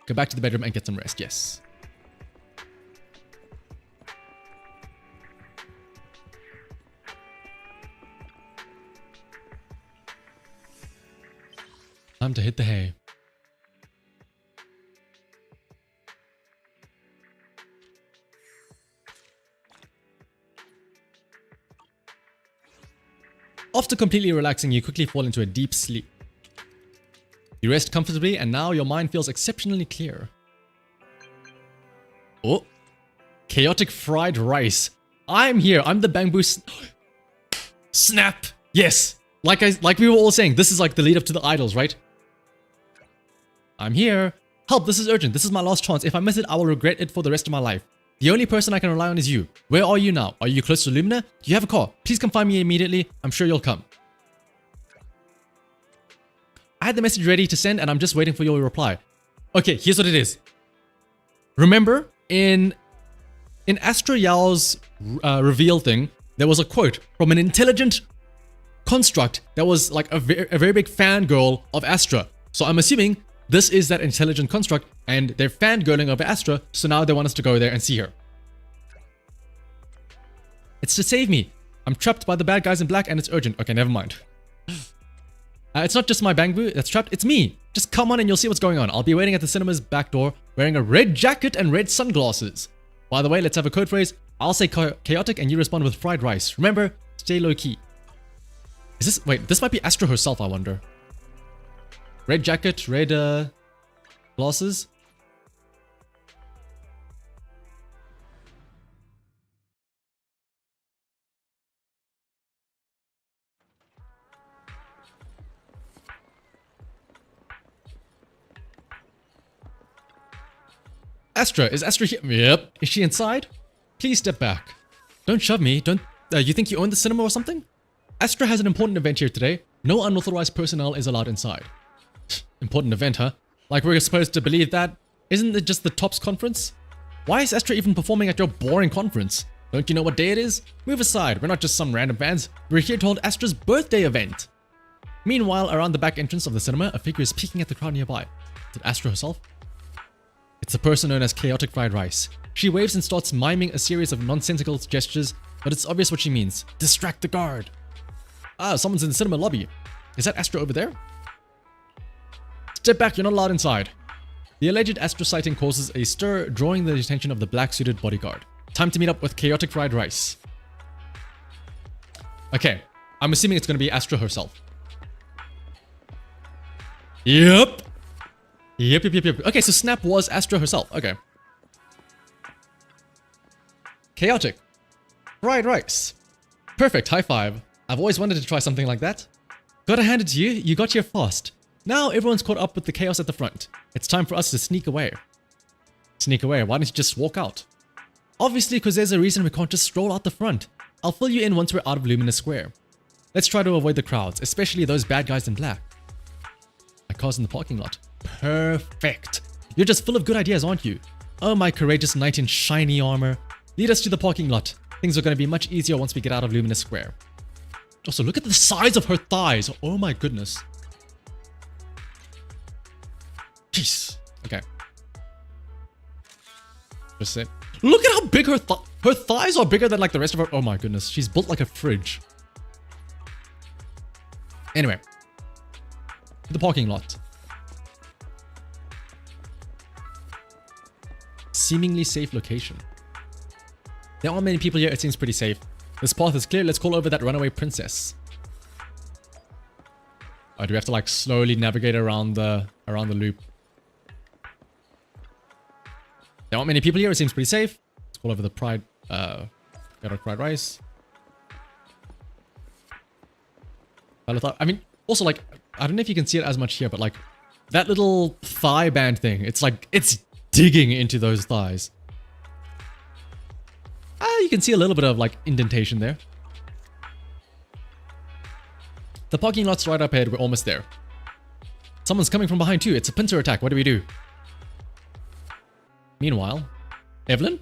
Go back to the bedroom and get some rest. Yes. Time to hit the hay. After completely relaxing, you quickly fall into a deep sleep. You rest comfortably, and now your mind feels exceptionally clear. Oh, chaotic fried rice. I'm here. I'm the bamboo. Snap. Yes. Like we were all saying, this is like the lead up to the idols, right? I'm here. Help, this is urgent. This is my last chance. If I miss it, I will regret it for the rest of my life. The only person I can rely on is you. Where are you now? Are you close to Lumina? Do you have a car? Please come find me immediately. I'm sure you'll come. I had the message ready to send and I'm just waiting for your reply. Okay, here's what it is. Remember, in Astra Yao's reveal thing, there was a quote from an intelligent construct that was like a very big fangirl of Astra. So I'm assuming this is that intelligent construct and they're fangirling over Astra, so now they want us to go there and see her. It's to save me. I'm trapped by the bad guys in black and it's urgent. Okay, never mind. It's not just my bangbu that's trapped, it's me. Just come on and you'll see what's going on. I'll be waiting at the cinema's back door wearing a red jacket and red sunglasses. By the way, let's have a code phrase. I'll say chaotic and you respond with fried rice. Remember, stay low key. Is this... Wait, this might be Astra herself, I wonder. Red jacket, red glasses. Astra, is Astra here? Yep. Is she inside? Please step back. Don't shove me. Don't... you think you own the cinema or something? Astra has an important event here today. No unauthorized personnel is allowed inside. Important event, huh? Like we're supposed to believe that? Isn't it just the TOPS conference? Why is Astra even performing at your boring conference? Don't you know what day it is? Move aside, we're not just some random fans. We're here to hold Astra's birthday event. Meanwhile, around the back entrance of the cinema, a figure is peeking at the crowd nearby. Is it Astra herself? It's a person known as Chaotic Fried Rice. She waves and starts miming a series of nonsensical gestures, but it's obvious what she means. Distract the guard. Ah, someone's in the cinema lobby. Is that Astra over there? Step back, you're not allowed inside. The alleged Astra sighting causes a stir, drawing the attention of the black-suited bodyguard. Time to meet up with Chaotic Fried Rice. Okay, I'm assuming it's going to be Astra herself. Yep. Yep. Okay, so Snap was Astra herself. Okay. Chaotic. Fried rice. Perfect, high five. I've always wanted to try something like that. Gotta hand it to you, you got here fast. Now everyone's caught up with the chaos at the front. It's time for us to sneak away. Sneak away, why don't you just walk out? Obviously, because there's a reason we can't just stroll out the front. I'll fill you in once we're out of Luminous Square. Let's try to avoid the crowds, especially those bad guys in black. My car's in the parking lot. Perfect. You're just full of good ideas, aren't you? Oh, my courageous knight in shiny armor. Lead us to the parking lot. Things are going to be much easier once we get out of Luminous Square. Also, look at the size of her thighs. Oh my goodness. Jeez. Okay. Just it. Look at how big her thighs are bigger than like the rest of her. Oh my goodness. She's built like a fridge. Anyway. The parking lot. Seemingly safe location. There aren't many people here. It seems pretty safe. This path is clear. Let's call over that runaway princess. Oh, do we have to like slowly navigate around the loop? There aren't many people here. It seems pretty safe. Let's call over the fried rice. I mean, also like, I don't know if you can see it as much here, but like that little thigh band thing, it's like, it's digging into those thighs. you can see a little bit of like indentation there. The parking lot's right up ahead. We're almost there. Someone's coming from behind too. It's a pincer attack. What do we do? Meanwhile, Evelyn?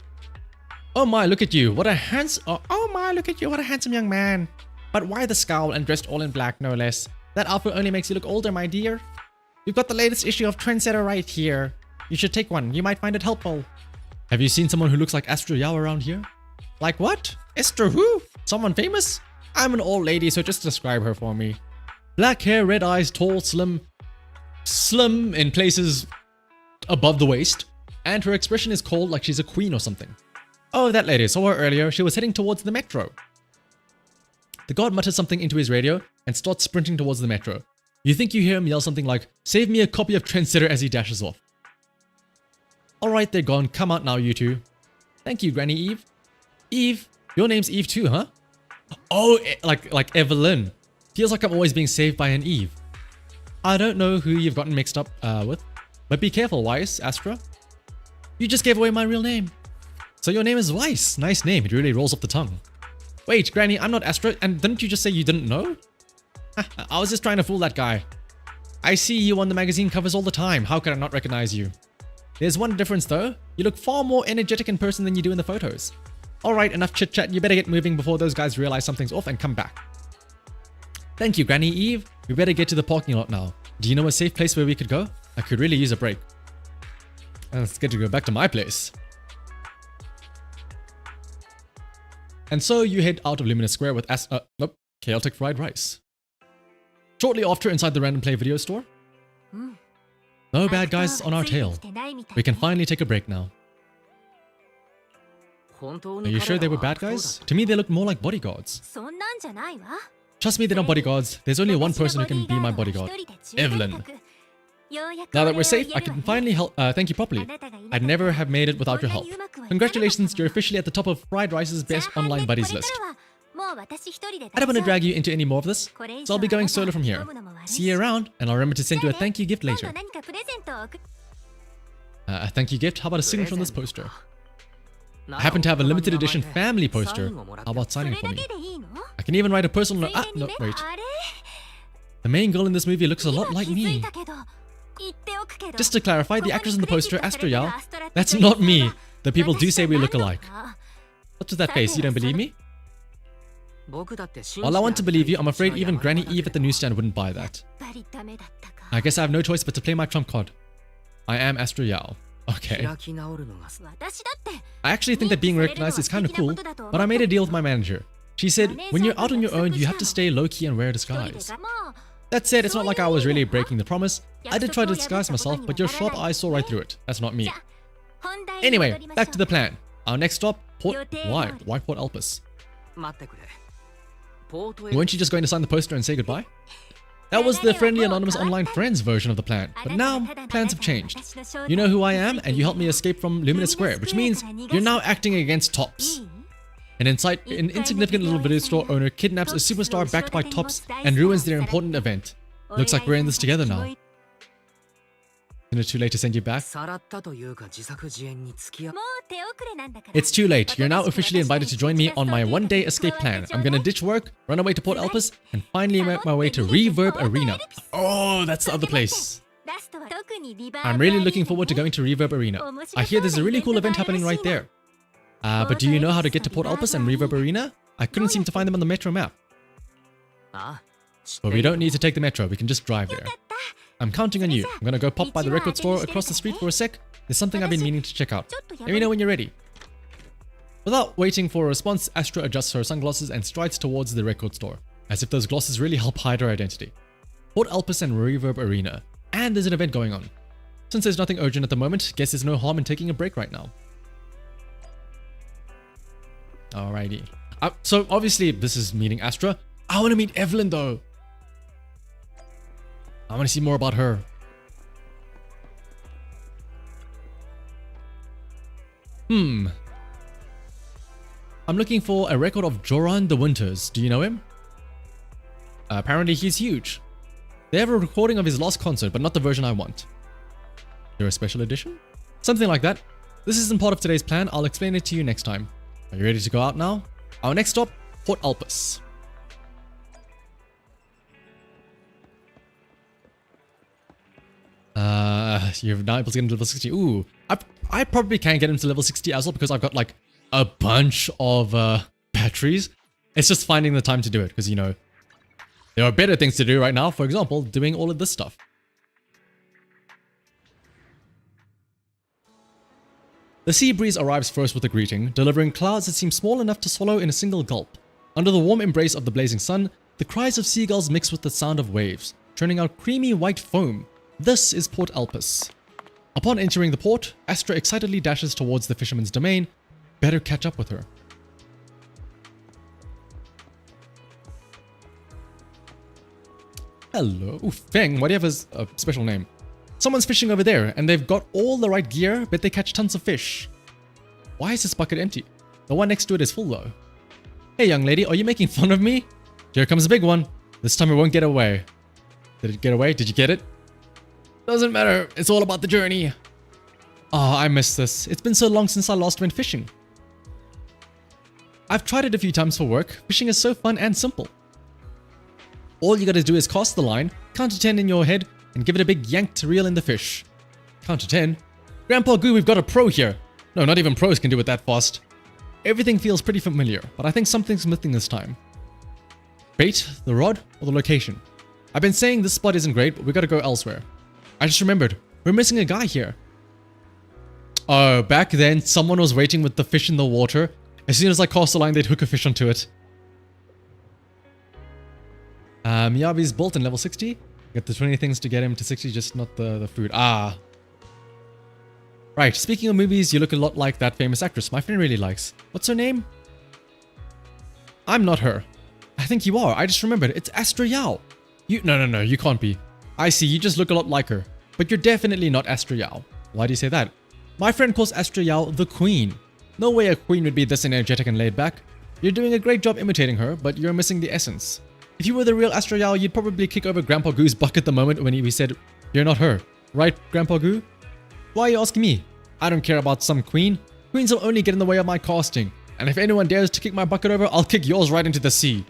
Oh my, look at you. What a oh my, look at you. What a handsome young man. But why the scowl and dressed all in black, no less? That outfit only makes you look older, my dear. You've got the latest issue of Trendsetter right here. You should take one. You might find it helpful. Have you seen someone who looks like Astro Yao around here? Like what? Esther who? Someone famous? I'm an old lady, so just describe her for me. Black hair, red eyes, tall, slim in places above the waist, and her expression is cold like she's a queen or something. Oh, that lady. Saw her earlier. She was heading towards the metro. The god mutters something into his radio and starts sprinting towards the metro. You think you hear him yell something like, "Save me a copy of Trendsetter," as he dashes off. Alright, they're gone. Come out now, you two. Thank you, Granny Eve. Eve? Your name's Eve too, huh? Oh, like Evelyn. Feels like I'm always being saved by an Eve. I don't know who you've gotten mixed up with, but be careful, Weiss, Astra. You just gave away my real name. So your name is Weiss. Nice name. It really rolls off the tongue. Wait, Granny, I'm not Astra, and didn't you just say you didn't know? I was just trying to fool that guy. I see you on the magazine covers all the time. How could I not recognize you? There's one difference though. You look far more energetic in person than you do in the photos. Alright, enough chit chat. You better get moving before those guys realize something's off and come back. Thank you, Granny Eve. We better get to the parking lot now. Do you know a safe place where we could go? I could really use a break. Let's get to go back to my place. And so you head out of Luminous Square with chaotic fried rice. Shortly after, inside the Random Play video store. No bad guys on our tail. We can finally take a break now. Are you sure they were bad guys? To me, they look more like bodyguards. Trust me, they're not bodyguards. There's only one person who can be my bodyguard. Evelyn. Now that we're safe, I can finally thank you properly. I'd never have made it without your help. Congratulations, you're officially at the top of Fried Rice's best online buddies list. I don't want to drag you into any more of this, so I'll be going solo from here. See you around, and I'll remember to send you a thank you gift later. A thank you gift? How about a signature on this poster? I happen to have a limited edition family poster. How about signing for me? I can even write a personal note. No, wait. The main girl in this movie looks a lot like me. Just to clarify, the actress in the poster, Astro Yao, that's not me. The people do say we look alike. What's with that face? You don't believe me? While I want to believe you, I'm afraid even Granny Eve at the newsstand wouldn't buy that. I guess I have no choice but to play my trump card. I am Astro Yao. Okay. I actually think that being recognized is kind of cool, but I made a deal with my manager. She said, when you're out on your own, you have to stay low-key and wear a disguise. That said, it's not like I was really breaking the promise. I did try to disguise myself, but your sharp eyes saw right through it. That's not me. Anyway, back to the plan. Our next stop, Port... Why? Why Port Elpis? Weren't you just going to sign the poster and say goodbye? That was the friendly anonymous online friends version of the plan, but now plans have changed. You know who I am, and you helped me escape from Luminous Square, which means you're now acting against Tops. An insignificant little video store owner kidnaps a superstar backed by Tops and ruins their important event. Looks like we're in this together now. Isn't it too late to send you back? It's too late. You're now officially invited to join me on my one-day escape plan. I'm gonna ditch work, run away to Port Elpis, and finally make my way to Reverb Arena. Oh, that's the other place. I'm really looking forward to going to Reverb Arena. I hear there's a really cool event happening right there. But do you know how to get to Port Elpis and Reverb Arena? I couldn't seem to find them on the metro map. But we don't need to take the metro, we can just drive there. I'm counting on you. I'm gonna go pop by the record store across the street for a sec. There's something I've been meaning to check out. Let me know when you're ready. Without waiting for a response, Astra adjusts her sunglasses and strides towards the record store, as if those glasses really help hide her identity. Port Elpis and Reverb Arena. And there's an event going on. Since there's nothing urgent at the moment, guess there's no harm in taking a break right now. Alrighty. So obviously this is meeting Astra. I want to meet Evelyn though. I want to see more about her. I'm looking for a record of Joran the Winters. Do you know him? Apparently he's huge. They have a recording of his last concert, but not the version I want. Is there a special edition? Something like that. This isn't part of today's plan. I'll explain it to you next time. Are you ready to go out now? Our next stop, Port Alpus. You're now able to get into level 60. Ooh, I probably can get into level 60 as well because I've got like a bunch of batteries. It's just finding the time to do it because, you know, there are better things to do right now. For example, doing all of this stuff. The sea breeze arrives first with a greeting, delivering clouds that seem small enough to swallow in a single gulp. Under the warm embrace of the blazing sun, the cries of seagulls mix with the sound of waves, churning out creamy white foam. This is Port Alpus. Upon entering the port, Astra excitedly dashes towards the fisherman's domain. Better catch up with her. Hello. Ooh, Feng, why do you have a special name? Someone's fishing over there, and they've got all the right gear, but they catch tons of fish. Why is this bucket empty? The one next to it is full though. Hey young lady, are you making fun of me? Here comes a big one. This time it won't get away. Did it get away? Did you get it? Doesn't matter, it's all about the journey. Oh, I miss this. It's been so long since I last went fishing. I've tried it a few times for work. Fishing is so fun and simple. All you gotta do is cast the line, count to 10 in your head, and give it a big yank to reel in the fish. Count to 10. Grandpa Goo, we've got a pro here. No, not even pros can do it that fast. Everything feels pretty familiar, but I think something's missing this time. Bait, the rod, or the location? I've been saying this spot isn't great, but we gotta go elsewhere. I just remembered, we're missing a guy here. Oh, back then, someone was waiting with the fish in the water. As soon as I cast the line, they'd hook a fish onto it. Miyabi's built in level 60. Get the 20 things to get him to 60, just not the food. Ah. Right, speaking of movies, you look a lot like that famous actress my friend really likes. What's her name? I'm not her. I think you are. I just remembered. It's Astra Yao. No, you can't be. I see, you just look a lot like her. But you're definitely not Astra Yao. Why do you say that? My friend calls Astra Yao the Queen. No way a queen would be this energetic and laid back. You're doing a great job imitating her, but you're missing the essence. If you were the real Astra Yao, you'd probably kick over Grandpa Goo's bucket the moment when he said, you're not her. Right, Grandpa Goo? Why are you asking me? I don't care about some queen. Queens will only get in the way of my casting. And if anyone dares to kick my bucket over, I'll kick yours right into the sea.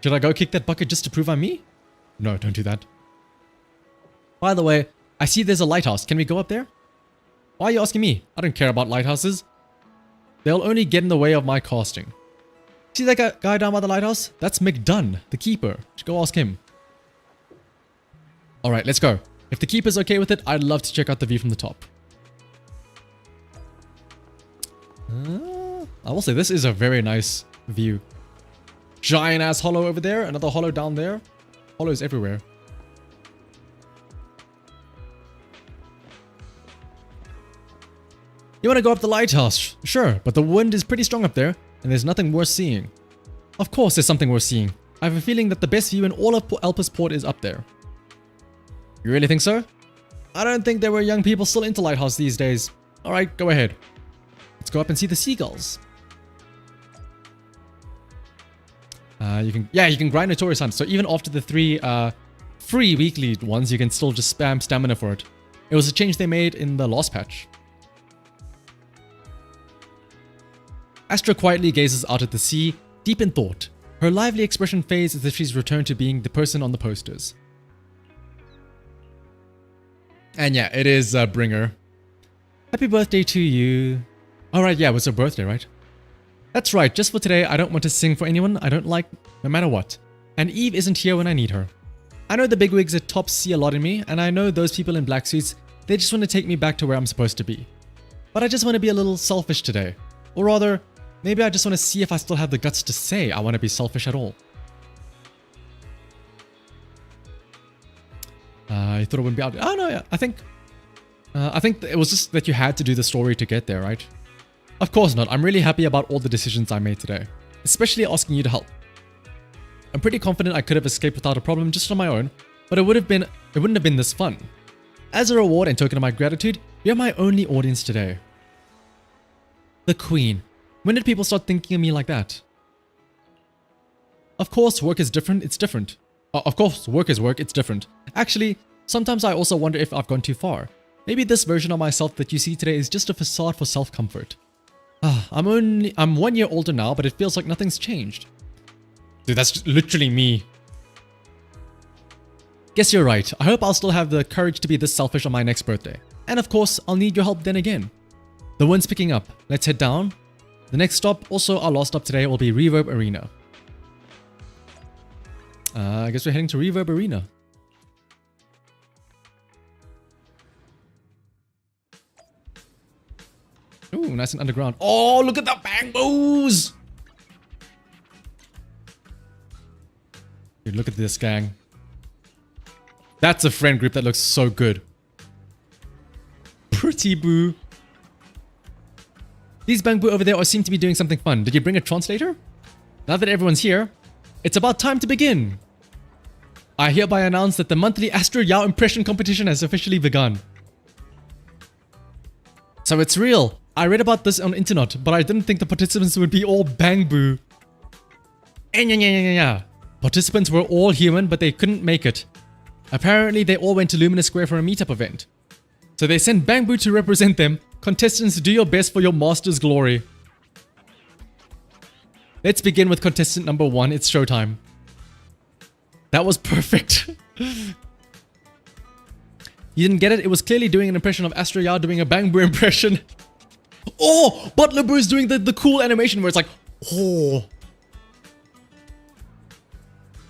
Should I go kick that bucket just to prove I'm me? No, don't do that. By the way, I see there's a lighthouse. Can we go up there? Why are you asking me? I don't care about lighthouses. They'll only get in the way of my casting. See that guy down by the lighthouse? That's McDunn, the keeper. Should go ask him. Alright, let's go. If the keeper's okay with it, I'd love to check out the view from the top. I will say, this is a very nice view. Giant ass hollow over there, another hollow down there. Hollows everywhere. You want to go up the lighthouse? Sure, but the wind is pretty strong up there, and there's nothing worth seeing. Of course there's something worth seeing. I have a feeling that the best view in all of Alpus Port is up there. You really think so? I don't think there were young people still into lighthouse these days. Alright, go ahead. Let's go up and see the seagulls. You can grind Notorious Hunt. So even after the 3 free weekly ones, you can still just spam stamina for it. It was a change they made in the last patch. Astra quietly gazes out at the sea, deep in thought. Her lively expression fades as if she's returned to being the person on the posters. And yeah, it is Bringer. Happy birthday to you. Alright, yeah, it was her birthday, right? That's right, just for today, I don't want to sing for anyone I don't like, no matter what. And Eve isn't here when I need her. I know the bigwigs at top see a lot in me, and I know those people in black suits, they just want to take me back to where I'm supposed to be. But I just want to be a little selfish today. Or rather, maybe I just want to see if I still have the guts to say I want to be selfish at all. I thought it wouldn't be out. Oh no, yeah. I think it was just that you had to do the story to get there, right? Of course not. I'm really happy about all the decisions I made today, especially asking you to help. I'm pretty confident I could have escaped without a problem just on my own, but it wouldn't have been this fun. As a reward and token of my gratitude, you're my only audience today. The Queen. When did people start thinking of me like that? Of course, work is different, it's different. Of course, work is work, it's different. Actually, sometimes I also wonder if I've gone too far. Maybe this version of myself that you see today is just a facade for self-comfort. I'm 1 year older now, but it feels like nothing's changed. Dude, that's literally me. Guess you're right. I hope I'll still have the courage to be this selfish on my next birthday. And of course, I'll need your help then again. The wind's picking up. Let's head down. The next stop, also our last stop today, will be Reverb Arena. I guess we're heading to Reverb Arena. Ooh, nice and underground. Oh, look at the bang boos! Dude, look at this, gang. That's a friend group that looks so good. Pretty boo. These bang boo over there seem to be doing something fun. Did you bring a translator? Now that everyone's here, it's about time to begin. I hereby announce that the monthly Astro Yao impression competition has officially begun. So it's real. I read about this on the internet, but I didn't think the participants would be all bang boo. Participants were all human, but they couldn't make it. Apparently, they all went to Luminous Square for a meetup event. So they sent bang boo to represent them. Contestants, do your best for your master's glory. Let's begin with contestant number 1. It's showtime. That was perfect. You didn't get it? It was clearly doing an impression of Astro Yao doing a bang boo impression. Oh, Butler Boo is doing the cool animation where it's like, oh.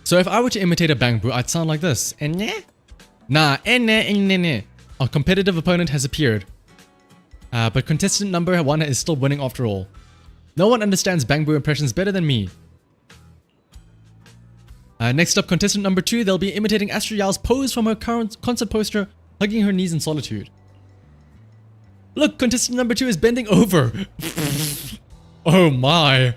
So if I were to imitate a bang boo, I'd sound like this. Nah, a competitive opponent has appeared. But contestant number 1 is still winning after all. No one understands bang boo impressions better than me. Next up, contestant number 2, they'll be imitating Astro Yao's pose from her current concert poster, hugging her knees in solitude. Look, contestant number 2 is bending over. Oh my.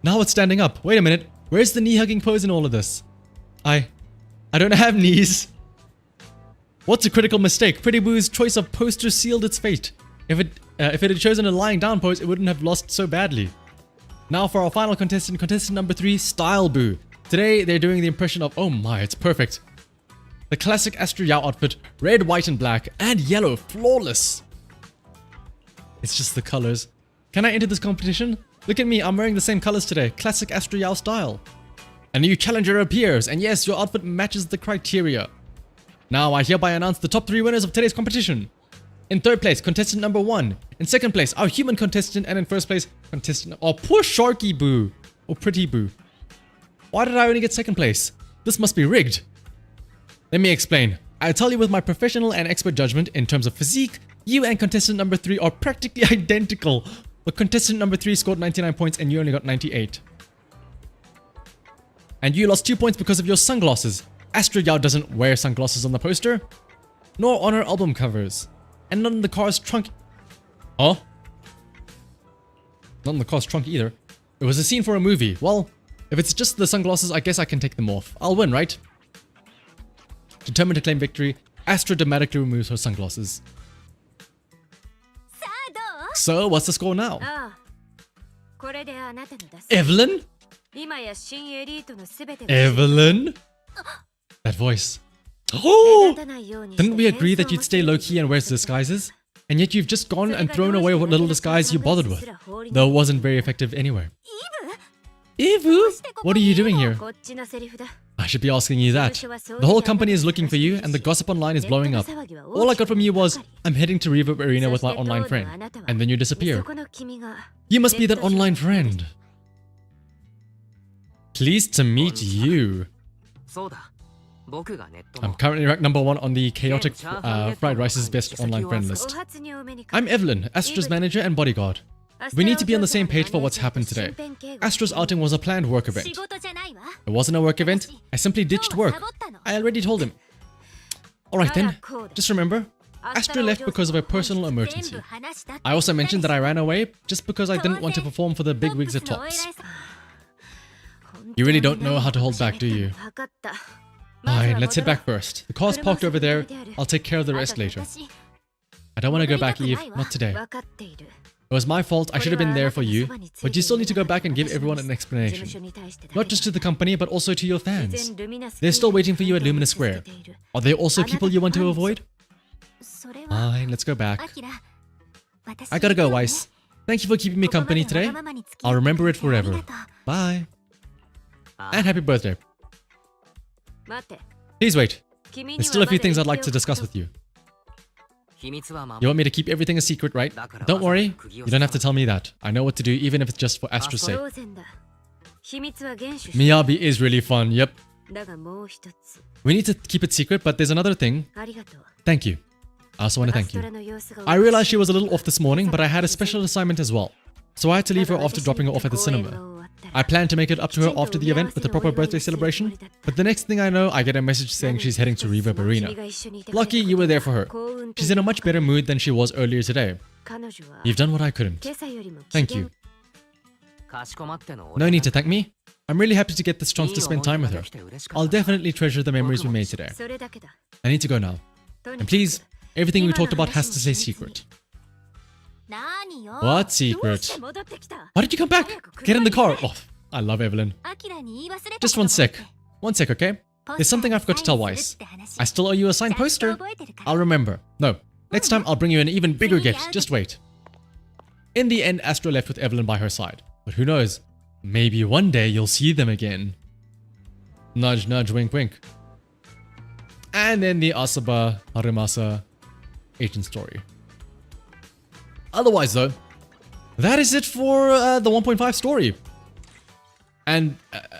Now it's standing up. Wait a minute. Where's the knee hugging pose in all of this? I don't have knees. What's a critical mistake? Pretty Boo's choice of poster sealed its fate. If it had chosen a lying down pose, it wouldn't have lost so badly. Now for our final contestant, contestant number 3, Style Boo. Today they're doing the impression of, oh my, it's perfect. The classic Astro Yao outfit, red, white and black, and yellow, flawless. It's just the colors. Can I enter this competition? Look at me, I'm wearing the same colors today. Classic Astro Yao style. A new challenger appears, and yes, your outfit matches the criteria. Now I hereby announce the top 3 winners of today's competition. In 3rd place, contestant number 1. In 2nd place, our human contestant. And in 1st place, contestant... Oh, poor Sharky Boo. Or Pretty Boo. Why did I only get 2nd place? This must be rigged. Let me explain. I tell you with my professional and expert judgment, in terms of physique, you and contestant number 3 are practically identical. But contestant number 3 scored 99 points and you only got 98. And you lost 2 points because of your sunglasses. Astro Yao doesn't wear sunglasses on the poster, nor on her album covers. And not in the car's trunk. Huh? Not in the car's trunk either. It was a scene for a movie. Well, if it's just the sunglasses, I guess I can take them off. I'll win, right? Determined to claim victory, Astro dramatically removes her sunglasses. So, what's the score now? Evelyn? Evelyn? That voice. Oh! Didn't we agree that you'd stay low-key and wear disguises? And yet you've just gone and thrown away what little disguise you bothered with. Though it wasn't very effective anyway. Evu? What are you doing here? I should be asking you that. The whole company is looking for you and the gossip online is blowing up. All I got from you was, I'm heading to Reverb Arena with my online friend. And then you disappear. You must be that online friend. Pleased to meet you. I'm currently ranked number 1 on the Chaotic Fried Rice's best online friend list. I'm Evelyn, Astra's manager and bodyguard. We need to be on the same page for what's happened today. Astra's outing was a planned work event. It wasn't a work event, I simply ditched work. I already told him. Alright then, just remember, Astra left because of a personal emergency. I also mentioned that I ran away just because I didn't want to perform for the big wigs at Tops. You really don't know how to hold back, do you? Fine, let's head back first. The car's parked over there, I'll take care of the rest later. I don't want to go back, Eve, not today. It was my fault, I should have been there for you, but you still need to go back and give everyone an explanation. Not just to the company, but also to your fans. They're still waiting for you at Luminous Square. Are there also people you want to avoid? Fine, let's go back. I gotta go, Weiss. Thank you for keeping me company today. I'll remember it forever. Bye. And happy birthday. 待て Please wait. 君 There's に still は a few まだ things 言 I'd っ like て to おく discuss と with you. 秘密は守 You want me to keep everything a secret, right? Don't worry. You don't have to tell me that. I know what to do, even if it's just for Astra's 当 sake. 然だ秘密は厳守し Miyabi is really fun. Yep. だがもう一つ We need to keep it secret, but there's another thing. ありがとう Thank you. I also want to ア thank ストラ you. の様子が I realized she was a little off this morning, but I had a special assignment as well. So I had to leave her after dropping her off at the cinema. I planned to make it up to her after the event with a proper birthday celebration, but the next thing I know, I get a message saying she's heading to Reverb Arena. Lucky you were there for her. She's in a much better mood than she was earlier today. 彼女は You've done what I couldn't. 今朝よりも Thank you. かしこまっての No need to thank me. I'm really happy to get this chance to spend time with her. I'll definitely treasure the memories we made today. それだけだ I need to go now. とに And かく please, everything we talked about has to stay secret. 何よ What どうし secret? て戻ってきた Why did you come back? Get in the car. Oh, I love Evelyn. アキラに言い忘れた Just one sec. One sec, okay? There's something I forgot to tell Weiss. I still owe you a signed poster. I'll remember. No. Next time I'll bring you an even bigger gift. Just wait. In the end, Astra left with Evelyn by her side. But who knows? Maybe one day you'll see them again. Nudge, nudge, wink, wink. And then the Asaba Harimasa agent story. Otherwise, though, that is it for the 1.5 story. And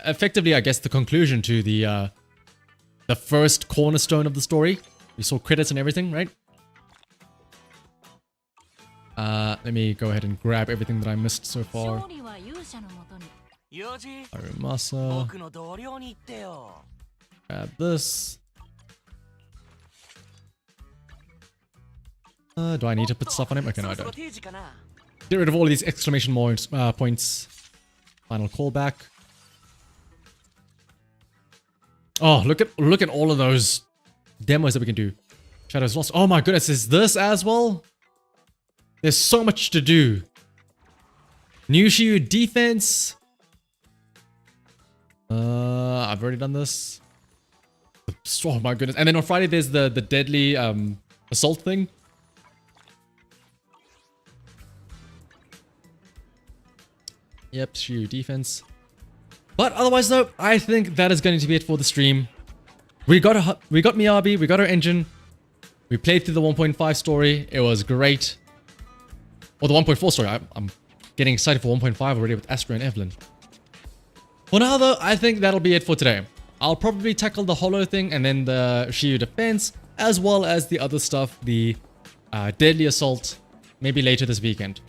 effectively, I guess, the conclusion to the first cornerstone of the story. We saw credits and everything, right? Let me go ahead and grab everything that I missed so far. 勝利は勇者のもとに Harimasa. 僕の同僚に言ってよ Grab this. Do I need to put stuff on him? Okay, no, I そろ don't. 定時かな Get rid of all these exclamation points. Final callback. Oh, look at all of those demos that we can do. Shadows Lost. Oh my goodness, is this as well? There's so much to do. New Shield defense. I've already done this. Oh my goodness. And then on Friday there's the deadly assault thing. Yep, Shield defense. But otherwise though, I think that is going to be it for the stream. We got Miyabi, we got our engine. We played through the 1.5 story. It was great. Or the 1.4 story. I'm getting excited for 1.5 already with Astra and Evelyn. For now though, I think that'll be it for today. I'll probably tackle the holo thing and then the Shiyu defense, as well as the other stuff, the deadly assault, maybe later this weekend.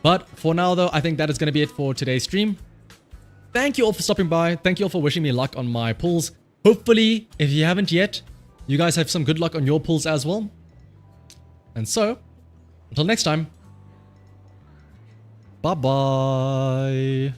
But for now though, I think that is going to be it for today's stream. Thank you all for stopping by. Thank you all for wishing me luck on my pulls. Hopefully, if you haven't yet, you guys have some good luck on your pulls as well. And so, until next time, bye-bye.